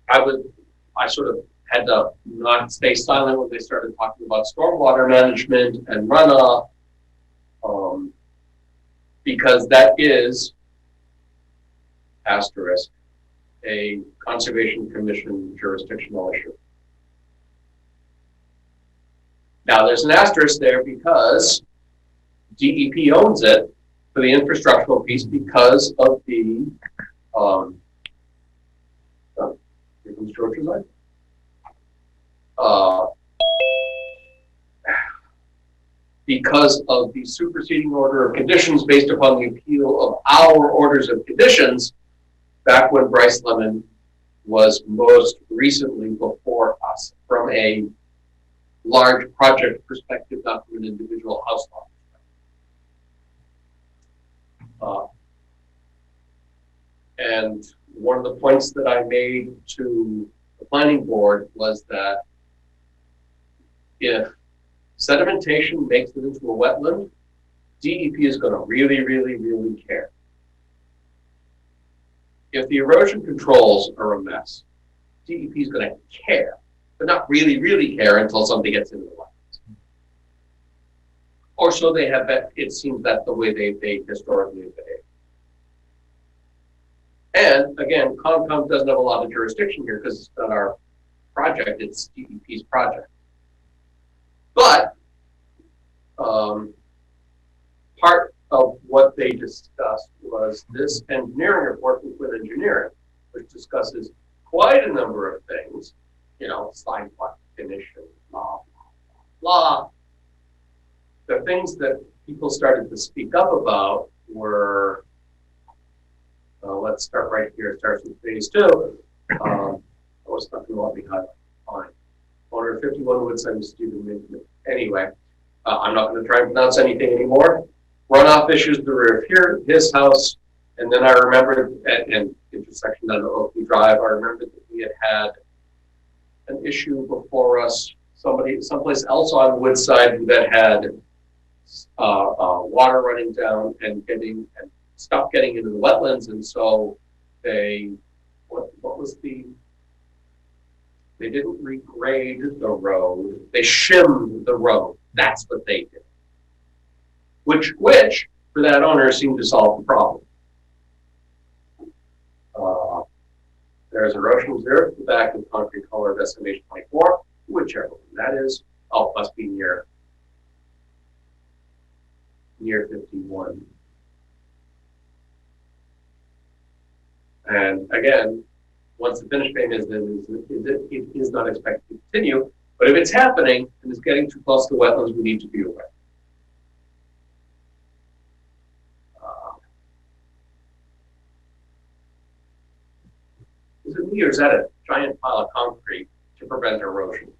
I sort of had to not stay silent when they started talking about stormwater management and runoff, because that is, asterisk, a Conservation Commission jurisdictional issue. Now there's an asterisk there because DEP owns it for the infrastructural piece because of the, here comes George's line. Because of the superseding order of conditions based upon the appeal of our orders of conditions back when Brice Lemon was most recently before us from a large project perspective, not from an individual house law. And one of the points that I made to the planning board was that if sedimentation makes it into a wetland, DEP is going to really, really, really care. If the erosion controls are a mess, DEP is going to care, but not really, really care until something gets into the wetlands. Or so they have, it seems that's the way they historically behave. And again, Concom doesn't have a lot of jurisdiction here because it's not our project, it's DEP's project. But part of what they discussed was this engineering report with engineering, which discusses quite a number of things, you know, slide plot finish and blah, blah, blah. The things that people started to speak up about were, let's start right here. It starts with phase 2. I was not going to let me highlight. Fine. 151 Woodside was stupid. Anyway, I'm not going to try and pronounce anything anymore. Runoff issues the rear of here, his house, and then I remembered at an intersection on Oakley Drive, I remembered that we had an issue before us, someplace else on Woodside that had water running down and stopped getting into the wetlands, and so they, what was the, they didn't regrade the road, they shimmed the road. That's what they did. Which for that owner seemed to solve the problem. There's erosion observed at the back of concrete color of estimation 24, whichever one that is. Oh, must be near 51. And again, once the finish payment is in, it is not expected to continue. But if it's happening and it's getting too close to wetlands, we need to be aware. Is it me or is that a giant pile of concrete to prevent erosion?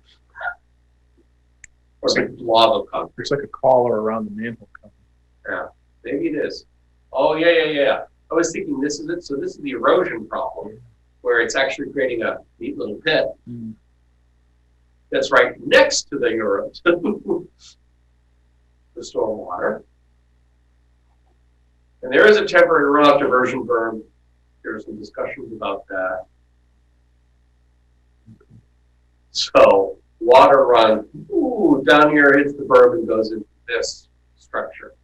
Or is it a blob of concrete? It's like a collar around the manhole cover. Yeah, maybe it is. Oh, yeah. I was thinking this is it. So this is the erosion problem, where it's actually creating a neat little pit that's right next to the the stormwater. And there is a temporary runoff diversion berm. There are some discussions about that. So water run, down here hits the berm and goes into this structure.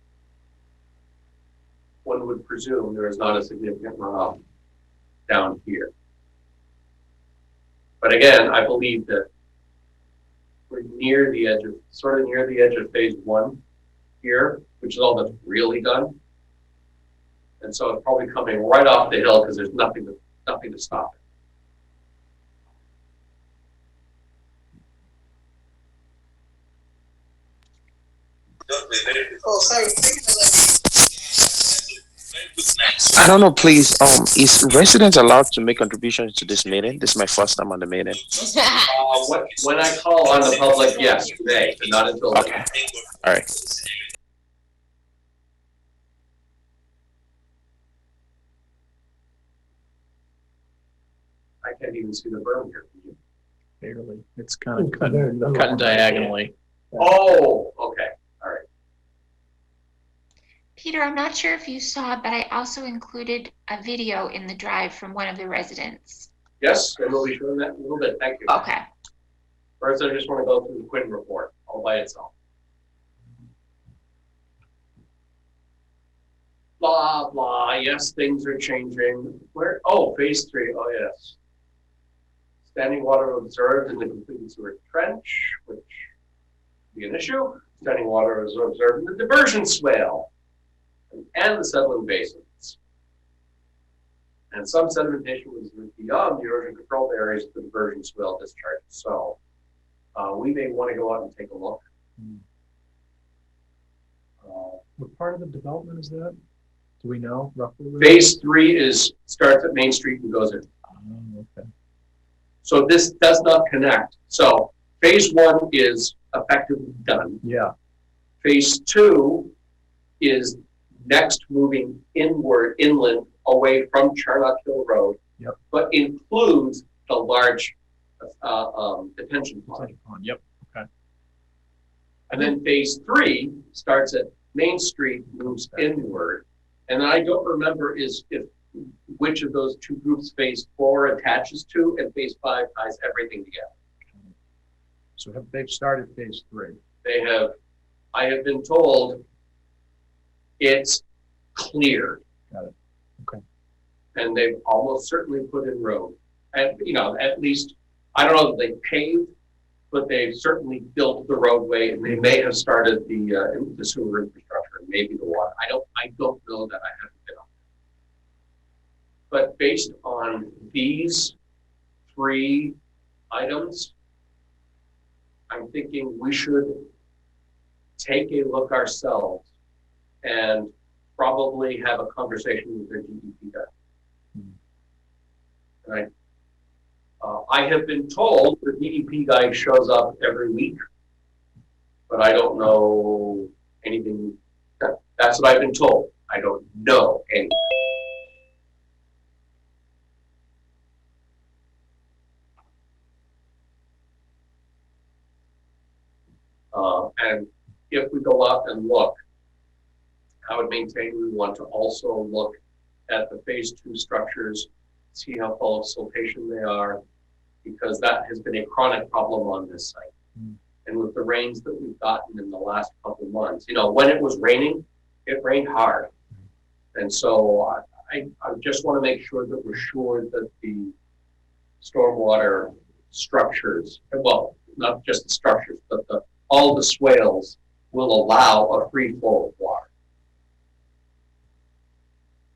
One would presume there is not a significant runoff down here. But again, I believe that we're near the edge of, sort of near the edge of phase 1 here, which is all that's really done. And so it's probably coming right off the hill because there's nothing to stop it. I don't know, please. Is residents allowed to make contributions to this meeting? This is my first time on the meeting. When I call on the public, yes, today, but not until. Okay. All right. I can't even see the berm here. Barely. It's kind of cutting diagonally. Oh, okay. All right. Peter, I'm not sure if you saw, but I also included a video in the drive from one of the residents. Yes, and we'll be showing that in a little bit. Thank you. Okay. First, I just want to go through the Quinn report all by itself. Blah, blah. Yes, things are changing. Where? Oh, phase 3. Oh, yes. Standing water observed in the completed sewer trench, which would be an issue. Standing water is observed in the diversion swale and the settling basins. And some sedimentation was beyond the erosion control areas of the diversion swale discharge. So we may want to go out and take a look. What part of the development is that? Do we know roughly? Phase 3 starts at Main Street and goes in. Oh, okay. So this does not connect. So phase 1 is effectively done. Yeah. Phase 2 is next moving inland, away from Charnock Hill Road, yep. but includes the large detention pond. Yep. Okay. And then phase 3 starts at Main Street, moves inward, and then I don't remember which of those two groups phase 4 attaches to, and phase 5 ties everything together. So they've started phase 3. They have. I have been told it's clear. Got it. Okay. And they've almost certainly put in road. And, at least, I don't know that they paved, but they've certainly built the roadway, and they may have started the sewer infrastructure and maybe the water. I don't know that. I haven't been on. But based on these 3 items, I'm thinking we should take a look ourselves and probably have a conversation with their DEP guy. Right? I have been told the DEP guy shows up every week, but I don't know anything. That's what I've been told. I don't know anything. And if we go out and look, I would maintain we want to also look at the phase 2 structures, see how full of siltation they are, because that has been a chronic problem on this site. And with the rains that we've gotten in the last couple of months, when it was raining, it rained hard. And so I just want to make sure that we're sure that the stormwater structures, well, not just the structures, but all the swales will allow a free flow of water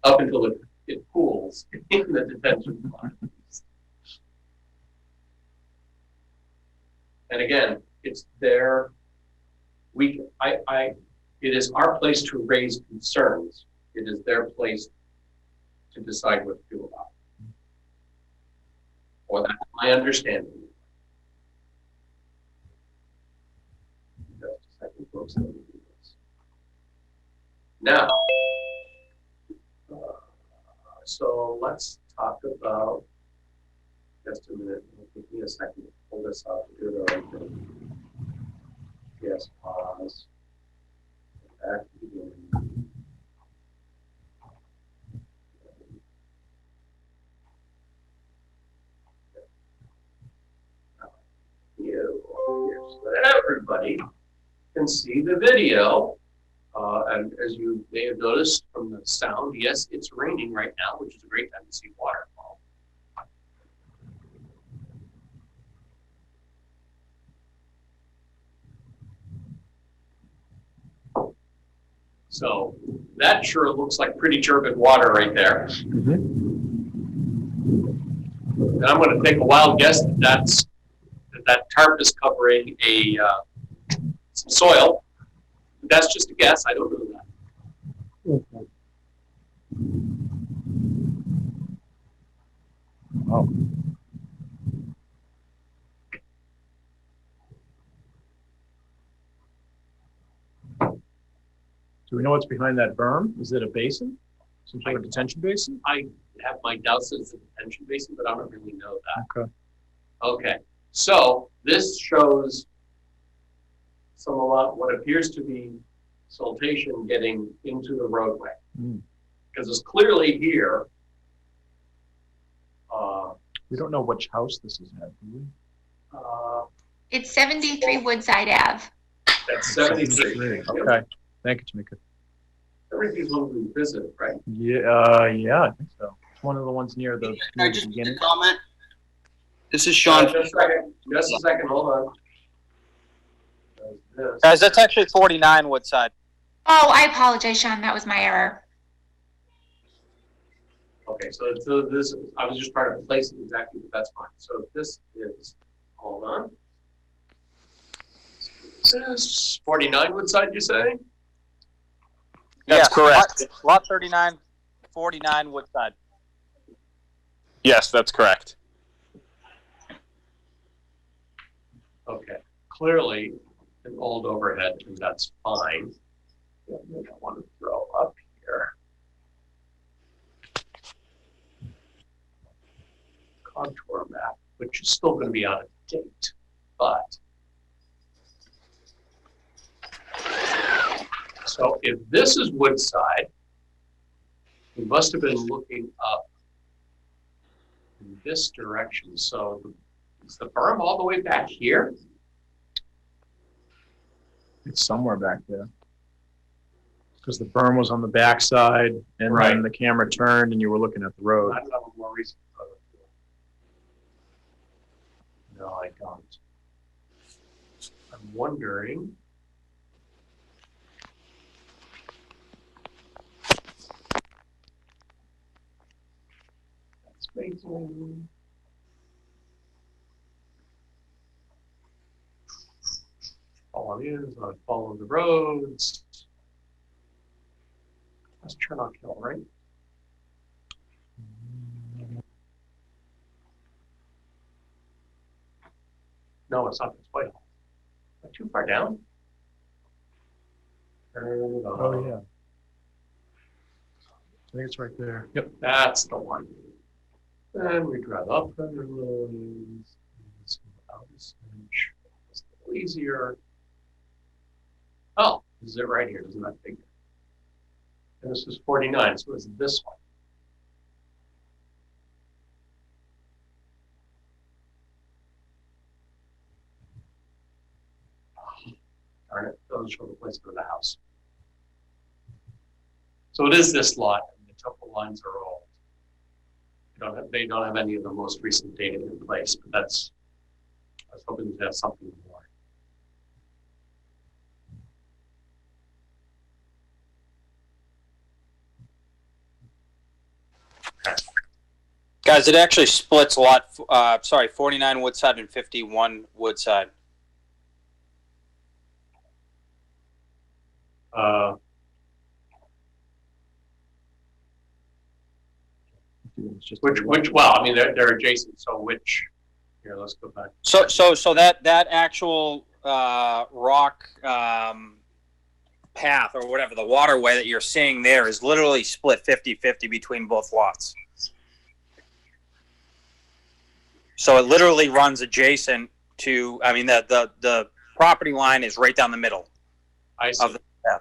up until it pools in the detention pond. And again, it's their, it is our place to raise concerns. It is their place to decide what to do about it. Or that's my understanding. Now, so let's talk about, just a minute, give me a second to pull this out to do the right thing. Yes, pause. Back to the beginning. So that everybody can see the video. And as you may have noticed from the sound, yes, it's raining right now, which is a great time to see waterfall. So that sure looks like pretty turbid water right there. Mm-hmm. And I'm going to take a wild guess that tarp is covering some soil. That's just a guess. I don't know that. Okay. Oh. Do we know what's behind that berm? Is it a basin? Some sort of detention basin? I have my doubts it's a detention basin, but I don't really know that. Okay. Okay. So this shows what appears to be siltation getting into the roadway. Because it's clearly here. We don't know which house this is at, do we? It's 73 Woodside Ave. That's 73. Okay. Thank you, Tamika. Everything's one we visited, right? Yeah, yeah, I think so. It's one of the ones near the beginning. Comment? This is Sean. Just a second, hold on. Guys, that's actually 49 Woodside. Oh, I apologize, Sean. That was my error. Okay, so this, I was just trying to place it exactly, but that's fine. So this is, hold on. This is 49 Woodside, you say? That's correct. Lot 39, 49 Woodside. Yes, that's correct. Okay, clearly an old overhead, and that's fine. I want to throw up here. Contour map, which is still going to be out of date, but so if this is Woodside, we must have been looking up in this direction. So is the berm all the way back here? It's somewhere back there. Because the berm was on the backside, and Right. then the camera turned, and you were looking at the road. I don't have a more recent photo. No, I don't. I'm wondering. That's amazing. All it is, I follow the roads. That's Chernock Hill, right? No, it's not. It's Whitehall. Not too far down. Oh, yeah. I think it's right there. Yep, that's the one. Then we drive up the roads. It's a little easier. Oh, this is it right here. Isn't that big? And this is 49, so it's this one. Darn it, those show the place for the house. So it is this lot, and the topo lines are old. They don't have any of the most recent data in place, but that's, I was hoping to have something more. Guys, it actually splits 49 Woodside and 51 Woodside. Which, well, I mean, they're adjacent, so which, here, let's go back. So that actual rock path or whatever, the waterway that you're seeing there is literally split 50-50 between both lots. So it literally runs adjacent to, I mean, the property line is right down the middle. I see. Of the path.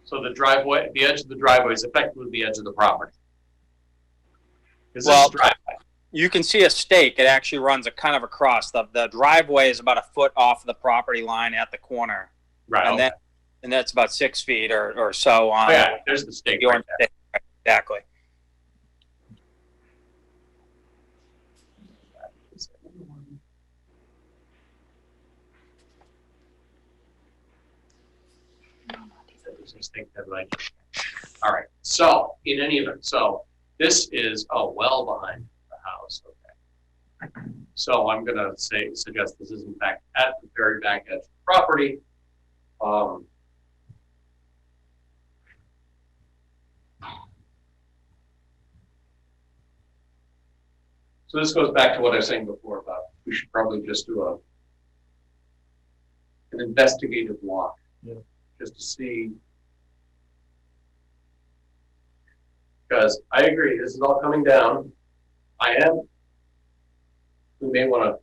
So the driveway, the edge of the driveway is effectively the edge of the property. Is Well, this driveway? You can see a stake. It actually runs a kind of across. The driveway is about a foot off the property line at the corner. Right. And Okay. and that's about 6 feet or so on. Oh, yeah, there's the stake your right there. stake. Exactly. All right. So in any event, so this is well behind the house. Okay. So I'm going to suggest this is in fact at the very back edge of the property. So this goes back to what I was saying before about we should probably just do an investigative walk, just to see. Because I agree, this is all coming down. We may want to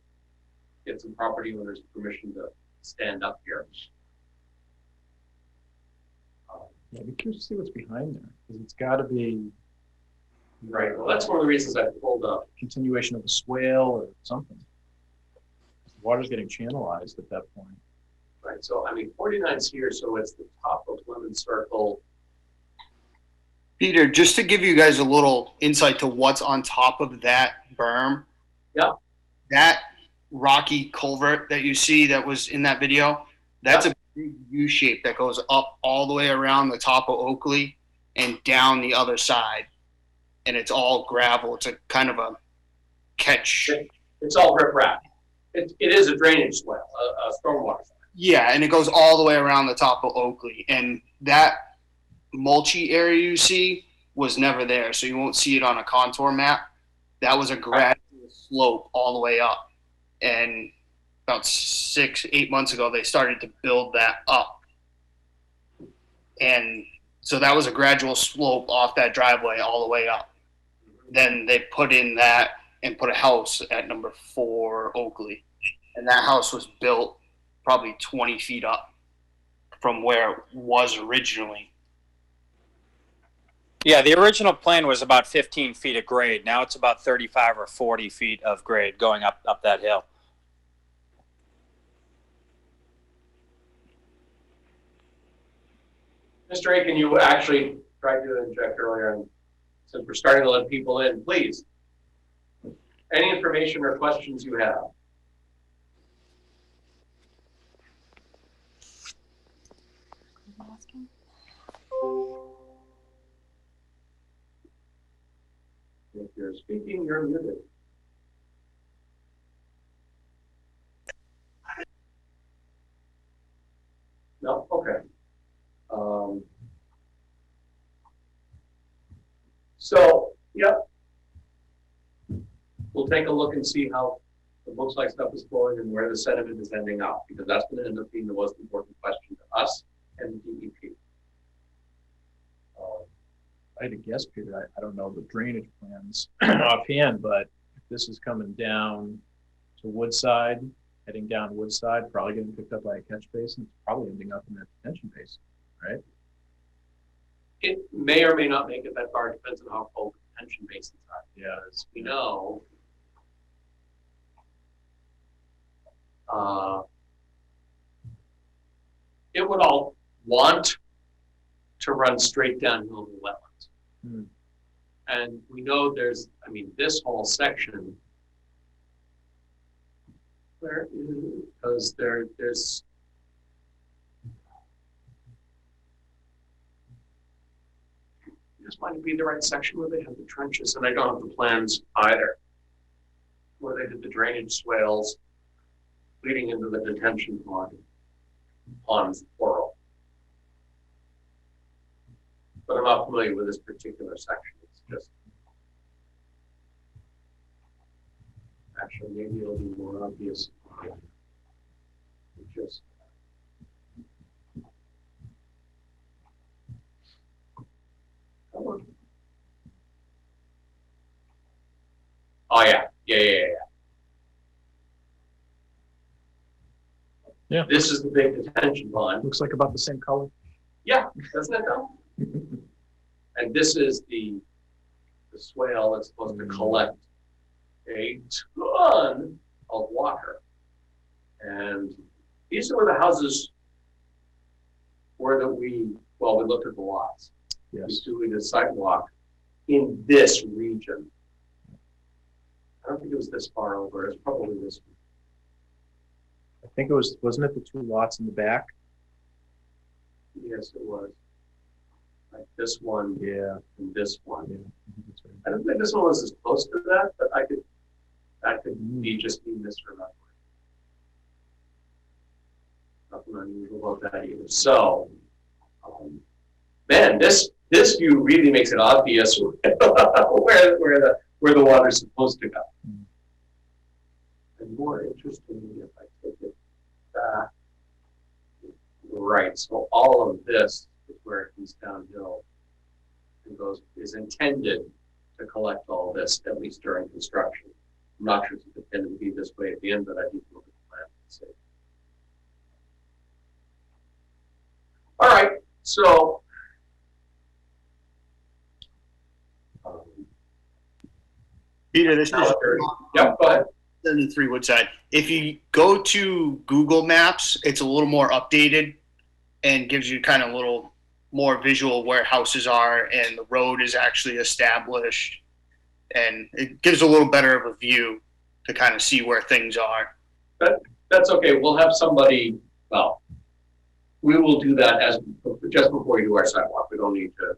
get some property owners permission to stand up here. Yeah, I'd be curious to see what's behind there, because it's got to be right. Well, that's one of the reasons I pulled up. Continuation of a swale or something. The water's getting channelized at that point. Right. So I mean, 49's here, so it's the top of Lemon Circle. Peter, just to give you guys a little insight to what's on top of that berm. Yeah. That rocky culvert that you see that was in that video, that's a big U shape that goes up all the way around the top of Oakley and down the other side. And it's all gravel. It's a kind of a catch. It's all riprap. It is a drainage swale, a stormwater swale. Yeah, and it goes all the way around the top of Oakley. And that mulchy area you see was never there, so you won't see it on a contour map. That was a gradual slope all the way up. And about 6-8 months ago, they started to build that up. And so that was a gradual slope off that driveway all the way up. Then they put in that and put a house at number 4 Oakley. And that house was built probably 20 feet up from where it was originally. Yeah, the original plan was about 15 feet of grade. Now it's about 35 or 40 feet of grade going up that hill. Mr. Aiken, you actually tried to inject earlier, and since we're starting to let people in, please, any information or questions you have. If you're speaking, you're muted. No? Okay. So, yep. We'll take a look and see how it looks like stuff is flowing and where the sediment is ending up, because that's going to end up being the most important question to us and the DEP. I had to guess, Peter, I don't know the drainage plans offhand, but if this is coming down to Woodside, heading down Woodside, probably getting picked up by a catch basin, it's probably ending up in that detention basin, right? It may or may not make it that far. It depends on how cold the detention basins are. Yeah. As we know, it would all want to run straight downhill to wetlands. Hmm. And we know there's, I mean, this whole section, where is, because there's this might be the right section where they have the trenches, and I don't have the plans either, where they did the drainage swales leading into the detention ponds, plural. But I'm not familiar with this particular section. It's just, actually, maybe it'll be more obvious. Just, come on. Oh yeah. Yeah. This is the big detention pond. Looks like about the same color. Yeah, doesn't it though? And this is the swale that's supposed to collect a ton of water. And these are where the houses were that we looked at the lots. Yes. We doing a sidewalk in this region. I don't think it was this far over. It's probably this one. I think it was, wasn't it the 2 lots in the back? Yes, it was. Like this one, Yeah. and this one. Yeah, that's right. I don't think this one was as close to that, but that could be just me misremembering. Nothing unusual about that either. So, man, this view really makes it obvious where the water's supposed to go. And more interestingly, if I take it back, right, so all of this is where it comes downhill and is intended to collect all this, at least during construction. I'm not sure if it's intended to be this way at the end, but I need to look at the plan and see. All right, so Peter, this is yep, go ahead. 73 Woodside. If you go to Google Maps, it's a little more updated and gives you kind of a little more visual where houses are and the road is actually established. And it gives a little better of a view to kind of see where things are. That's okay. We'll have somebody, well, we will do that just before we do our sidewalk. We don't need to.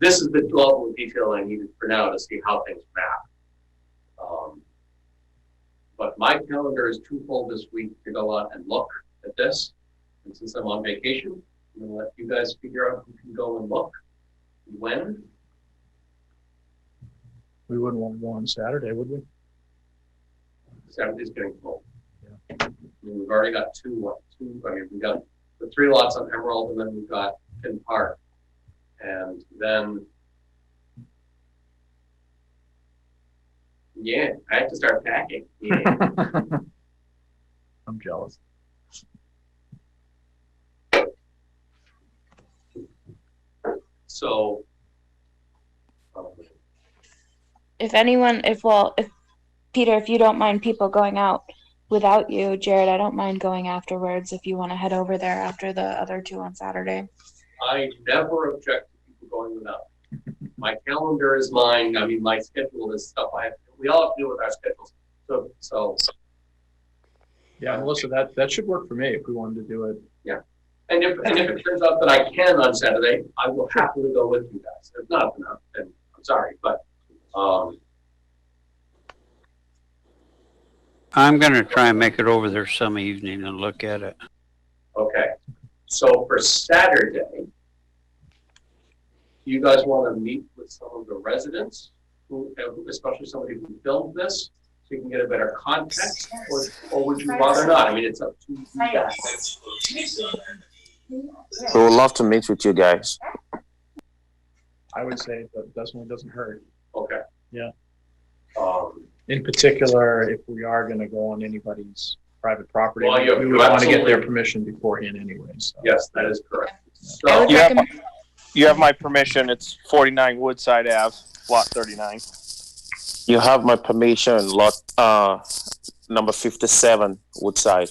This is the level of detail I needed for now to see how things map. But my calendar is too full this week to go out and look at this. And since I'm on vacation, I'm gonna let you guys figure out who can go and look when. We wouldn't want to go on Saturday, would we? everything's getting full. I mean, we've already got we got the 3 lots on Emerald, and then we've got Finn Park. And then, yeah, I have to start packing. Yeah. I'm jealous. So, If Peter, if you don't mind people going out without you, Jared, I don't mind going afterwards if you want to head over there after the other 2 on Saturday. I never object to people going without. My calendar is mine. I mean, my schedule is stuff we all have to deal with our schedules. So. Yeah, Melissa, that should work for me if we wanted to do it. Yeah. And if it turns out that I can on Saturday, I will happily go with you guys. If not, then I'm sorry, but, I'm gonna try and make it over there some evening and look at it. okay. So for Saturday, do you guys want to meet with some of the residents, especially somebody who filmed this, so you can get a better context, or would you rather not? I mean, it's up to you guys. We would love to meet with you guys. I would say that definitely doesn't hurt. Okay. Yeah. In particular, if we are going to go on anybody's private property, Well, we would want to get their permission beforehand anyway. So. Yes, that is correct. I would recommend. You have my permission. It's 49 Woodside Ave, lot 39. You have my permission, lot number 57, Woodside.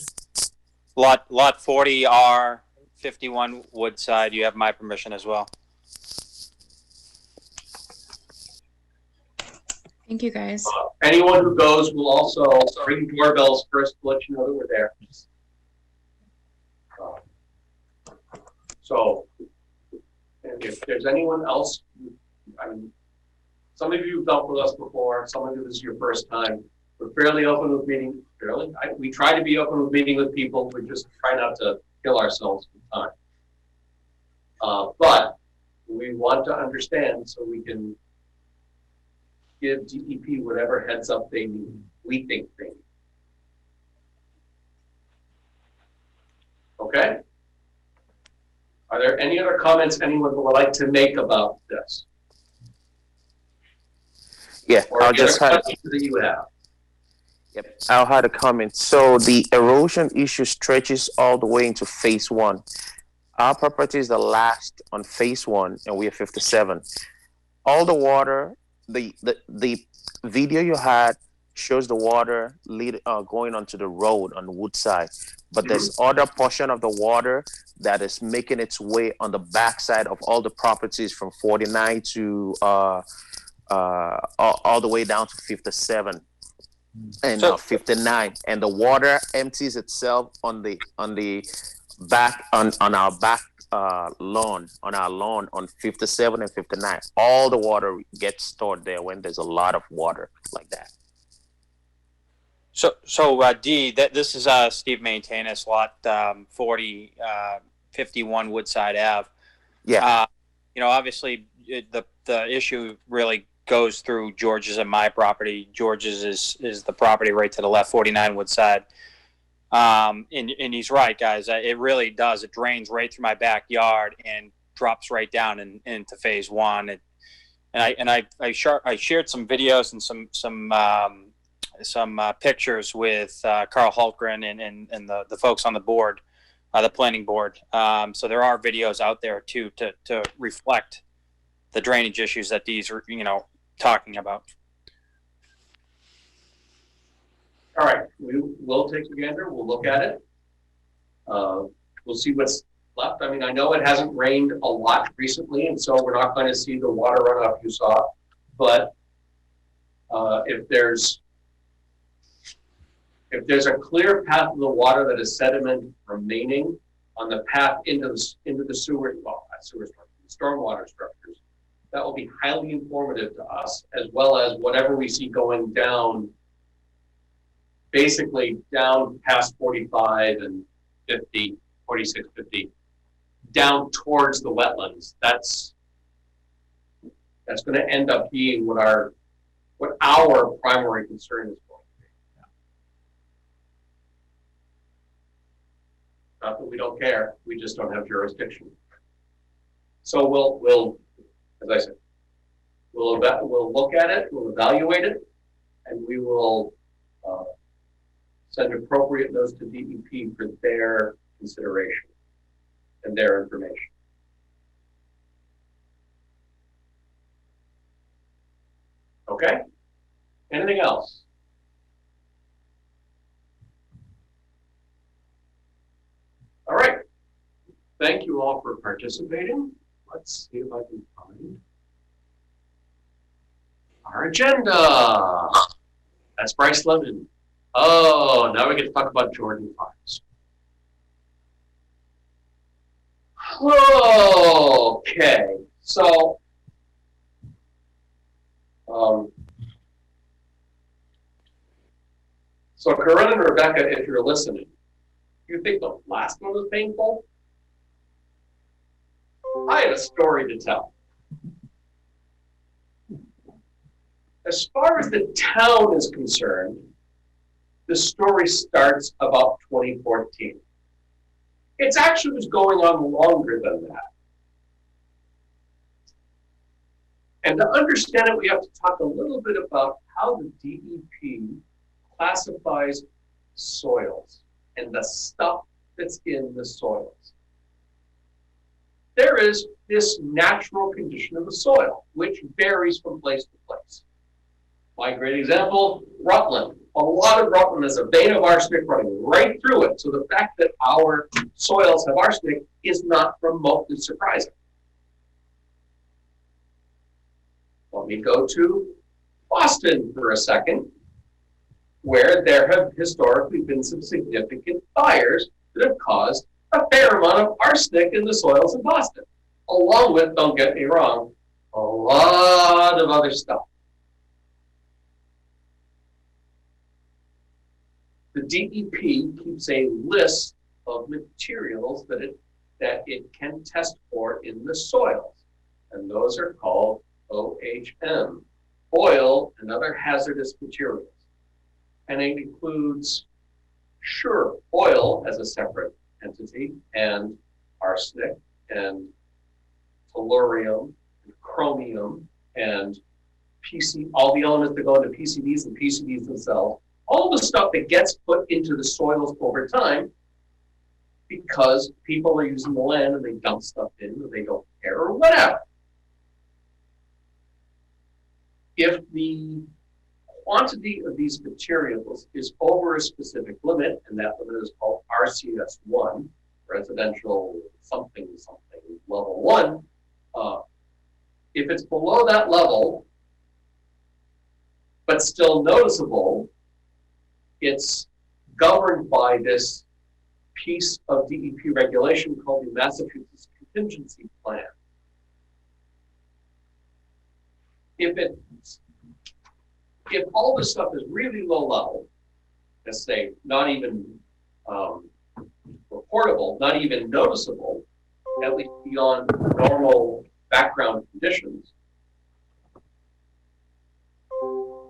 Lot 40R, 51 Woodside. You have my permission as well. Thank you, guys. Anyone who goes will also ring doorbells first to let you know that we're there. So, and if there's anyone else, I mean, some of you have dealt with us before, some of you this is your first time. We're fairly open with meeting. We try to be open with meeting with people. We just try not to kill ourselves with time. But we want to understand so we can give DEP whatever heads up they need, we think they need. Okay? Are there any other comments anyone would like to make about this? Yeah, Or I'll just have. that you have? Yep, I'll have a comment. So the erosion issue stretches all the way into phase 1. Our property is the last on phase 1, and we are 57. All the water, the video you had shows the water going onto the road on the Woodside, but there's other portion of the water that is making its way on the backside of all the properties from 49 to all the way down to 57 and 59, and the water empties itself on the back on our back lawn on 57 and 59. All the water gets stored there when there's a lot of water like that. So D, this is Steve Maintainus, lot 51 Woodside Ave. Yeah. Obviously the issue really goes through George's and my property. George's is the property right to the left, 49 Woodside. And he's right, guys. It really does. It drains right through my backyard and drops right down into phase 1. I shared some videos and some pictures with Carl Hultgren and the folks on the board, the planning board. So there are videos out there too to reflect the drainage issues that these are, talking about. All right, we'll take a gander. We'll look at it. We'll see what's left. I mean, I know it hasn't rained a lot recently, and so we're not going to see the water runoff you saw. But if there's a clear path of the water that is sediment remaining on the path into the sewer, stormwater structures, that will be highly informative to us, as well as whatever we see going down, basically down past 45 and 50, 46, 50, down towards the wetlands. That's going to end up being what our primary concern is going to be. Not that we don't care, we just don't have jurisdiction. So we'll, as I said, we'll look at it, we'll evaluate it, and we will send appropriate notes to DEP for their consideration and their information. Okay? Anything else? All right. Thank you all for participating. Let's see if I can find our agenda. That's Brice London. Oh, now we get to talk about Jordan Farms. Okay, so Corinne and Rebecca, if you're listening, you think the last one was painful? I had a story to tell. As far as the town is concerned, the story starts about 2014. It's actually was going on longer than that. And to understand it, we have to talk a little bit about how the DEP classifies soils and the stuff that's in the soils. There is this natural condition of the soil, which varies from place to place. My great example, Rutland. A lot of Rutland is a vein of arsenic running right through it. So the fact that our soils have arsenic is not remotely surprising. Let me go to Boston for a second, where there have historically been some significant fires that have caused a fair amount of arsenic in the soils in Boston, along with, don't get me wrong, a lot of other stuff. The DEP keeps a list of materials that it can test for in the soils, and those are called OHM, oil and other hazardous materials. And it includes, sure, oil as a separate entity, and arsenic, and tellurium, and chromium, and all the elements that go into PCBs and PCBs themselves, all the stuff that gets put into the soils over time because people are using the land and they dump stuff in or they don't care or whatever. If the quantity of these materials is over a specific limit, and that limit is called RCS1, residential something, level 1, if it's below that level, but still noticeable, it's governed by this piece of DEP regulation called the Massachusetts Contingency Plan. If all this stuff is really low level, let's say not even reportable, not even noticeable, at least beyond normal background conditions,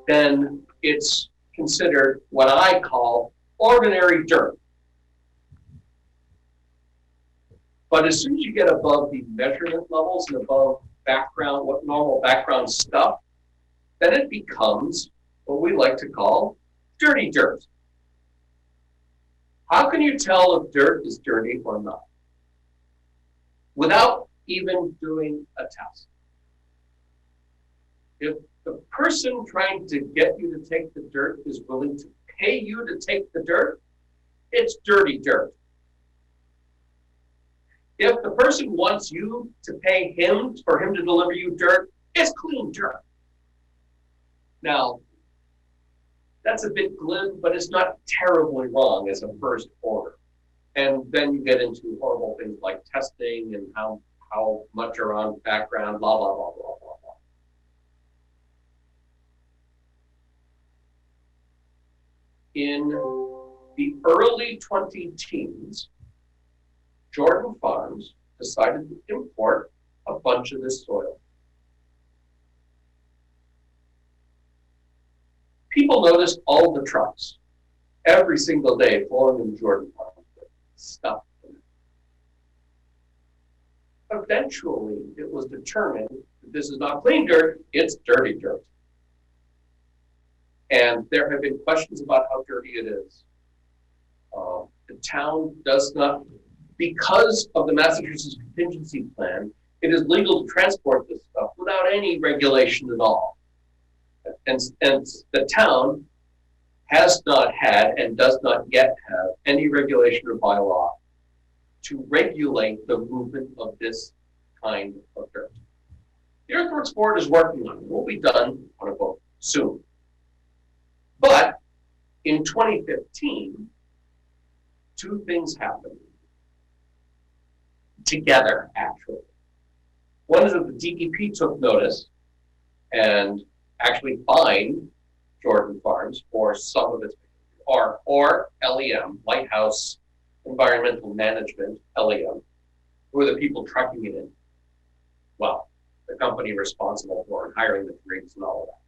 then it's considered what I call ordinary dirt. But as soon as you get above the measurement levels and above background, what normal background stuff, then it becomes what we like to call dirty dirt. How can you tell if dirt is dirty or not? Without even doing a test. If the person trying to get you to take the dirt is willing to pay you to take the dirt, it's dirty dirt. If the person wants you to pay him for him to deliver you dirt, it's clean dirt. Now, that's a bit glib, but it's not terribly wrong as a first order. And then you get into horrible things like testing and how much are on background, blah, blah, blah, blah, blah, blah. In the early 2010s, Jordan Farms decided to import a bunch of this soil. People noticed all the trucks every single day flowing in Jordan Farms with stuff and eventually it was determined that this is not clean dirt, it's dirty dirt. And there have been questions about how dirty it is. The town does not, because of the Massachusetts contingency plan, it is legal to transport this stuff without any regulation at all. And the town has not had and does not yet have any regulation or bylaw to regulate the movement of this kind of dirt. The Earthworks Board is working on it. It will be done, quote unquote, soon. But in 2015, two things happened together, actually. One is that the DEP took notice and actually fined Jordan Farms for some of its, or LEM, Lighthouse Environmental Management, LEM, who are the people trucking it in. Well, the company responsible for it, hiring the rigs and all of that.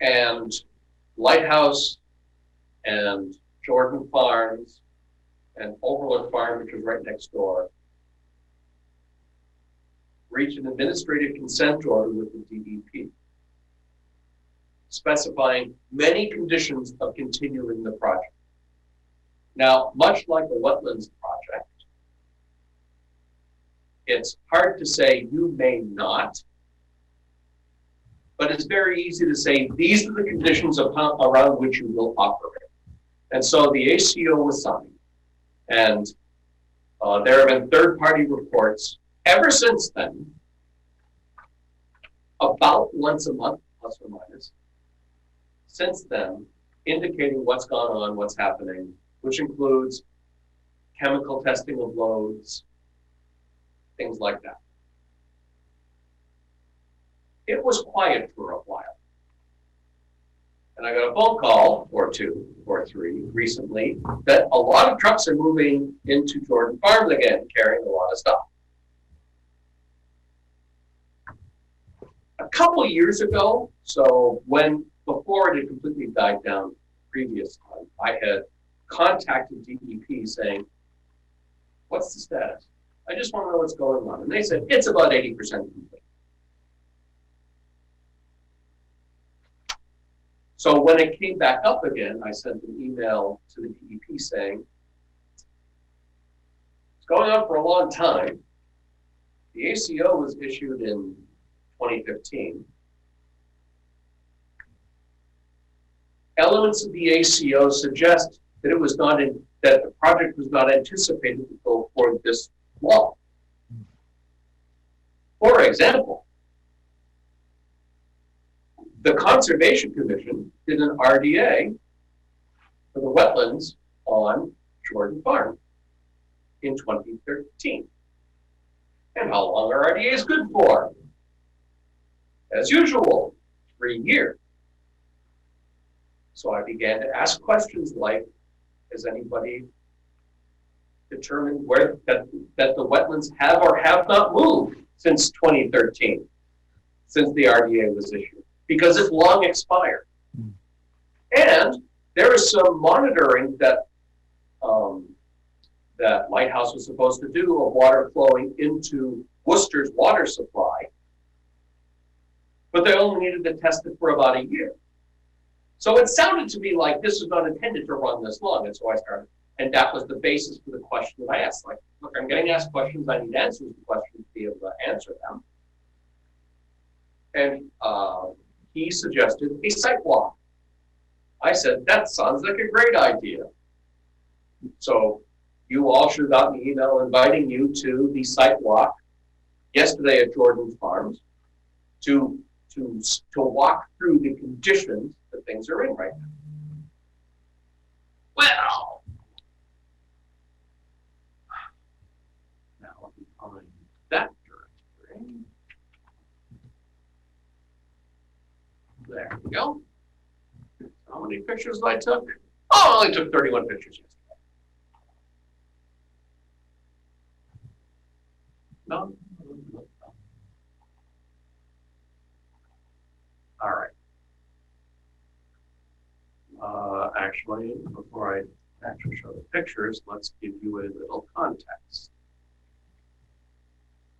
And Lighthouse and Jordan Farms and Overlook Farm, which is right next door, reached an administrative consent order with the DEP, specifying many conditions of continuing the project. Now, much like the wetlands project, it's hard to say you may not, but it's very easy to say these are the conditions around which you will operate. And so the ACO was signed, and there have been third-party reports ever since then, about once a month, plus or minus, since then, indicating what's gone on, what's happening, which includes chemical testing of loads, things like that. It was quiet for a while. And I got a phone call, or two, or three, recently, that a lot of trucks are moving into Jordan Farms again, carrying a lot of stuff. A couple years ago, so before it had completely died down previous time, I had contacted DEP saying, what's the status? I just want to know what's going on. And they said, it's about 80% complete. So when it came back up again, I sent an email to the DEP saying, it's going on for a long time. The ACO was issued in 2015. Elements of the ACO suggest that it was not that the project was not anticipated to go for this long. For example, the Conservation Commission did an RDA for the wetlands on Jordan Farm in 2013. And how long are RDAs good for? As usual, 3 years. So I began to ask questions like, has anybody determined where that the wetlands have or have not moved since 2013, since the RDA was issued? Because it's long expired. And there is some monitoring that that Lighthouse was supposed to do of water flowing into Worcester's water supply, but they only needed to test it for about a year. So it sounded to me like this was not intended to run this long, and so I started, and that was the basis for the question that I asked. Like, look, I'm getting asked questions, I need answers to questions to be able to answer them. And he suggested a site walk. I said, that sounds like a great idea. So you all should have gotten an email inviting you to the site walk yesterday at Jordan Farms to walk through the conditions that things are in right now. Well, now let me find that directory. There we go. How many pictures I took? Oh, I only took 31 pictures yesterday. No. All right. Actually, before I actually show the pictures, let's give you a little context.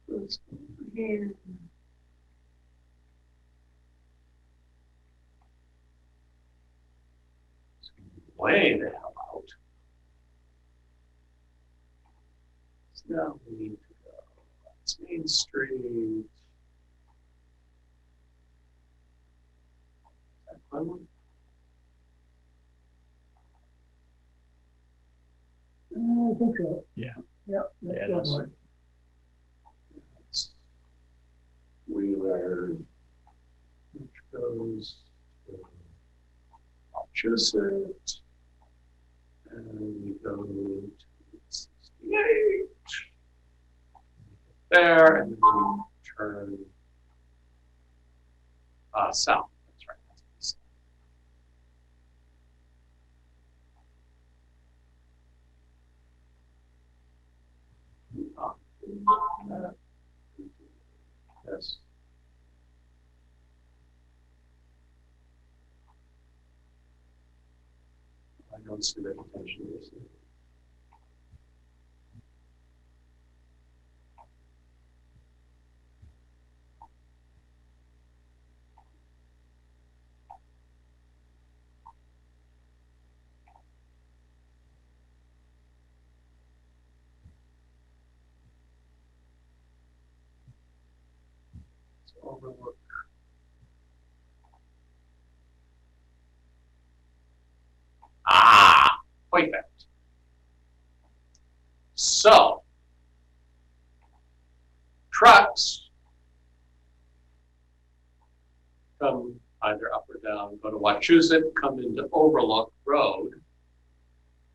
Let's go over here. Way the hell out. So now we need to go. That's Main Street. That Glenwood? I think so. Yeah. Yep. Yeah, That's it is. Glenwood. Wheeler, which goes to Massachusetts, and we go to 68 there, and then we turn south. That's right. That's yes. I don't see vegetation. Overlook. Perfect. So, trucks come either up or down, go to Wachusett, come into Overlook Road,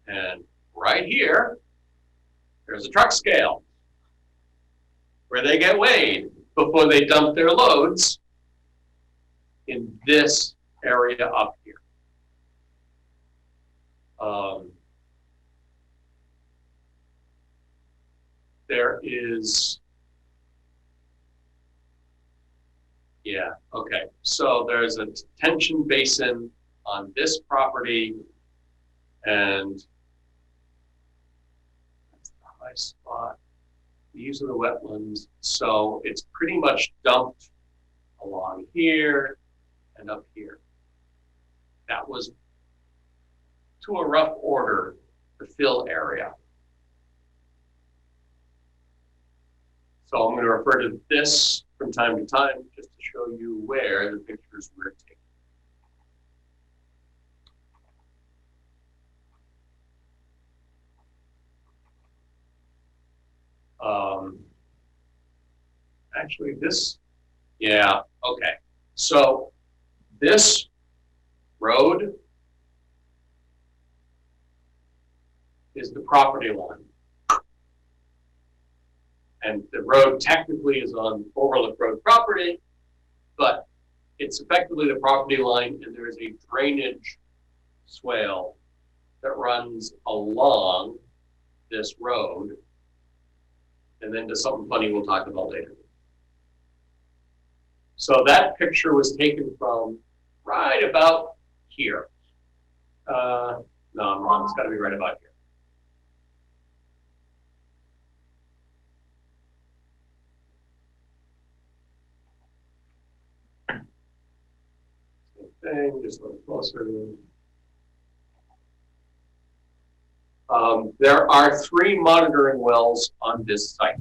and right here, there's a truck scale where they get weighed before they dump their loads in this area up here. There is, yeah, okay. So there's a detention basin on this property, and that's the high spot. These are the wetlands. So it's pretty much dumped along here and up here. That was to a rough order the fill area. So I'm going to refer to this from time to time just to show you where the pictures were taken. Actually, this, yeah, okay. So this road is the property line. And the road technically is on Overlook Road property, but it's effectively the property line, and there is a drainage swale that runs along this road, and then to something funny we'll talk about later. So that picture was taken from right about here. No, I'm wrong. It's got to be right about here. Thing, just a little closer. There are 3 monitoring wells on this site.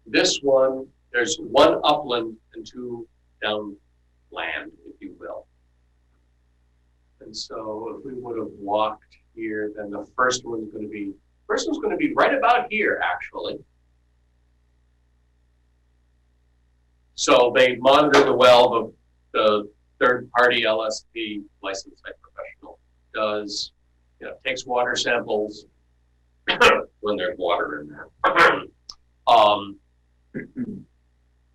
This one, there's 1 upland and 2 downland, if you will. And so if we would have walked here, then the first one's going to be right about here, actually. So they monitor the well. The third-party LSP, licensed site professional, does, takes water samples when there's water in there.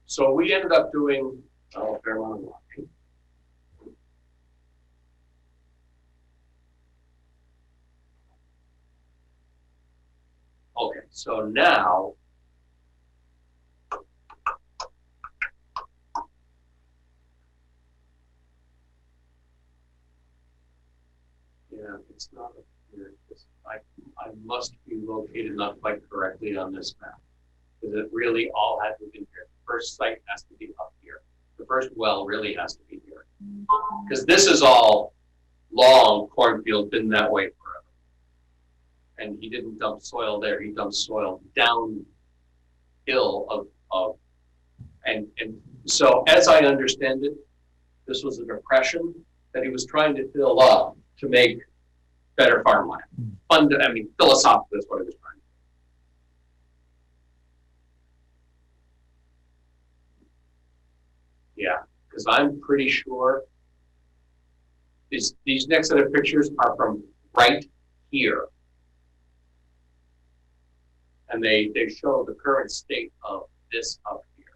So we ended up doing a fair amount of walking. Okay, so now Yeah, it's not up here. I must be located not quite correctly on this map. Because it really all had to be here. The first site has to be up here. The first well really has to be here. Because this is all long cornfield, been that way forever. And he didn't dump soil there, he dumped soil downhill and so as I understand it, this was a depression that he was trying to fill up to make better farmland. Philosophically, that's what he was trying to do. Yeah, because I'm pretty sure these next set of pictures are from right here. And they show the current state of this up here.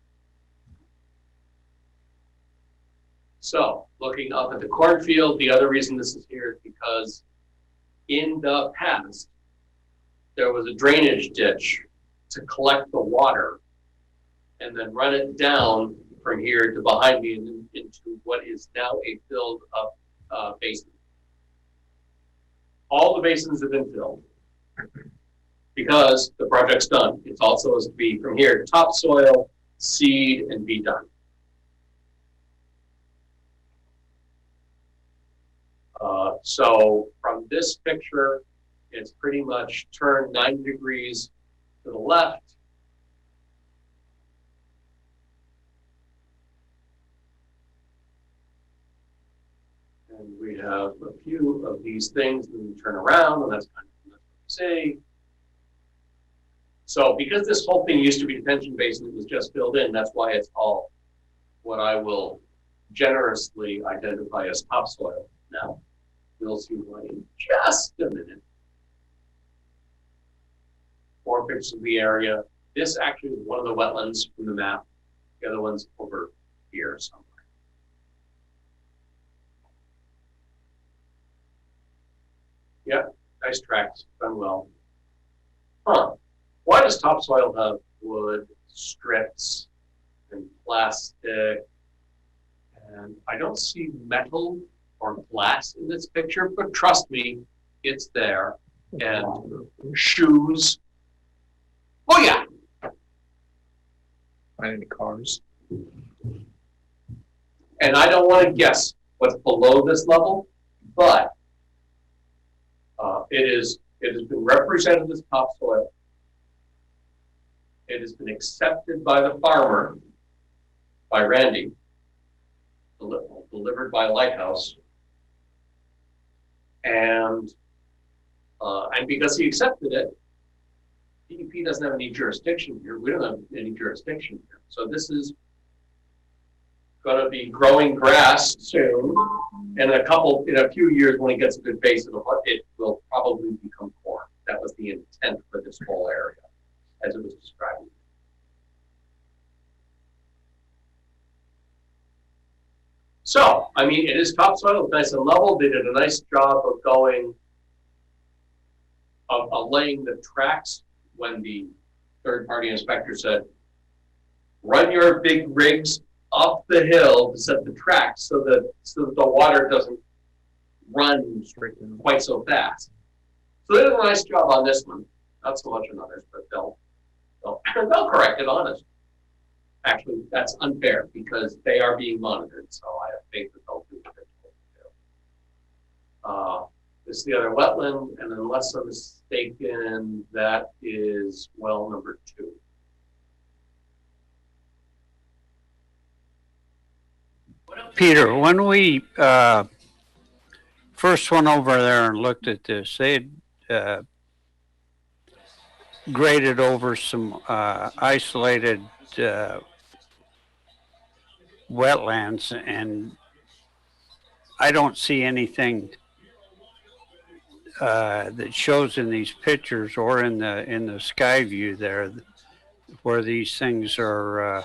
So, looking up at the cornfield, the other reason this is here is because in the past, there was a drainage ditch to collect the water and then run it down from here to behind me and into what is now a filled up basin. All the basins have been filled because the project's done. It's also supposed to be from here, topsoil, seed, and be done. So from this picture, it's pretty much turned 90 degrees to the left. And we have a few of these things that we turn around, and that's kind of what we say. So because this whole thing used to be detention basin, it was just filled in, that's why it's all what I will generously identify as topsoil now. We'll see why in just a minute. 4 pictures of the area. This actually is one of the wetlands from the map. The other one's over here somewhere. Yeah, nice tracks, done well. Huh. Why does topsoil have wood, strips, and plastic? And I don't see metal or glass in this picture, but trust me, it's there. And shoes. Oh yeah. Any cars? And I don't want to guess what's below this level, but it has been represented as topsoil. It has been accepted by the farmer, by Randy, delivered by Lighthouse. And because he accepted it, DEP doesn't have any jurisdiction here. We don't have any jurisdiction here. So this is going to be growing grass soon. In a few years, when it gets a good base, it will probably become corn. That was the intent for this whole area, as it was described. So, I mean, it is topsoil, it's nice and level. They did a nice job of laying the tracks when the third-party inspector said, run your big rigs up the hill to set the tracks so that the water doesn't run quite so fast. So they did a nice job on this one. Not so much on others, but they'll correct it, honest. Actually, that's unfair because they are being monitored, so I have faith that they'll do what they're supposed to do. This is the other wetland, and unless I'm mistaken, that is well number 2. Peter, when we first went over there and looked at this, they had graded over some isolated wetlands, and I don't see anything that shows in these pictures or in the sky view there where these things are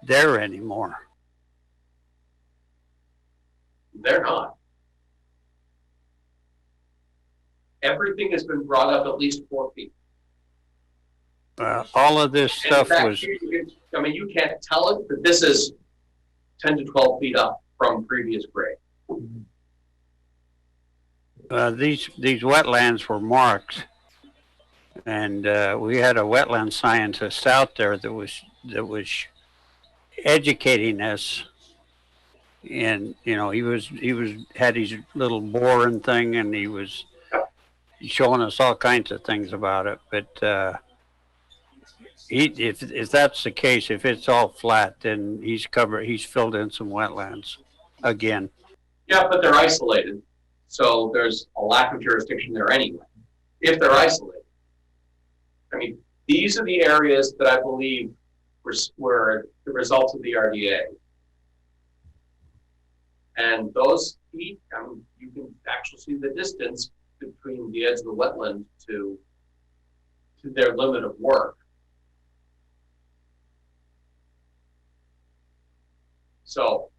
there anymore. They're not. Everything has been brought up at least 4 feet. All of this stuff was. I mean, you can't tell it, but this is 10 to 12 feet up from previous grade. these wetlands were marked, and we had a wetland scientist out there that was educating us. And he had his little boring thing, and he was showing us all kinds of things about it. But if that's the case, if it's all flat, then he's filled in some wetlands again. Yeah, but they're isolated, so there's a lack of jurisdiction there anyway. If they're isolated, I mean, these are the areas that I believe were the results of the RDA. And those feet, I mean, you can actually see the distance between the edge of the wetland to their limit of work. So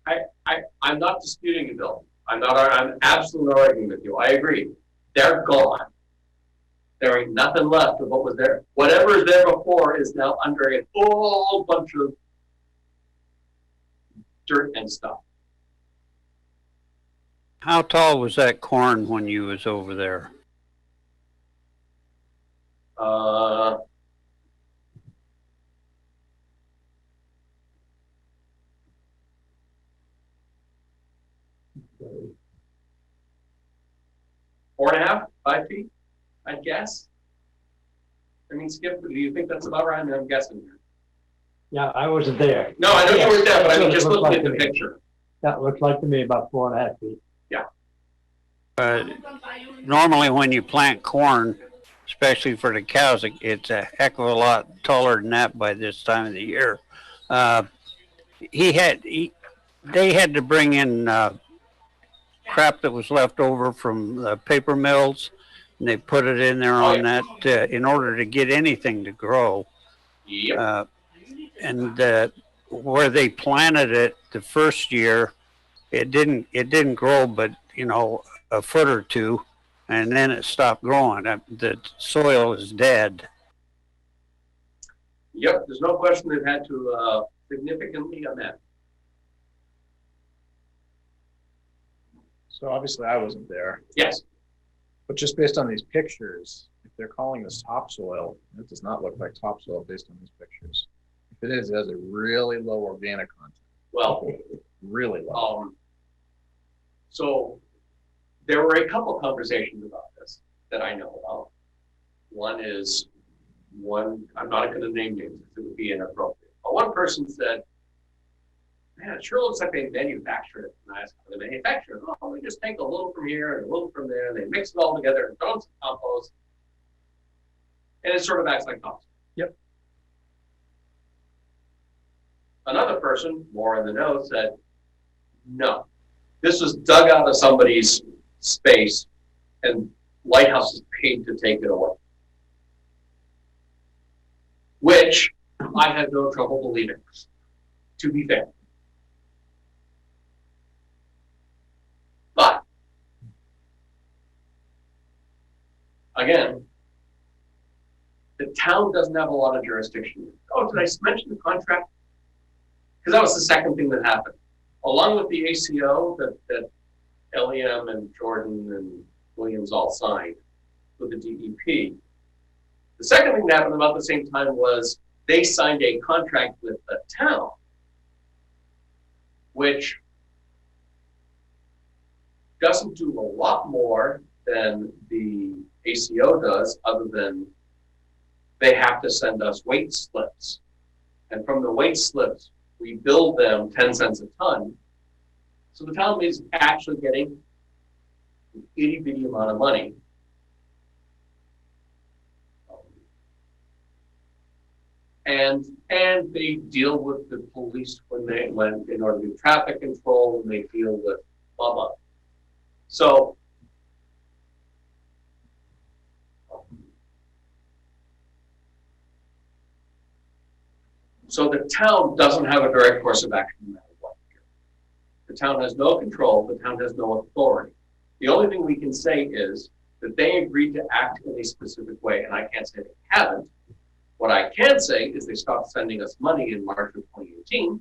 I'm not disputing you, Bill. I'm absolutely not arguing with you. I agree. They're gone. There ain't nothing left of what was there. Whatever is there before is now under a whole bunch of dirt and stuff. How tall was that corn when you was over there? 4.5, 5 feet, I'd guess. I mean, Skip, do you think that's about right? I mean, I'm guessing here. Yeah, I wasn't there. No, I know you were there, but I mean, just looking like at the picture. That looks like to me about 4.5 feet. Yeah. Normally when you plant corn, especially for the cows, it's a heck of a lot taller than that by this time of the year. They had to bring in crap that was left over from the paper mills, and they put it in there on that in order to get anything to grow. Yep. And where they planted it the first year, it didn't grow, but a foot or two, and then it stopped growing. The soil is dead. Yep, there's no question they've had to significantly amend. So obviously I wasn't there. Yes. But just based on these pictures, if they're calling this topsoil, it does not look like topsoil based on these pictures. If it is, it has a really low organic content. Well, really low. So there were a couple conversations about this that I know about. I'm not going to name names because it would be inappropriate. But one person said, man, it sure looks like they manufactured it. And I asked how they manufacture it. Oh, they just take a little from here and a little from there, and they mix it all together and throw in some compost. And it sort of acts like compost. Yep. Another person, more in the know, said, no, this was dug out of somebody's space and Lighthouse is paid to take it away. Which I had no trouble believing, to be fair. But, again, the town doesn't have a lot of jurisdiction. Oh, did I mention the contract? Because that was the second thing that happened. Along with the ACO that LEM and Jordan and Williams all signed with the DEP, the second thing that happened about the same time was they signed a contract with the town, which doesn't do a lot more than the ACO does, other than they have to send us weight slips. And from the weight slips, we bill them 10 cents a ton. So the town is actually getting an itty bitty amount of money. And they deal with the police when in order to do traffic control, and they deal with blah blah. So the town doesn't have a direct course of action no matter what. The town has no control, the town has no authority. The only thing we can say is that they agreed to act in a specific way, and I can't say they haven't. What I can say is they stopped sending us money in March of 2018.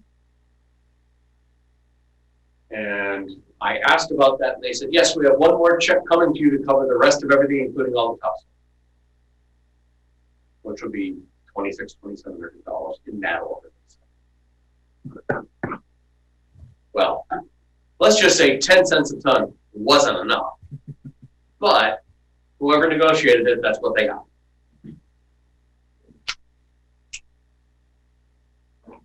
And I asked about that, and they said, yes, we have one more check coming to you to cover the rest of everything, including all the costs, which would be $2,700 in that order. Well, let's just say 10 cents a ton wasn't enough, but whoever negotiated it, that's what they got.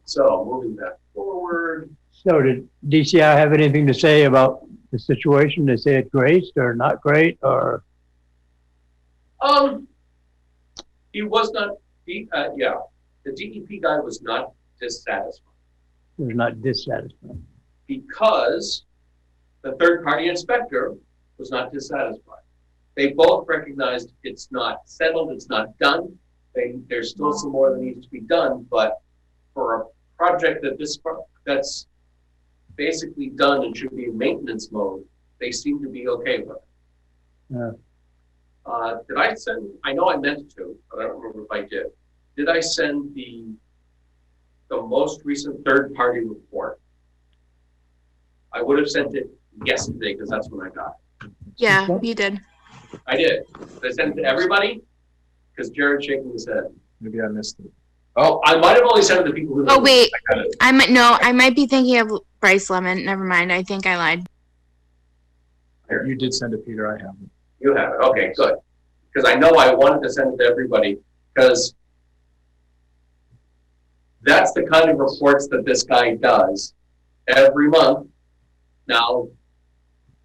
So moving that forward. So did DCI have anything to say about the situation? They say it's great or not great, or? He was not, the DEP guy was not dissatisfied. He was not dissatisfied. Because the third-party inspector was not dissatisfied. They both recognized it's not settled, it's not done. There's still some more that needs to be done, but for a project that's basically done and should be in maintenance mode, they seem to be okay with it. Yeah. Did I send, I know I meant to, but I don't remember if I did. Did I send the most recent third-party report? I would have sent it yesterday because that's when I got it. Yeah, you did. I did. Did I send it to everybody? Because Jared's shaking his head. Maybe I missed it. Oh, I might have only sent it to people who. Oh wait, I might be thinking of Brice Lemon. Never mind. I think I lied. You did send it, Peter. I haven't. You have it. Okay, good. Because I know I wanted to send it to everybody because that's the kind of reports that this guy does every month. Now,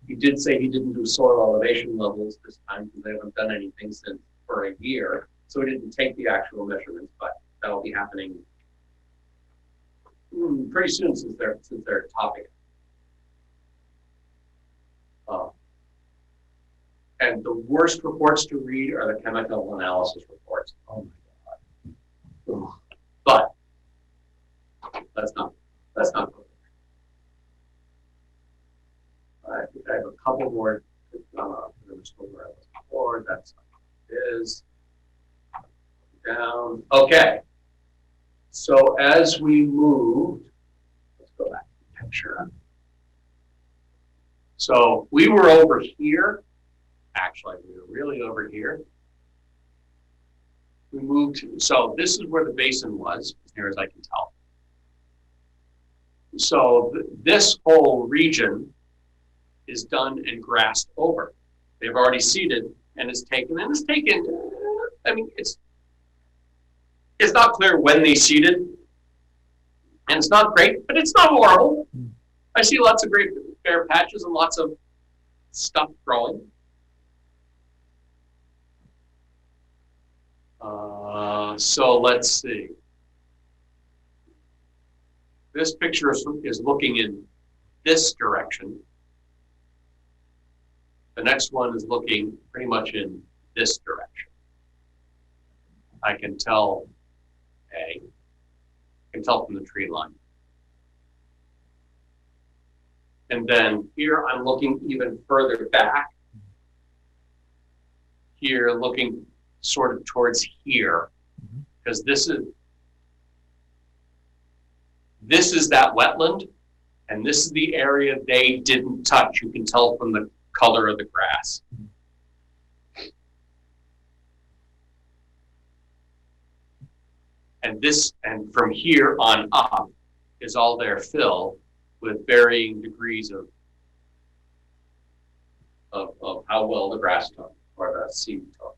he did say he didn't do soil elevation levels this time because they haven't done anything since for a year. So he didn't take the actual measurements, but that'll be happening pretty soon since they're topping it. And the worst reports to read are the chemical analysis reports. Oh my God. But that's not good. I think I have a couple more. Before. That's what it is. Down. Okay. So as we moved, let's go back to the picture. So we were over here. Actually, we were really over here. We moved to, so this is where the basin was, as near as I can tell. So this whole region is done and grassed over. They've already seeded, and it's taken, I mean, it's not clear when they seeded, and it's not great, but it's not horrible. I see lots of great bare patches and lots of stuff growing. So let's see. This picture is looking in this direction. The next one is looking pretty much in this direction. I can tell from the tree line. And then here I'm looking even further back. Here looking sort of towards here, because this is that wetland, and this is the area they didn't touch. You can tell from the color of the grass. And from here on up is all their fill with varying degrees of how well the grass took or the seed took.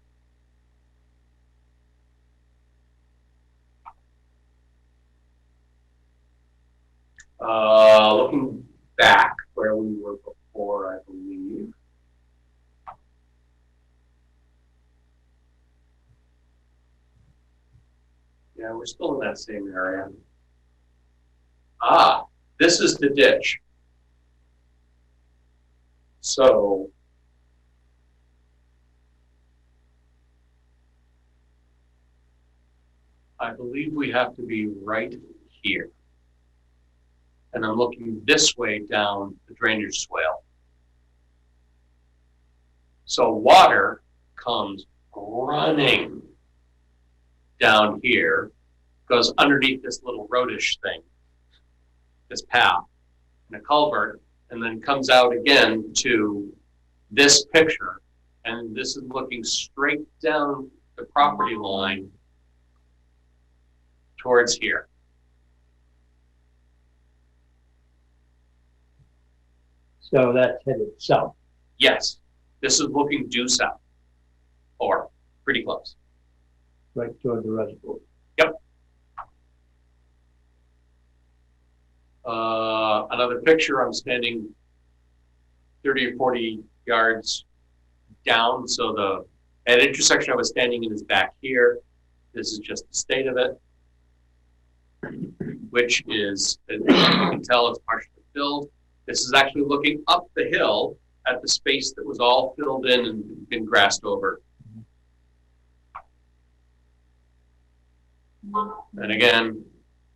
Looking back where we were before, I believe. Yeah, we're still in that same area. This is the ditch. So I believe we have to be right here. And I'm looking this way down the drainage swale. So water comes running down here, goes underneath this little roadish thing, this path, and a culvert, and then comes out again to this picture. And this is looking straight down the property line towards here. So that's headed south. Yes, this is looking due south, or pretty close. Right toward the reservoir. Yep. Another picture, I'm standing 30 or 40 yards down. So the at intersection I was standing in is back here. This is just the state of it, which is, as you can tell, it's partially filled. This is actually looking up the hill at the space that was all filled in and been grassed over. And again,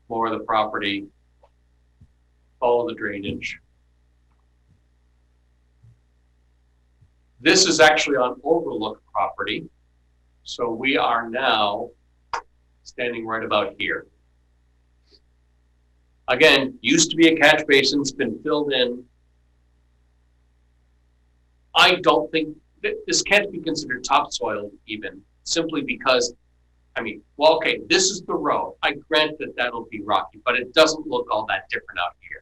more of the property, follow the drainage. This is actually on overlook property. So we are now standing right about here. Again, used to be a catch basin, it's been filled in. I don't think that this can't be considered topsoil even, simply because, I mean, well, okay, this is the road. I grant that that'll be rocky, but it doesn't look all that different out here.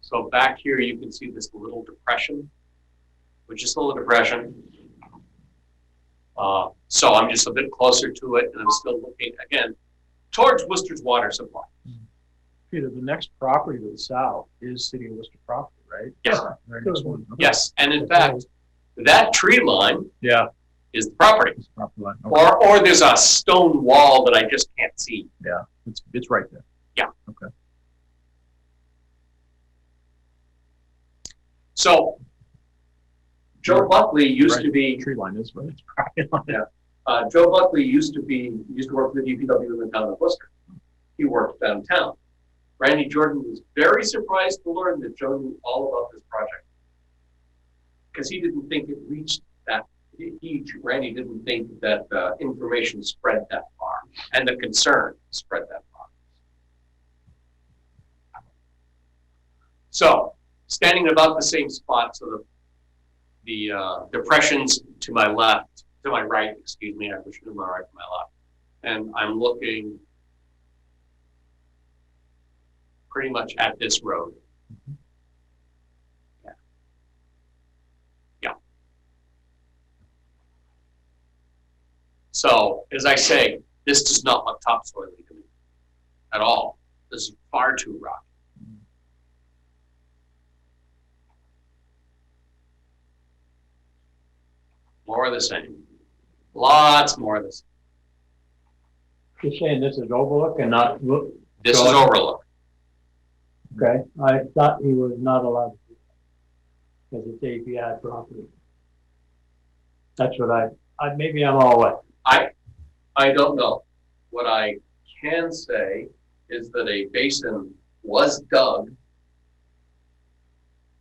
So back here, you can see this little depression, which is still a depression. So I'm just a bit closer to it, and I'm still looking, again, towards Worcester's water supply. Peter, the next property to the south is City of Worcester property, right? Yes. Very next one. Okay. Yes, and in fact, that tree line is the property. It's the property line. Okay. Or there's a stone wall that I just can't see. Yeah, it's right there. Yeah. Okay. So Joe Buckley used to be tree line is right. Yeah. Joe Buckley used to work for the DPW in the town of Worcester. He worked downtown. Randy Jordan was very surprised to learn that Joe knew all about this project, because he didn't think it reached that. Randy didn't think that information spread that far, and the concern spread that far. So, standing in about the same spot, so the depressions to my left, to my right, excuse me, I wish to my right, to my left, and I'm looking pretty much at this road. Yeah. Yeah. So, as I say, this does not look topsoil to me at all. This is far too rocky. More of the same. Lots more of this. You're saying this is overlook and not look? This is overlook. Okay, I thought he was not allowed to do that because it's API property. That's what maybe I'm all wet. I don't know. What I can say is that a basin was dug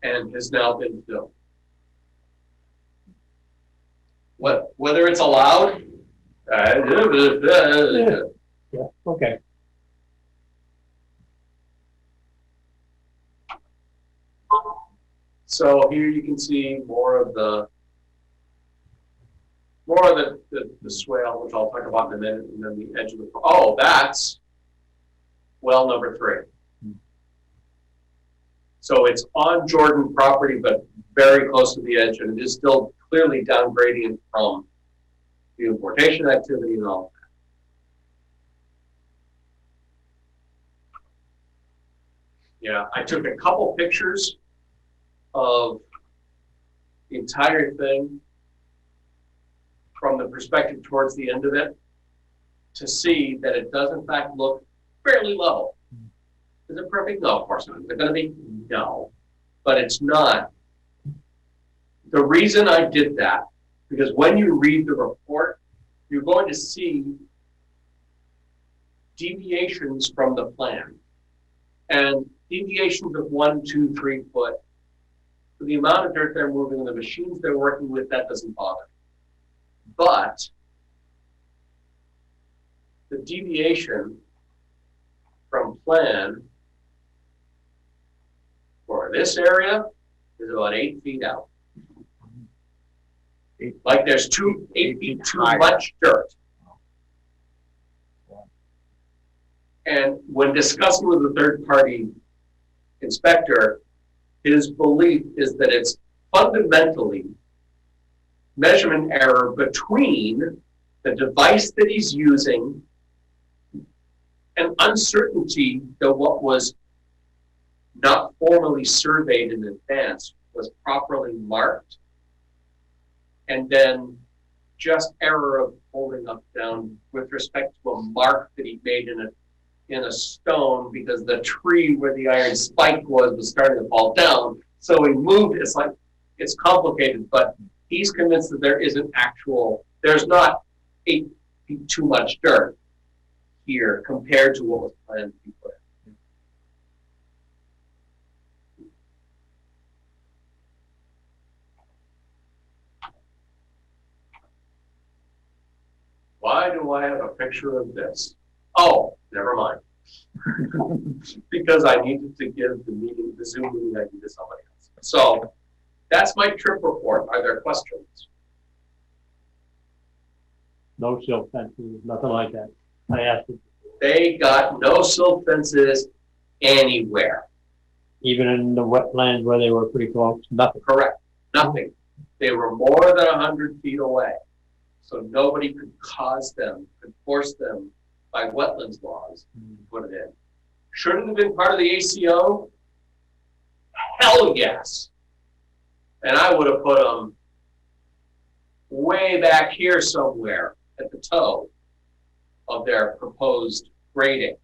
and has now been filled. Whether it's allowed? Yeah, okay. So here you can see more of the swale, which I'll talk about in a minute, and then the edge of the, that's well number 3. So it's on Jordan property, but very close to the edge, and it is still clearly down gradient from the importation activity and all of that. Yeah, I took a couple pictures of the entire thing from the perspective towards the end of it to see that it does in fact look fairly level. Is it perfect? No, of course not. Is it going to be? No, but it's not. The reason I did that, because when you read the report, you're going to see deviations from the plan, and deviations of 1, 2, 3 foot. For the amount of dirt they're moving and the machines they're working with, that doesn't bother. But the deviation from plan for this area is about 8 feet out. Like there's 8 feet too much dirt. And when discussing with the third-party inspector, his belief is that it's fundamentally measurement error between the device that he's using and uncertainty that what was not formally surveyed in advance was properly marked, and then just error of holding up down with respect to a mark that he made in a stone because the tree where the iron spike was starting to fall down. So he moved. It's like, it's complicated, but he's convinced that there's not 8 feet too much dirt here compared to what was planned to be put in. Why do I have a picture of this? Oh, never mind. Because I needed to give the Zoom meeting ID to somebody else. So that's my trip report. Are there questions? No silt fences, nothing like that. I asked it. They got no silt fences anywhere. Even in the wetlands where they were pretty close, nothing. Correct, nothing. They were more than 100 feet away. So nobody could force them by wetlands laws to put it in. Should it have been part of the ACO? Hell yes. And I would have put them way back here somewhere at the toe of their proposed grading.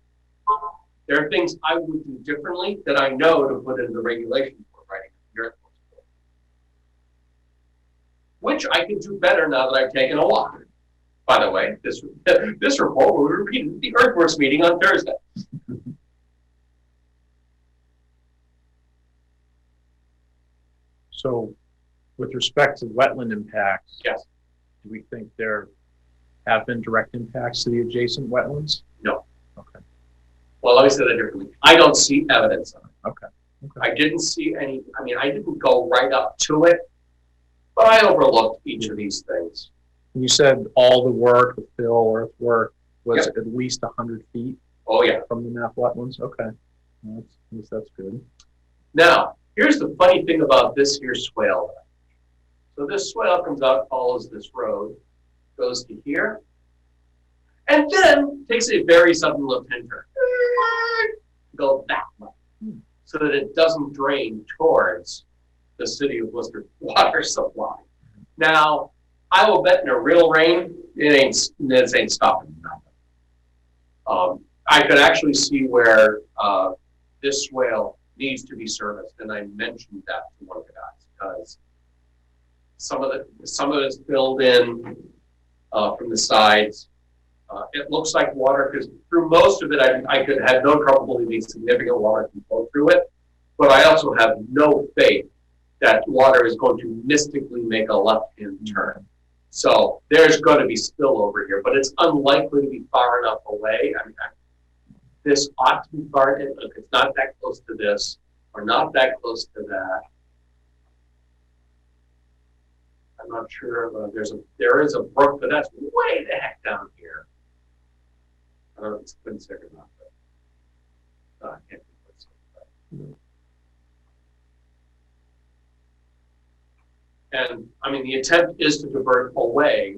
There are things I would do differently that I know to put in the regulations for writing the earthworks report, which I can do better now that I've taken a walk. By the way, this report will be repeated at the earthworks meeting on Thursday. So with respect to wetland impacts, yes, do we think there have been direct impacts to the adjacent wetlands? No. Okay. Well, let me say that differently. I don't see evidence of it. Okay. I didn't see any, I didn't go right up to it, but I overlooked each of these things. You said all the work, the fill, earthwork, was at least 100 feet? Oh, yeah. From the map wetlands? Okay. That's good. Now, here's the funny thing about this here swale. So this swale comes out, follows this road, goes to here, and then takes a very sudden left-hand turn. Go that way, so that it doesn't drain towards the city of Worcester water supply. Now, I will bet in a real rain, this ain't stopping nothing. I could actually see where this swale needs to be serviced, and I mentioned that to one of the guys because some of it's filled in from the sides. It looks like water because through most of it, I could have no trouble believing significant water can flow through it, but I also have no faith that water is going to mystically make a left-hand turn. So there's going to be spillover here, but it's unlikely to be far enough away. This ought to be far in. Look, it's not that close to this, or not that close to that. I'm not sure. There is a brook, but that's way the heck down here. I don't know if it's Quincy or not, but I can't be Quincy. And the intent is to divert away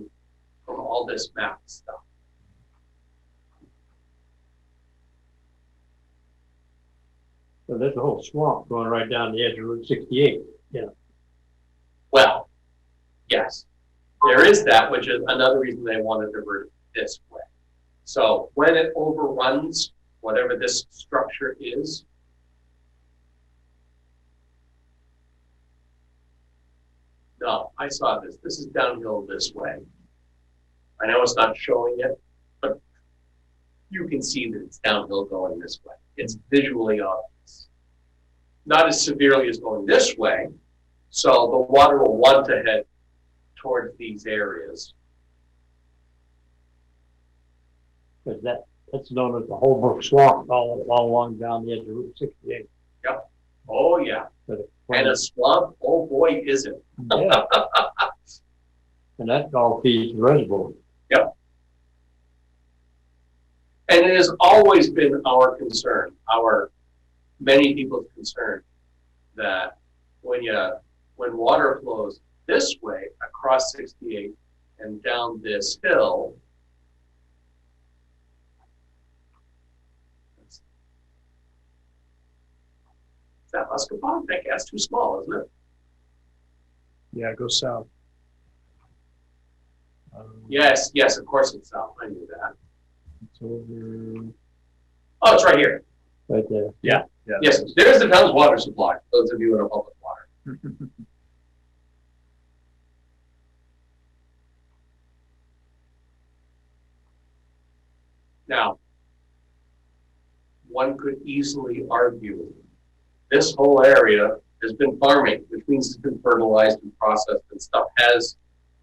from all this map stuff. So there's a whole swamp going right down the edge of Route 68. Yeah. Well, yes, there is that, which is another reason they want to divert it this way. So when it overruns whatever this structure is, no, I saw this. This is downhill this way. I know it's not showing it, but you can see that it's downhill going this way. It's visually obvious. Not as severely as going this way, so the water will want to head towards these areas. Because that's known as the Holbrook Swamp, all along down the edge of Route 68. Yep. Oh, yeah. And a swamp, oh boy, is it. Yeah. And that all feeds the reservoir. Yep. And it has always been our concern, many people's concern, that when water flows this way across 68 and down this hill, is that Muscatine? That's too small, isn't it? Yeah, go south. Yes, of course it's south. I knew that. It's over. Oh, it's right here. Right there. Yeah. Yes, there's the town's water supply, those of you in a public water. Now, one could easily argue this whole area has been farming, which means it's been fertilized and processed and stuff has,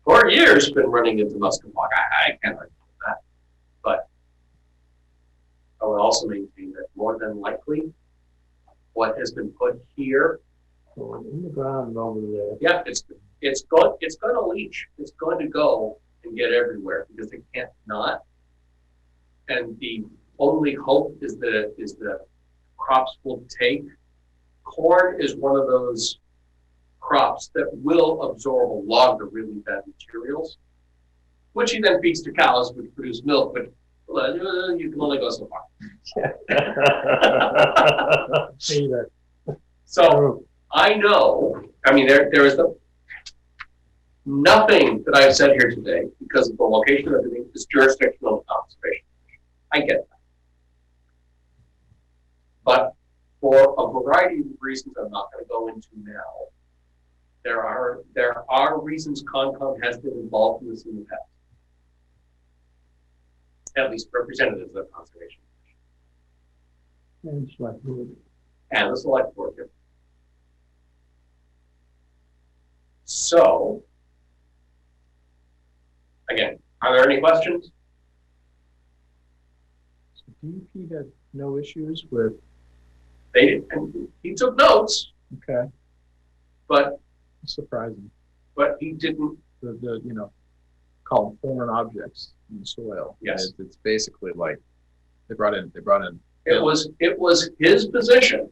for years, been running into Muscatine. I can't argue with that. But I would also maintain that more than likely, what has been put here, in the ground over there. yeah, it's going to leach. It's going to go and get everywhere because it can't not. And the only hope is that crops will take. Corn is one of those crops that will absorb a lot of the really bad materials, which he then feeds to cows, which produce milk, but you can only go so far. So I know, there is nothing that I've said here today, because of the location of everything, is jurisdictional conservation. I get that. But for a variety of reasons I'm not going to go into now, there are reasons Concom has been involved in this in the past. At least representatives of conservation. And select board. And the select board. Yeah. So, again, are there any questions? So DEP had no issues with. They did, and he took notes. Okay. But surprising. But he didn't. The call them foreign objects in the soil. Yes. It's basically like they brought in. It was his position,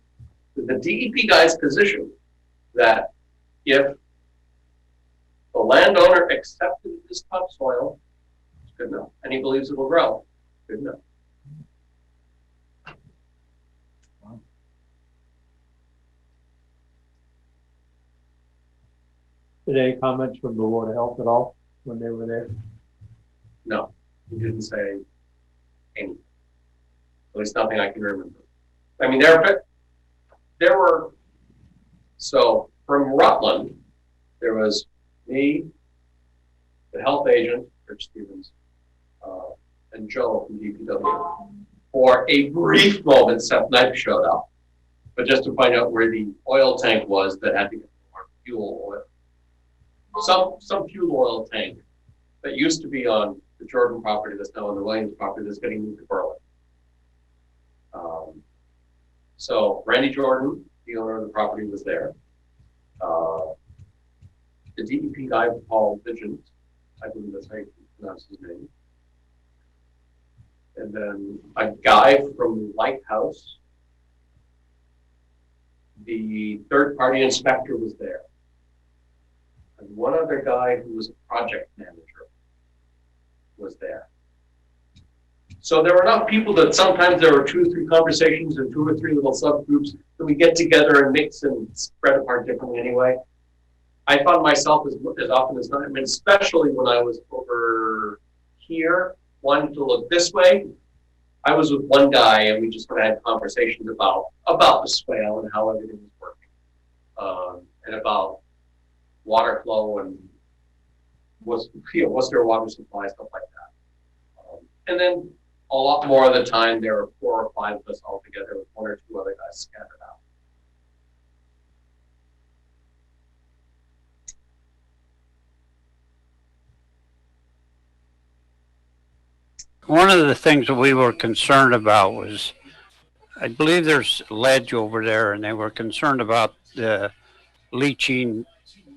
the DEP guy's position, that if the landowner accepted this topsoil, it's good enough, and he believes it will grow, good enough. Did any comments from the Board of Health at all when they were there? No, he didn't say anything. At least nothing I can remember. There were, so from Rutland, there was me, the health agent, Rich Stevens, and Joe from DPW. For a brief moment, Seth Knipe showed up, but just to find out where the oil tank was that had to get more fuel oil. Some fuel oil tank that used to be on the Jordan property that's now on the Williams property that's getting moved to Berlin. So Randy Jordan, the owner of the property, was there. The DEP guy, Paul Vigent, I believe that's how you pronounce his name. And then a guy from Lighthouse, the third-party inspector, was there. And one other guy who was a project manager was there. So there were enough people that sometimes there were 2 or 3 conversations and 2 or 3 little subgroups that we get together and mix and spread apart differently anyway. I found myself as often as not, especially when I was over here, wanting to look this way. I was with one guy and we just kind of had conversations about the swale and how everything was working, and about water flow and what's their water supply, stuff like that. And then a lot more of the time, there were 4 or 5 of us all together with 1 or 2 other guys scattered out. one of the things that we were concerned about was, I believe there's ledge over there, and they were concerned about the leaching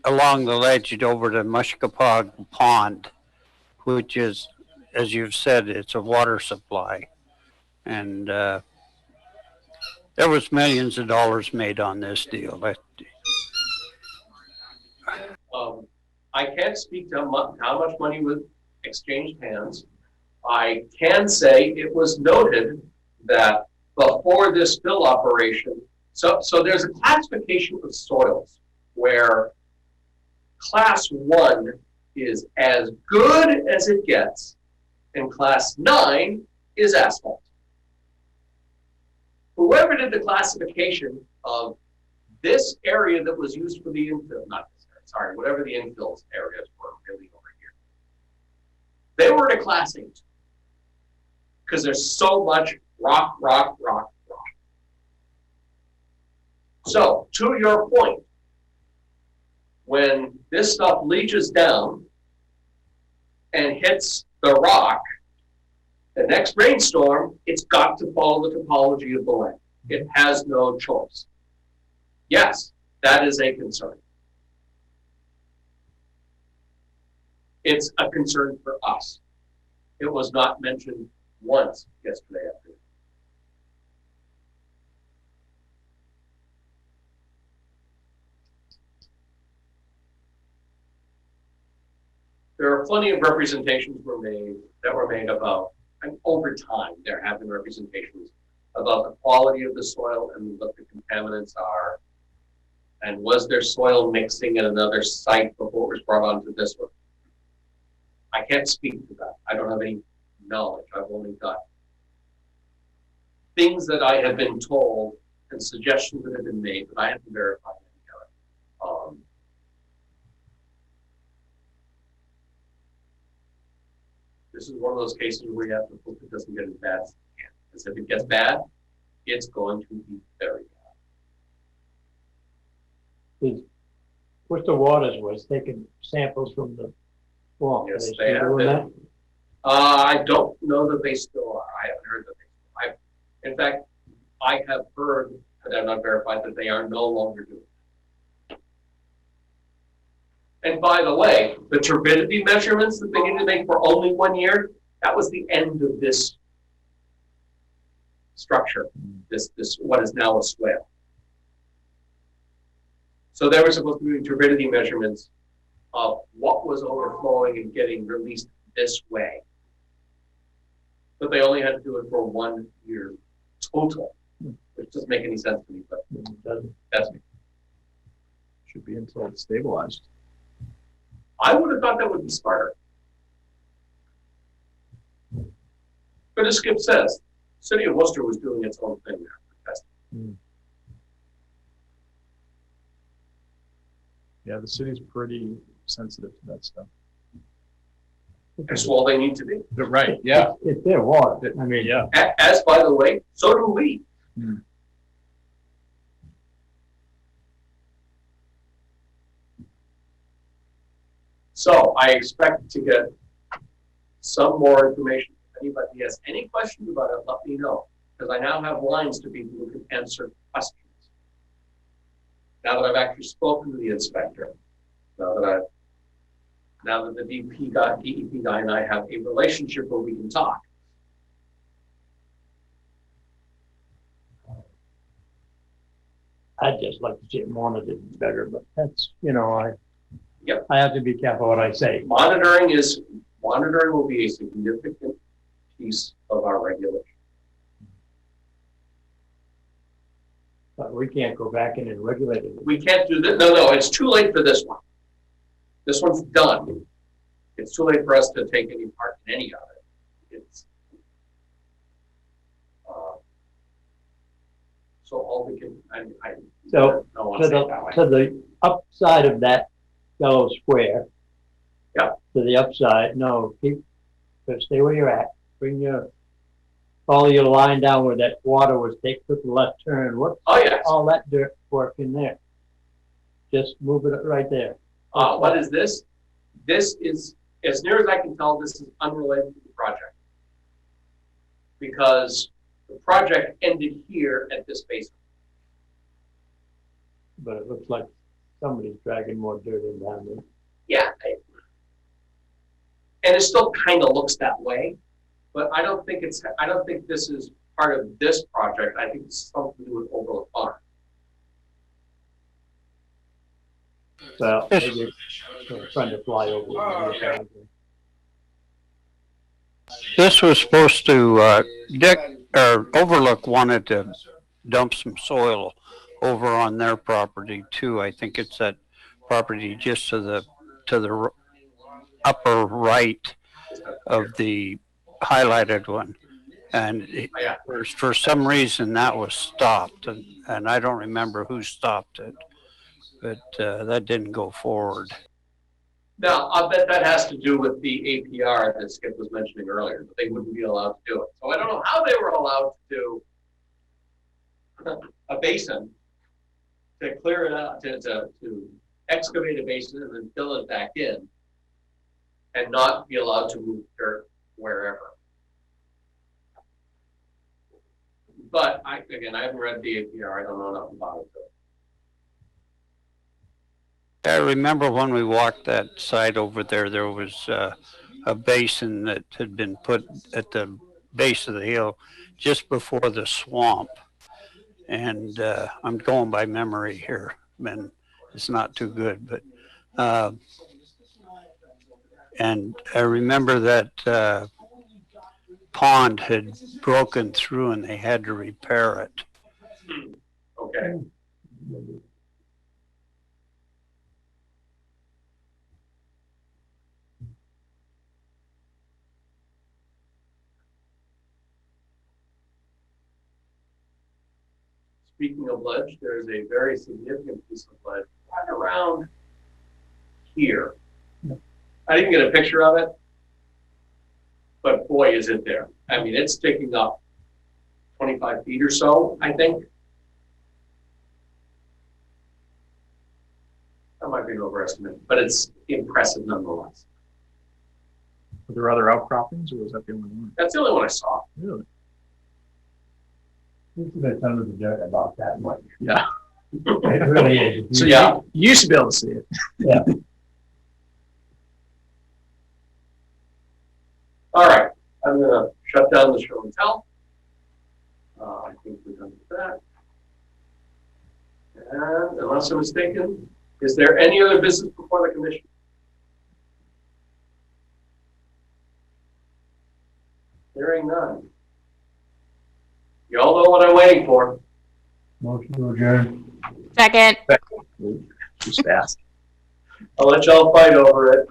along the ledge over to Mushkapog Pond, which is, as you've said, it's a water supply. And there was millions of dollars made on this deal. I can't speak to how much money was exchanged hands. I can say it was noted that before this fill operation, so there's a classification of soils where class 1 is as good as it gets, and class 9 is asphalt. Whoever did the classification of this area that was used for the infill, not this area, sorry, whatever the infill areas were really over here, they were in a class 8 because there's so much rock. So, to your point, when this stuff leaches down and hits the rock, the next rainstorm, it's got to follow the topology of the land. It has no choice. Yes, that is a concern. It's a concern for us. It was not mentioned once yesterday afternoon. There are plenty of representations that were made about, and over time there have been representations about the quality of the soil and what the contaminants are, and was there soil mixing at another site before it was brought onto this one. I can't speak to that. I don't have any knowledge. I've only got things that I have been told and suggestions that have been made, but I haven't verified any of it. This is one of those cases where you have to hope it doesn't get as bad as it can. Because if it gets bad, it's going to be very bad. Worcester Waters was taking samples from the swamp. Yes, Are they have doing been. that? I don't know that they still are. I haven't heard that they still are. In fact, I have heard, but I've not verified, that they are no longer doing it. And by the way, the turbidity measurements that they needed to make for only 1 year, that was the end of this structure, this what is now a swale. So they were supposed to be doing turbidity measurements of what was overflowing and getting released this way. But they only had to do it for 1 year total, which doesn't make any sense to me, but that's me. Should be until it's stabilized. I would have thought that would be smarter. But as Skip says, City of Worcester was doing its own thing there for testing. Yeah, the city's pretty sensitive to that stuff. That's all they need to be. Right, yeah. It's their water. I mean, yeah. As, by the way, so do we. So I expect to get some more information. If anybody has any questions about it, let me know. Because I now have lines to people who can answer questions. Now that I've actually spoken to the inspector, now that the DEP guy and I have a relationship where we can talk. I'd just like to see it monitored better, but that's, Yep. I have to be careful what I say. Monitoring will be a significant piece of our regulation. But we can't go back in and regulate it. We can't do this. No, it's too late for this one. This one's done. It's too late for us to take any part in any of it. It's so all we can. So don't want to say it that way. to the upside of that yellow square. Yep. To the upside, no, stay where you're at. Follow your line down where that water was. Took the left turn. What's all that dirt work in there? Just move it right there. What is this? This is, as near as I can tell, this is unrelated to the project. because the project ended here at this basement. But it looks like somebody's dragging more dirt in down there. Yeah. And it still kind of looks that way, but I don't think this is part of this project. I think it's something to do with Overlook Farm. Well, maybe trying to fly over. This was supposed to, Overlook wanted to dump some soil over on their property too. I think it's that property just to the upper right of the highlighted one. And for some reason that was stopped, and I don't remember who stopped it, but that didn't go forward. Now, I'll bet that has to do with the APR that Skip was mentioning earlier, that they wouldn't be allowed to do it. So I don't know how they were allowed to do a basin, to clear it out, to excavate a basin and then fill it back in, and not be allowed to move dirt wherever. But I haven't read the APR. I don't know enough about it. I remember when we walked that side over there, there was a basin that had been put at the base of the hill just before the swamp. And I'm going by memory here, and it's not too good, but and I remember that pond had broken through and they had to repair it. Okay. Speaking of ledge, there's a very significant piece of ledge right around here. I didn't get a picture of it, but boy, is it there. I mean, it's sticking up 25 feet or so, I think. That might be an overestimate, but it's impressive nonetheless. Were there other outcroppings, or was that the only one? That's the only one I saw. Really? There's some of the dirt about that much. Yeah. It really is. So yeah, you used to be able to see it. Yeah. All right, I'm gonna shut down the show and tell. I think we're done with that. And unless I'm mistaken, is there any other business before the commission? Hearing none. You all know what I'm waiting for. Motion to adjourn. Second. Too fast. I'll let y'all fight over it.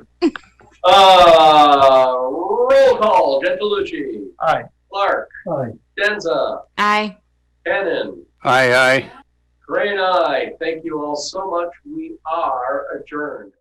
Roll call. Gentilucci. Aye. Clark. Aye. Denza. Aye. Cannon. Aye, aye. Crane, aye. Thank you all so much. We are adjourned.